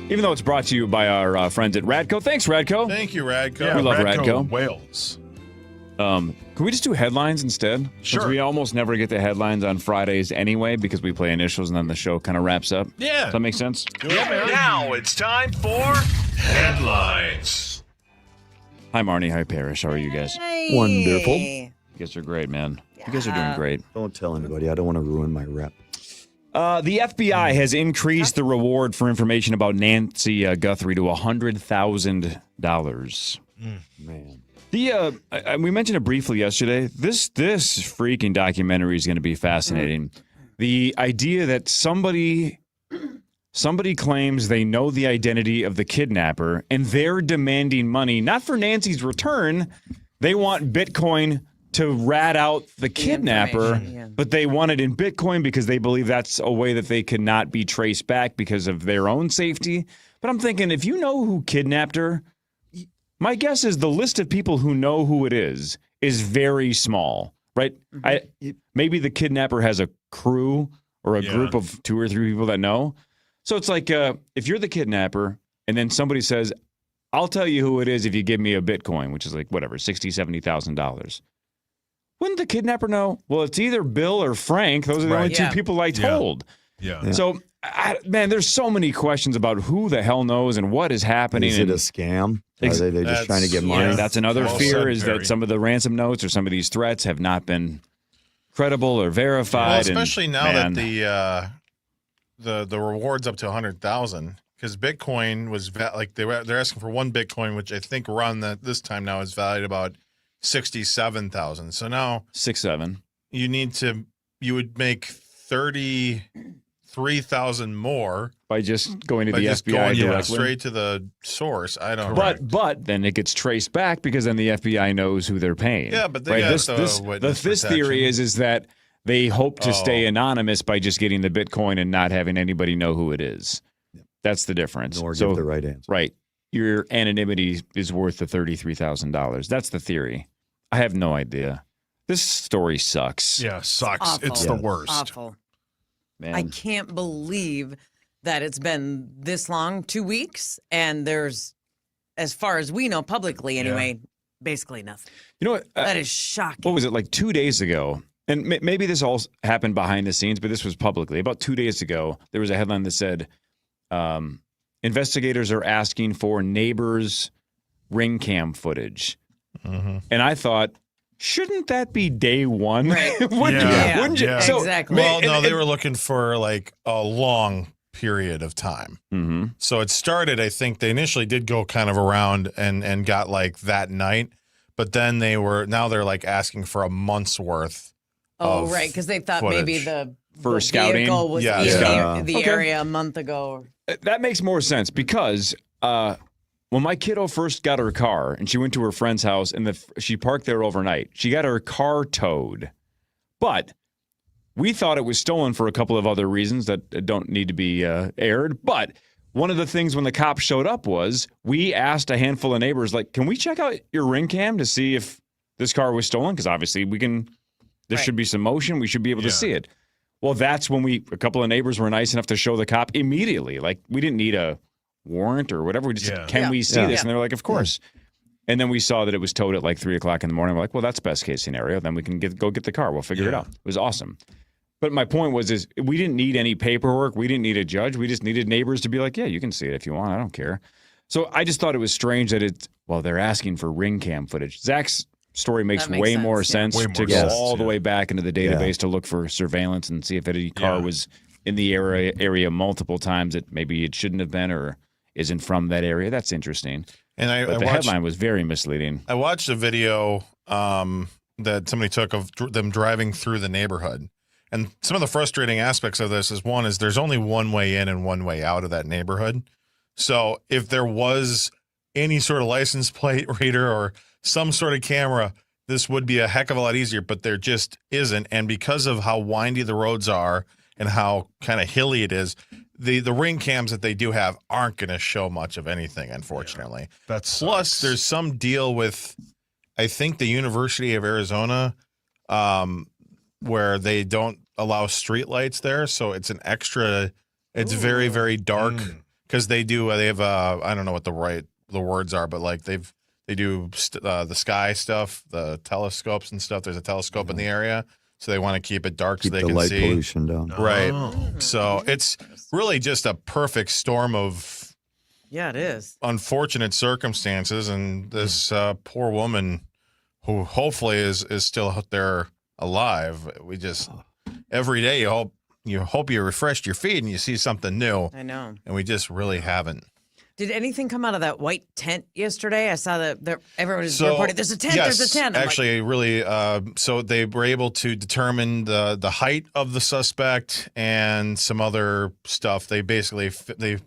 Even though it's brought to you by our friends at Radco. Thanks, Radco. Thank you, Radco. Yeah, We love Radco. Wales. Can we just do headlines instead? Sure. Since we almost never get the headlines on Fridays anyway because we play initials and then the show kind of wraps up. Yeah. Does that make sense? Yeah, man. Now it's time for headlines. Hi, Marnie. Hi, Parrish. How are you guys? Hey. Wonderful. You guys are great, man. You guys are doing great. Don't tell anybody. I don't want to ruin my rep. The FBI has increased the reward for information about Nancy Guthrie to $100,000. Man. We mentioned it briefly yesterday. This freaking documentary is going to be fascinating. The idea that somebody claims they know the identity of the kidnapper and they're demanding money, not for Nancy's return. They want Bitcoin to rat out the kidnapper, but they want it in Bitcoin because they believe that's a way that they cannot be traced back because of their own safety. But I'm thinking, if you know who kidnapped her, my guess is the list of people who know who it is very small, right? Maybe the kidnapper has a crew or a group of 2 or 3 people that know. So it's like if you're the kidnapper and then somebody says, I'll tell you who it is if you give me a Bitcoin, which is like whatever, $60,000, $70,000. Wouldn't the kidnapper know? Well, it's either Bill or Frank. Those are the only 2 people I told. Yeah. So, man, there's so many questions about who the hell knows and what is happening. Is it a scam? Are they just trying to get money? Yeah, that's another fear is that some of the ransom notes or some of these threats have not been credible or verified. Well, especially now that the reward's up to 100,000 because Bitcoin was they're asking for 1 Bitcoin, which I think around this time now is valued about 67,000. So now 6-7. You would make 33,000 more by just going to the FBI going directly, straight to the source. I don't know. But then it gets traced back because then the FBI knows who they're paying. Yeah, but they got this theory is that they hope to stay anonymous by just getting the Bitcoin and not having anybody know who it is. That's the difference. Nor give the right answer. Right. Your anonymity is worth the $33,000. That's the theory. I have no idea. This story sucks. Yeah, sucks. Awful. It's the worst. Awful. Man. I can't believe that it's been this long, 2 weeks, and there's, as far as we know publicly anyway, basically nothing. You know what? That is shocking. What was it, like 2 days ago? And maybe this all happened behind the scenes, but this was publicly. About 2 days ago, there was a headline that said, investigators are asking for neighbors' ring cam footage. Mm-hmm. And I thought, shouldn't that be day one? Right. Wouldn't you? So, exactly. Well, no, they were looking for like a long period of time. Mm-hmm. So it started, I think they initially did go kind of around and got like that night, but then they're like asking for a month's worth. Oh, right, because they thought footage. Maybe the scouting vehicle was in the area a month ago. That makes more sense because when my kiddo first got her car and she went to her friend's house and she parked there overnight, she got her car towed. But we thought it was stolen for a couple of other reasons that don't need to be aired. But one of the things when the cops showed up was we asked a handful of neighbors, like, can we check out your ring cam to see if this car was stolen? Because obviously there should be some motion. We should be able to see it. Well, that's when a couple of neighbors were nice enough to show the cop immediately. Like, we didn't need a warrant or whatever. We just said, can we see this? And they were like, of course. And then we saw that it was towed at like 3 o'clock in the morning. We're like, well, that's best case scenario. Then we can go get the car. We'll figure it out. It was awesome. But my point is we didn't need any paperwork. We didn't need a judge. We just needed neighbors to be like, yeah, you can see it if you want. I don't care. So I just thought it was strange that they're asking for ring cam footage. Zach's story makes way more sense to go all the way back into the database to look for surveillance and see if any car was in the area multiple times that maybe it shouldn't have been or isn't from that area. That's interesting. And the headline was very misleading. I watched a video that somebody took of them driving through the neighborhood. And some of the frustrating aspects of this is there's only one way in and one way out of that neighborhood. So if there was any sort of license plate reader or some sort of camera, this would be a heck of a lot easier, but there just isn't. And because of how windy the roads are and how kind of hilly it is, the ring cams that they do have aren't going to show much of anything, unfortunately. Plus, there's some deal with, I think, the University of Arizona where they don't allow street lights there, so it's an extra. It's very, very dark because they have I don't know what the words are, but like they do the sky stuff, the telescopes and stuff. There's a telescope in the area, so they want to keep it dark so they can light see pollution down. Right. So it's really just a perfect storm of it is unfortunate circumstances, and this poor woman who hopefully is still out there alive. We just every day you hope you refreshed your feed and you see something new. I know. And we just really haven't. Did anything come out of that white tent yesterday? I saw that everyone was reporting, there's a tent, there's a tent. Actually, really, so they were able to determine the height of the suspect and some other stuff. They basically filmed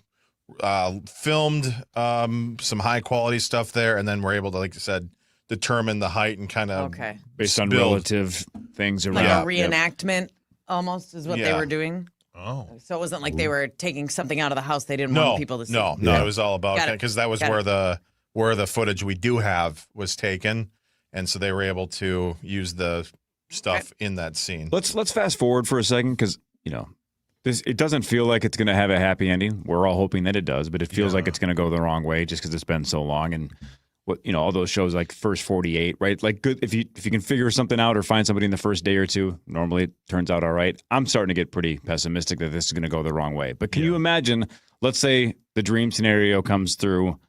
some high-quality stuff there, and then were able to, like I said, determine the height and kind of based on relative things around. Like a reenactment almost is what they were doing. Oh. So it wasn't like they were taking something out of the house they didn't want people to see. No, it was all about because that was where the footage we do have was taken, and so they were able to use the stuff in that scene. Let's fast forward for a second because it doesn't feel like it's going to have a happy ending. We're all hoping that it does, but it feels like it's going to go the wrong way just because it's been so long. And all those shows like First 48, right? Like good if you can figure something out or find somebody in the first day or two, normally it turns out all right. I'm starting to get pretty pessimistic that this is going to go the wrong way. But can you imagine, let's say the dream scenario comes through,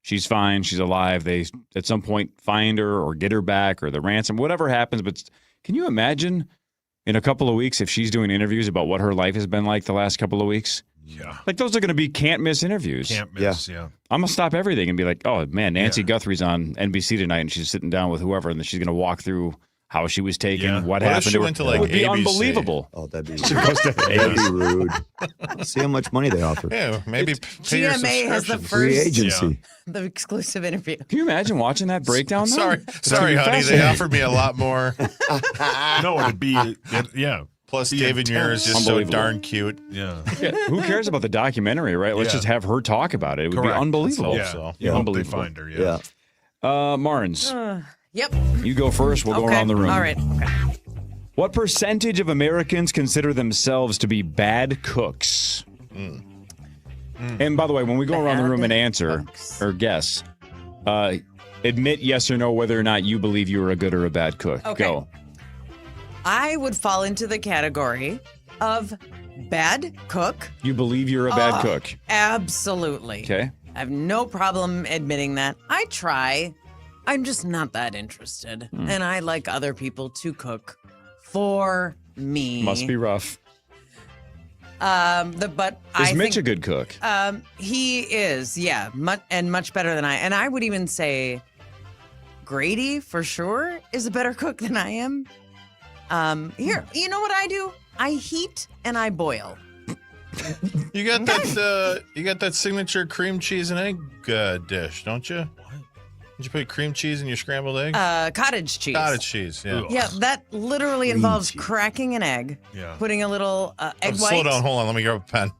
she's fine, she's alive, they at some point find her or get her back or the ransom, whatever happens, but can you imagine in a couple of weeks if she's doing interviews about what her life has been like the last couple of weeks? Yeah. Like those are going to be can't miss interviews. Can't miss, yeah. I'm going to stop everything and be like, oh, man, Nancy Guthrie's on NBC tonight and she's sitting down with whoever and then she's going to walk through how she was taken, what happened if she to her. went to, like, it would be ABC? unbelievable. Oh, that'd be rude. See how much money they offer. Yeah, maybe pay your GMA has the subscription. Free first, agency. the exclusive interview. Can you imagine watching that breakdown? Sorry, gonna be honey, they fascinating. offered me a lot more. No, it'd be, Plus, David Muir is just so darn cute. Yeah. Who cares about the documentary, right? Let's just have her talk about it. It would be unbelievable. Unbelievable. They find her, yeah. Marnes, Yep. you go first. We'll go around the room. All right. Okay. What percentage of Americans consider themselves to be bad cooks? And by the way, when we go around the room and answer or guess, admit yes or no whether or not you believe you are a good or a bad cook. Okay. Go. I would fall into the category of bad cook. You believe you're a bad cook? Absolutely. Okay. I have no problem admitting that. I try. I'm just not that interested. And I like other people to cook for me. Must be rough. But Is Mitch a good cook? He is, yeah, much better than I. And I would even say Grady, for sure, is a better cook than I am. Here, you know what I do? I heat and I boil. You got that signature cream cheese and egg dish, don't you? Did you put cream cheese in your scrambled egg? Cottage cheese. Cottage cheese, yeah. Yeah, that literally involves cracking an egg, putting a little egg white. Slow down, hold on, let me grab a pen.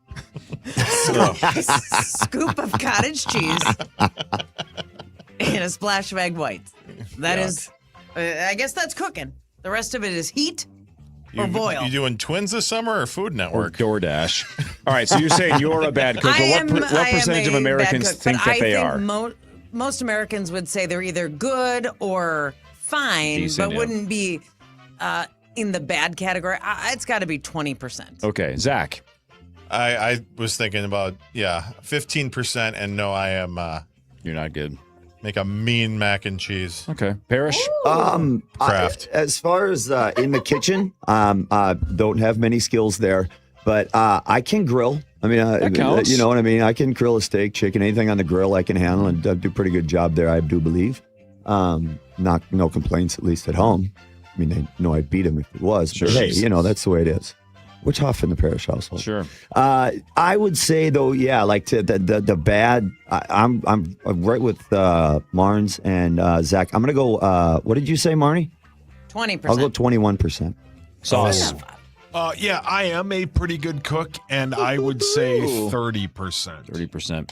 Scoop of cottage cheese and a splash of egg whites. That is, I guess that's cooking. The rest of it is heat or boil. You doing Twins this summer or Food Network? Or DoorDash. All right, so you're saying you're a bad cook, but what percentage of Americans think that they are? Most Americans would say they're either good or fine, Decent, but wouldn't be in the bad category. It's got to be 20%. Okay, Zach. I was thinking about 15%, and no, I am. You're not good. Make a mean mac and cheese. Okay, Parrish. Craft. As far as in the kitchen, don't have many skills there, but I can grill. I mean, that counts. You know what I mean? I can grill a steak, chicken, anything on the grill I can handle and do a pretty good job there, I do believe. No complaints, at least at home. I mean, they know I'd beat him if it was. Sure. But hey, that's the way it is. We're tough in the Parrish household. Sure. I would say though, like the bad. I'm right with Marnes and Zach. I'm gonna go. What did you say, Marnie? 20%. I'll go 21%. Sauce. I am a pretty good cook, and I would say 30%. 30%.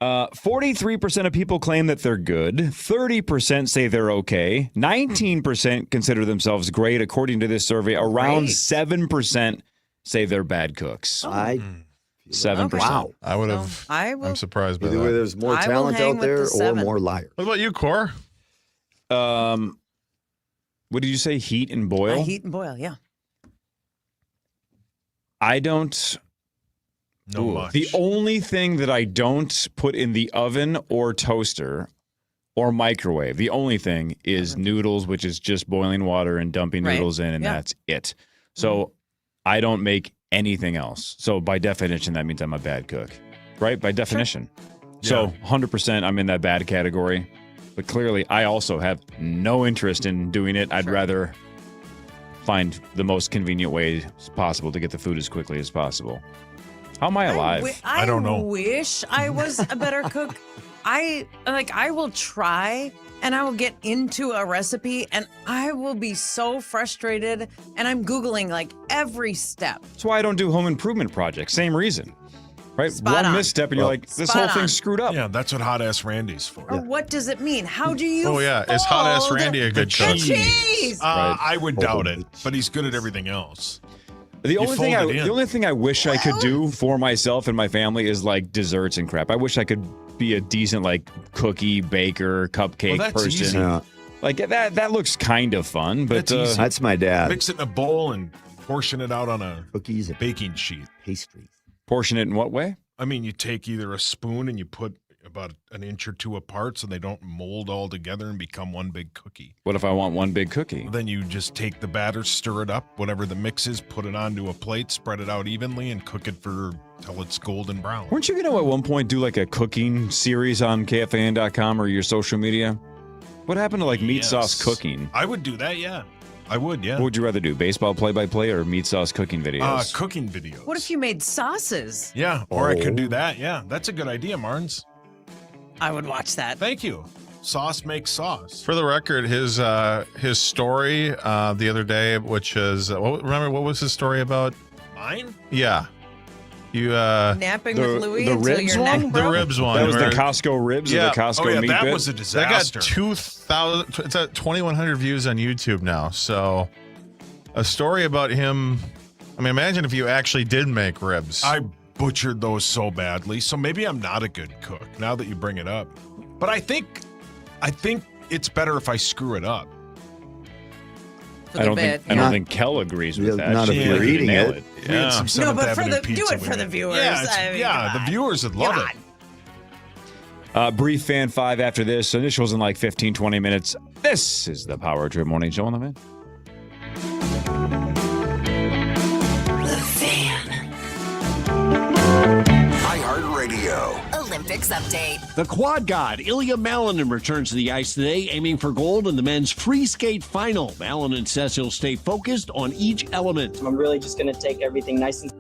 43% of people claim that they're good. 30% say they're okay. 19% consider themselves great, according to this survey. Around 7% say they're bad cooks. 7%. Wow. I would have. I'm surprised by Either that. way, there's more talent out there or more liars. What about you, Cor? What did you say? Heat and boil? Heat and boil, yeah. I don't. Much. The only thing that I don't put in the oven or toaster or microwave, the only thing is noodles, which is just boiling water and dumping noodles in, and that's it. So I don't make anything else. So by definition, that means I'm a bad cook, right? By definition. Sure. So 100% I'm in that bad category. But clearly, I also have no interest in doing it. I'd rather find the most convenient way possible to get the food as quickly as possible. How am I alive? I don't know. I wish I was a better cook. I will try and I will get into a recipe and I will be so frustrated and I'm Googling like every step. That's why I don't do home improvement projects. Same reason. Right? Spot on. Misstep and you're like, this whole thing's screwed up. Yeah, that's what Hot Ass Randy's for. Or what does it mean? How do you is Hot Ass Randy a good cook? Cheese. I would doubt it, but he's good at everything else. The only thing I wish I could do for myself and my family is like desserts and crap. I wish I could be a decent like cookie baker, cupcake person. Easy. Yeah. Like that looks kind of fun, but That's my dad. Mix it in a bowl and portion it out on a Cookies, baking sheet. pastries. portion it in what way? I mean, you take either a spoon and you put about an inch or two apart so they don't mold all together and become one big cookie. What if I want one big cookie? Then you just take the batter, stir it up, whatever the mix is, put it onto a plate, spread it out evenly, and cook it till it's golden brown. Weren't you going to at one point do like a cooking series on KFAN.com or your social media? What happened to like meat sauce cooking? I would do that, yeah. I would, yeah. What would you rather do, baseball play-by-play or meat sauce cooking videos? Cooking videos. What if you made sauces? Yeah, or I could do that, yeah. That's a good idea, Marnes. I would watch that. Thank you. Sauce makes sauce. For the record, his story the other day, which is remember what was his story about? Mine? Yeah, you napping with Louie the until ribs your neck one? broke? the ribs one. That was the right? Costco ribs or the Costco meat that bit? was a disaster. That got 2,000. It's at 2,100 views on YouTube now. So, a story about him. I mean, imagine if you actually did make ribs. I butchered those so badly, so maybe I'm not a good cook now that you bring it up. But I think it's better if I screw it up. I don't think Kel agrees with that. Not if you're eating it. We had some No, but Seventh do Avenue it pizza for we the made. viewers. The viewers would love it. Brief Fan 5 after this. Initials in like 15, 20 minutes. This is the Power Trip Morning Show on the Fan. The Fan. iHeartRadio. Olympics update. The quad god Ilya Malinin returns to the ice today, aiming for gold in the men's free skate final. Malinin says he'll stay focused on each element. I'm really just going to take everything nice and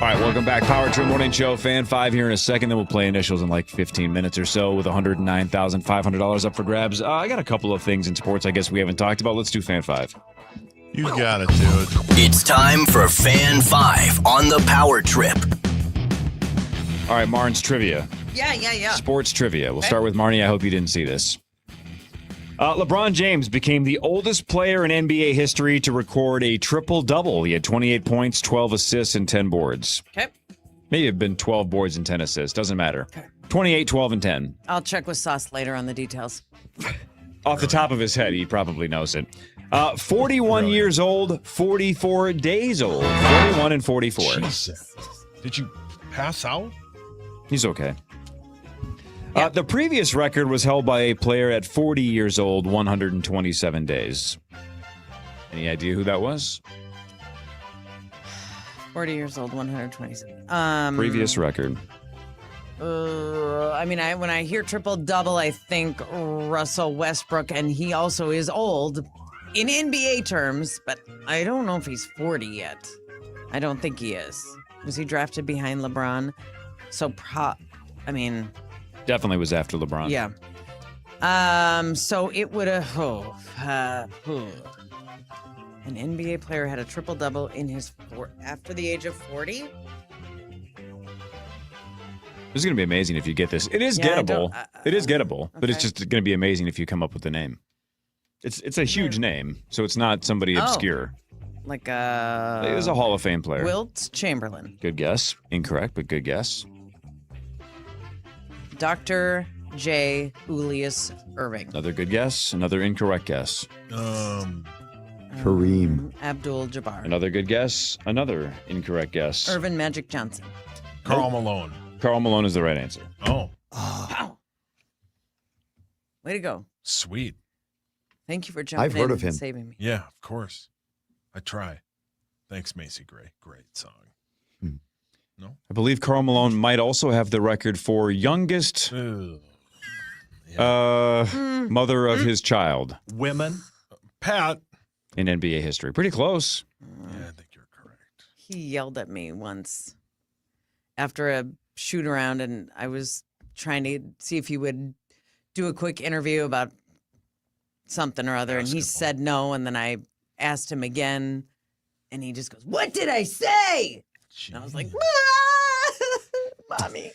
All right, welcome back. Power Trip Morning Show, Fan 5 here in a second. Then we'll play initials in like 15 minutes or so with $109,500 up for grabs. I got a couple of things in sports I guess we haven't talked about. Let's do Fan 5. You got it, dude. It's time for Fan 5 on the Power Trip. All right, Marn's trivia. Yeah. Sports trivia. We'll start with Marnie. I hope you didn't see this. LeBron James became the oldest player in NBA history to record a triple-double. He had 28 points, 12 assists, and 10 boards. Okay. Maybe it'd been 12 boards and 10 assists. Doesn't matter. Okay. 28, 12, and 10. I'll check with Sauce later on the details. Off the top of his head, he probably knows it. 41 years old, 44 days old. 41 and 44. Jesus. Did you pass out? He's okay. The previous record was held by a player at 40 years old, 127 days. Any idea who that was? 40 years old, 127. Previous record. When I hear triple-double, I think Russell Westbrook, and he also is old in NBA terms, but I don't know if he's 40 yet. I don't think he is. Was he drafted behind LeBron? So, Definitely was after LeBron. Yeah. So it would have. An NBA player had a triple double in his after the age of 40. This is going to be amazing if you get this. It is gettable. It is gettable, but it's just going to be amazing if you come up with the name. It's a huge name, so it's not somebody obscure. Like it was a Hall of Fame player. Wilt Chamberlain. Good guess. Incorrect, but good guess. Dr. J. Julius Irving. Another good guess. Another incorrect guess. Kareem. Abdul-Jabbar. Another good guess. Another incorrect guess. Irvin Magic Johnson. Karl Malone. Karl Malone is the right answer. Oh. Wow. Way to go. Sweet. Thank you for jumping I've heard of him. and saving me. Yeah, of course. I try. Thanks, Macy Gray. Great song. No? I believe Karl Malone might also have the record for youngest mother of his child. Women. Pat. In NBA history. Pretty close. Yeah, I think you're correct. He yelled at me once after a shoot around, and I was trying to see if he would do a quick interview about something or other, and he said no, and then I asked him again, and he just goes, "What did I say?" And I was like, "Mommy."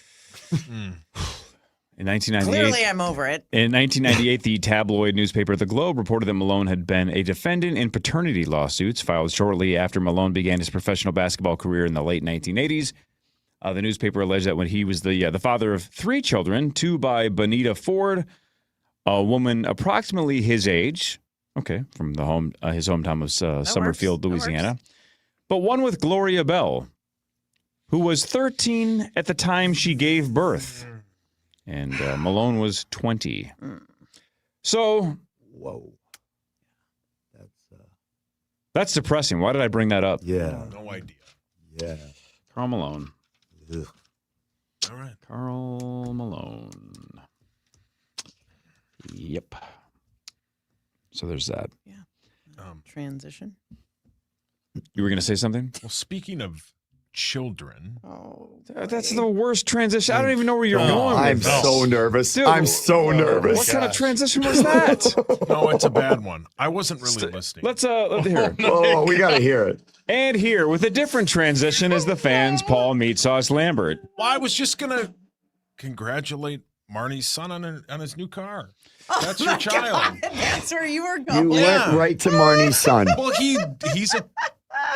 In 1998, clearly I'm over it. In 1998, the tabloid newspaper The Globe reported that Malone had been a defendant in paternity lawsuits filed shortly after Malone began his professional basketball career in the late 1980s. The newspaper alleged that when he was the father of 3 children, 2 by Bonita Ford, a woman approximately his age, from the his hometown of Summerfield, Louisiana, but one with Gloria Bell, who was 13 at the time she gave birth. And Malone was 20. So, whoa. That's depressing. Why did I bring that up? Yeah. No idea. Yeah. Karl Malone. Ugh. All right. Karl Malone. Yep. So there's that. Yeah. Transition. You were going to say something? Well, speaking of children. That's the worst transition. I don't even know where you're going. I'm so nervous. Dude, I'm so nervous. What kind of transition was that? No, it's a bad one. I wasn't really listening. Let's hear it. Oh, we got to hear it. And here, with a different transition, is the fans' Paul Meat Sauce Lambert. Well, I was just going to congratulate Marnie's son on his new car. That's your child. That's where you were going. You went right to Marnie's son. Well, he's a...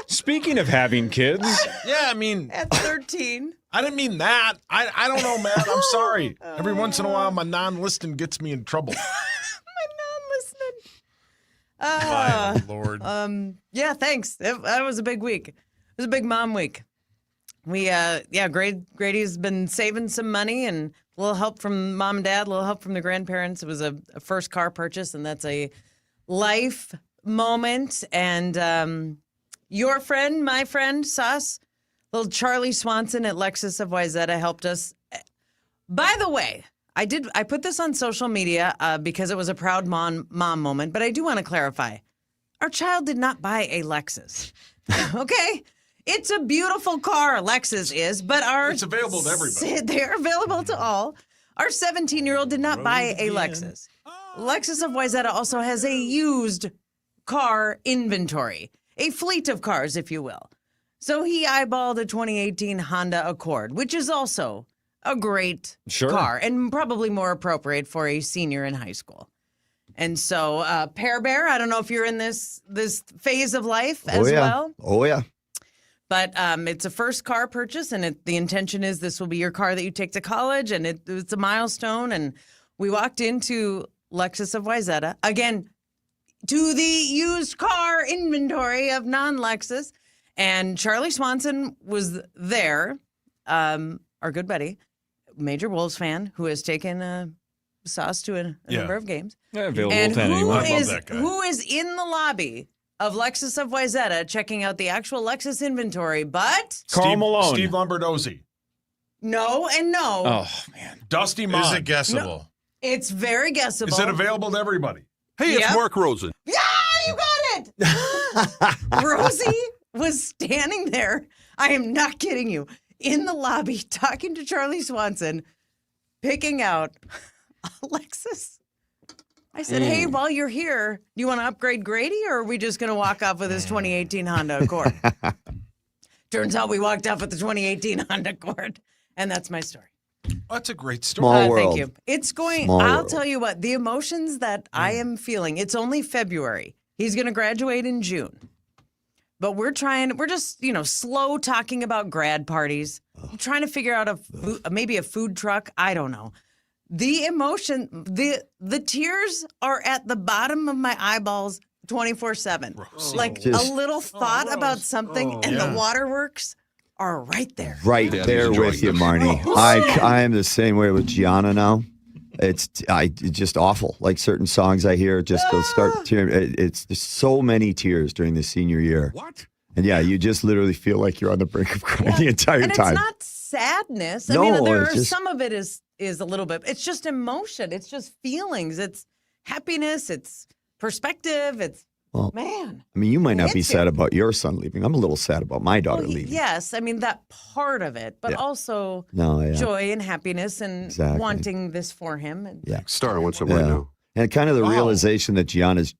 Speaking of having kids. Yeah, I mean. At 13. I didn't mean that. I don't know, man. I'm sorry. Every once in a while, my non-listening gets me in trouble. My Lord. Yeah, thanks. That was a big week. It was a big mom week. We, Grady's been saving some money and a little help from mom and dad, a little help from the grandparents. It was a first car purchase, and that's a life moment. And your friend, my friend, Sauce, little Charlie Swanson at Lexus of Wayzata helped us. By the way, I put this on social media because it was a proud mom moment, but I do want to clarify. Our child did not buy a Lexus. Okay? It's a beautiful car, Lexus is, but it's available to everybody. They're available to all. Our 17-year-old did not buy a Lexus. Lexus of Wayzata also has a used car inventory, a fleet of cars, if you will. So he eyeballed a 2018 Honda Accord, which is also a great car and probably more appropriate for a senior in high school. And so, Pear Bear, I don't know if you're in this phase of life as well. Oh, yeah. But it's a first car purchase, and the intention is this will be your car that you take to college, and it's a milestone. And we walked into Lexus of Wayzata, again, to the used car inventory of non-Lexus, and Charlie Swanson was there, our good buddy, major Wolves fan, who has taken Sauce to a number of games. Yeah, available and to anyone. who is in the lobby of Lexus of Wayzata checking out the actual Lexus inventory, but Carl Malone. Steve Lombardozzi. No and no. Oh, man. Dusty Mott. Is it guessable? No, it's very guessable. Is it available to everybody? Hey, it's Mark Rosen. Yeah, you got it. Rosie was standing there. I am not kidding you. In the lobby, talking to Charlie Swanson, picking out a Lexus. I said, hey, while you're here, do you want to upgrade Grady, or are we just going to walk off with his 2018 Honda Accord? Turns out we walked off with the 2018 Honda Accord, and that's my story. That's a great story. Small world. Thank you. It's going, Small I'll world. tell you what, the emotions that I am feeling, it's only February. He's going to graduate in June. But we're just, slow talking about grad parties. I'm trying to figure out maybe a food truck. I don't know. The emotion, the tears are at the bottom of my eyeballs 24/7. Like Just- a little thought about something and the waterworks are right there. Right there with you, Marnie. I am the same way with Gianna now. It's just awful. Like certain songs I hear, just they'll start tearing. There's so many tears during the senior year. What? And yeah, you just literally feel like you're on the brink of crying the entire And time. it's not sadness. No, I mean, it's just- some of it is a little bit. It's just emotion. It's just feelings. It's happiness. It's perspective. It's man. I mean, you might not be It's sad about your son leaving. I'm a little sad about my daughter Well, leaving. yes, I mean that part of it, but Yeah. also No, yeah. joy and happiness and Exactly. wanting this for him. And Yeah. Star, what's up right now? And kind of the realization that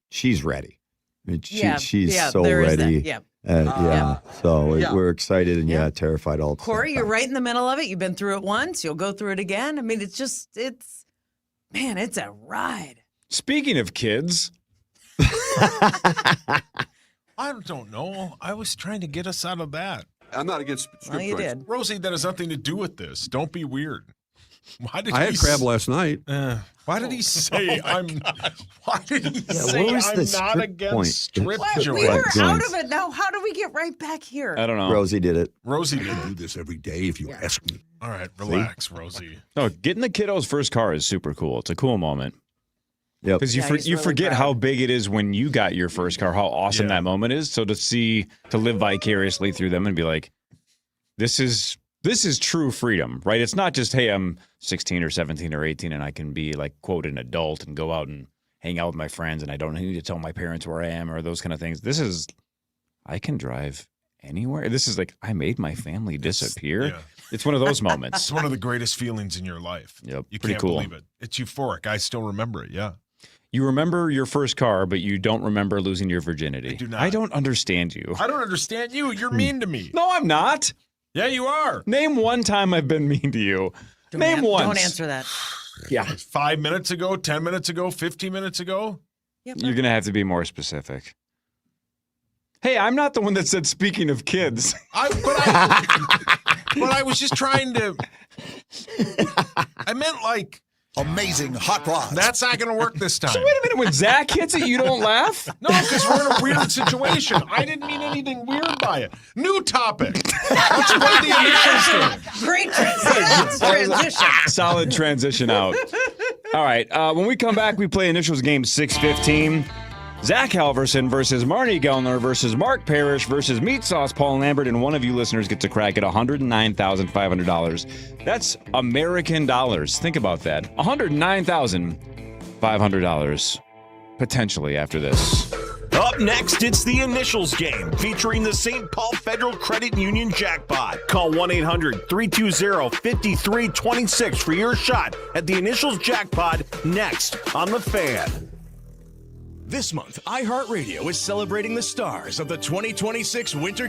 she's ready. I mean, she's so there is ready. that. Yeah. So Yeah. we're excited and terrified all the time. Corey, you're right in the middle of it. You've been through it once. You'll go through it again. I mean, it's a ride. Speaking of kids, I don't know. I was trying to get us out of that. I'm not against strip you joints. did. Rosie, that has nothing to do with this. Don't be weird. Why did I had crab last night. Why did he say I'm? Why did he say what was I'm the not strip against point? strip What? joints? We were out joints. of it. Now, how do we get right back here? I don't know. Rosie did it. Rosie did I do it. this every day if you ask me. All right, relax, Rosie. No, getting the kiddo's first car is super cool. It's a cool moment. Yep. Because Yeah, he's you really forget proud. how big it is when you got your first car, how awesome that moment is. So to live vicariously through them and be like, this is true freedom, right? It's not just, hey, I'm 16 or 17 or 18 and I can be like, quote, an adult and go out and hang out with my friends and I don't need to tell my parents where I am or those kind of things. This is, I can drive anywhere. This is like, I made my family disappear. Yeah. It's one of those moments. It's one of the greatest feelings in your life. Yep, You pretty can't cool. believe it. It's euphoric. I still remember it. Yeah. You remember your first car, but you don't remember losing your virginity. I do not. I don't understand you. I don't understand you. You're mean to me. No, I'm not. Yeah, you are. Name one time I've been mean to you. Name one. Don't answer that. Yeah. 5 minutes ago, 10 minutes ago, 15 minutes ago. Yep. You're going to have to be more specific. Hey, I'm not the one that said speaking of kids. But I was just trying to. I meant like. Amazing hot rods. That's not going to work this time. So wait a minute. When Zach hits it, you don't laugh? No, because we're in a weird situation. I didn't mean anything weird by it. New topic. Let's play the initial game. Great transition. Solid transition out. All right. When we come back, we play initials game 615. Zach Halverson versus Marnie Gellner versus Mark Parrish versus Meat Sauce Paul Lambert, and one of you listeners gets a crack at $109,500. That's American dollars. Think about that. $109,500 potentially after this. Up next, it's the Initials game featuring the St. Paul Federal Credit Union jackpot. Call 1-800-320-5326 for your shot at the Initials jackpot next on The Fan. This month, iHeartRadio is celebrating the stars of the 2026 Winter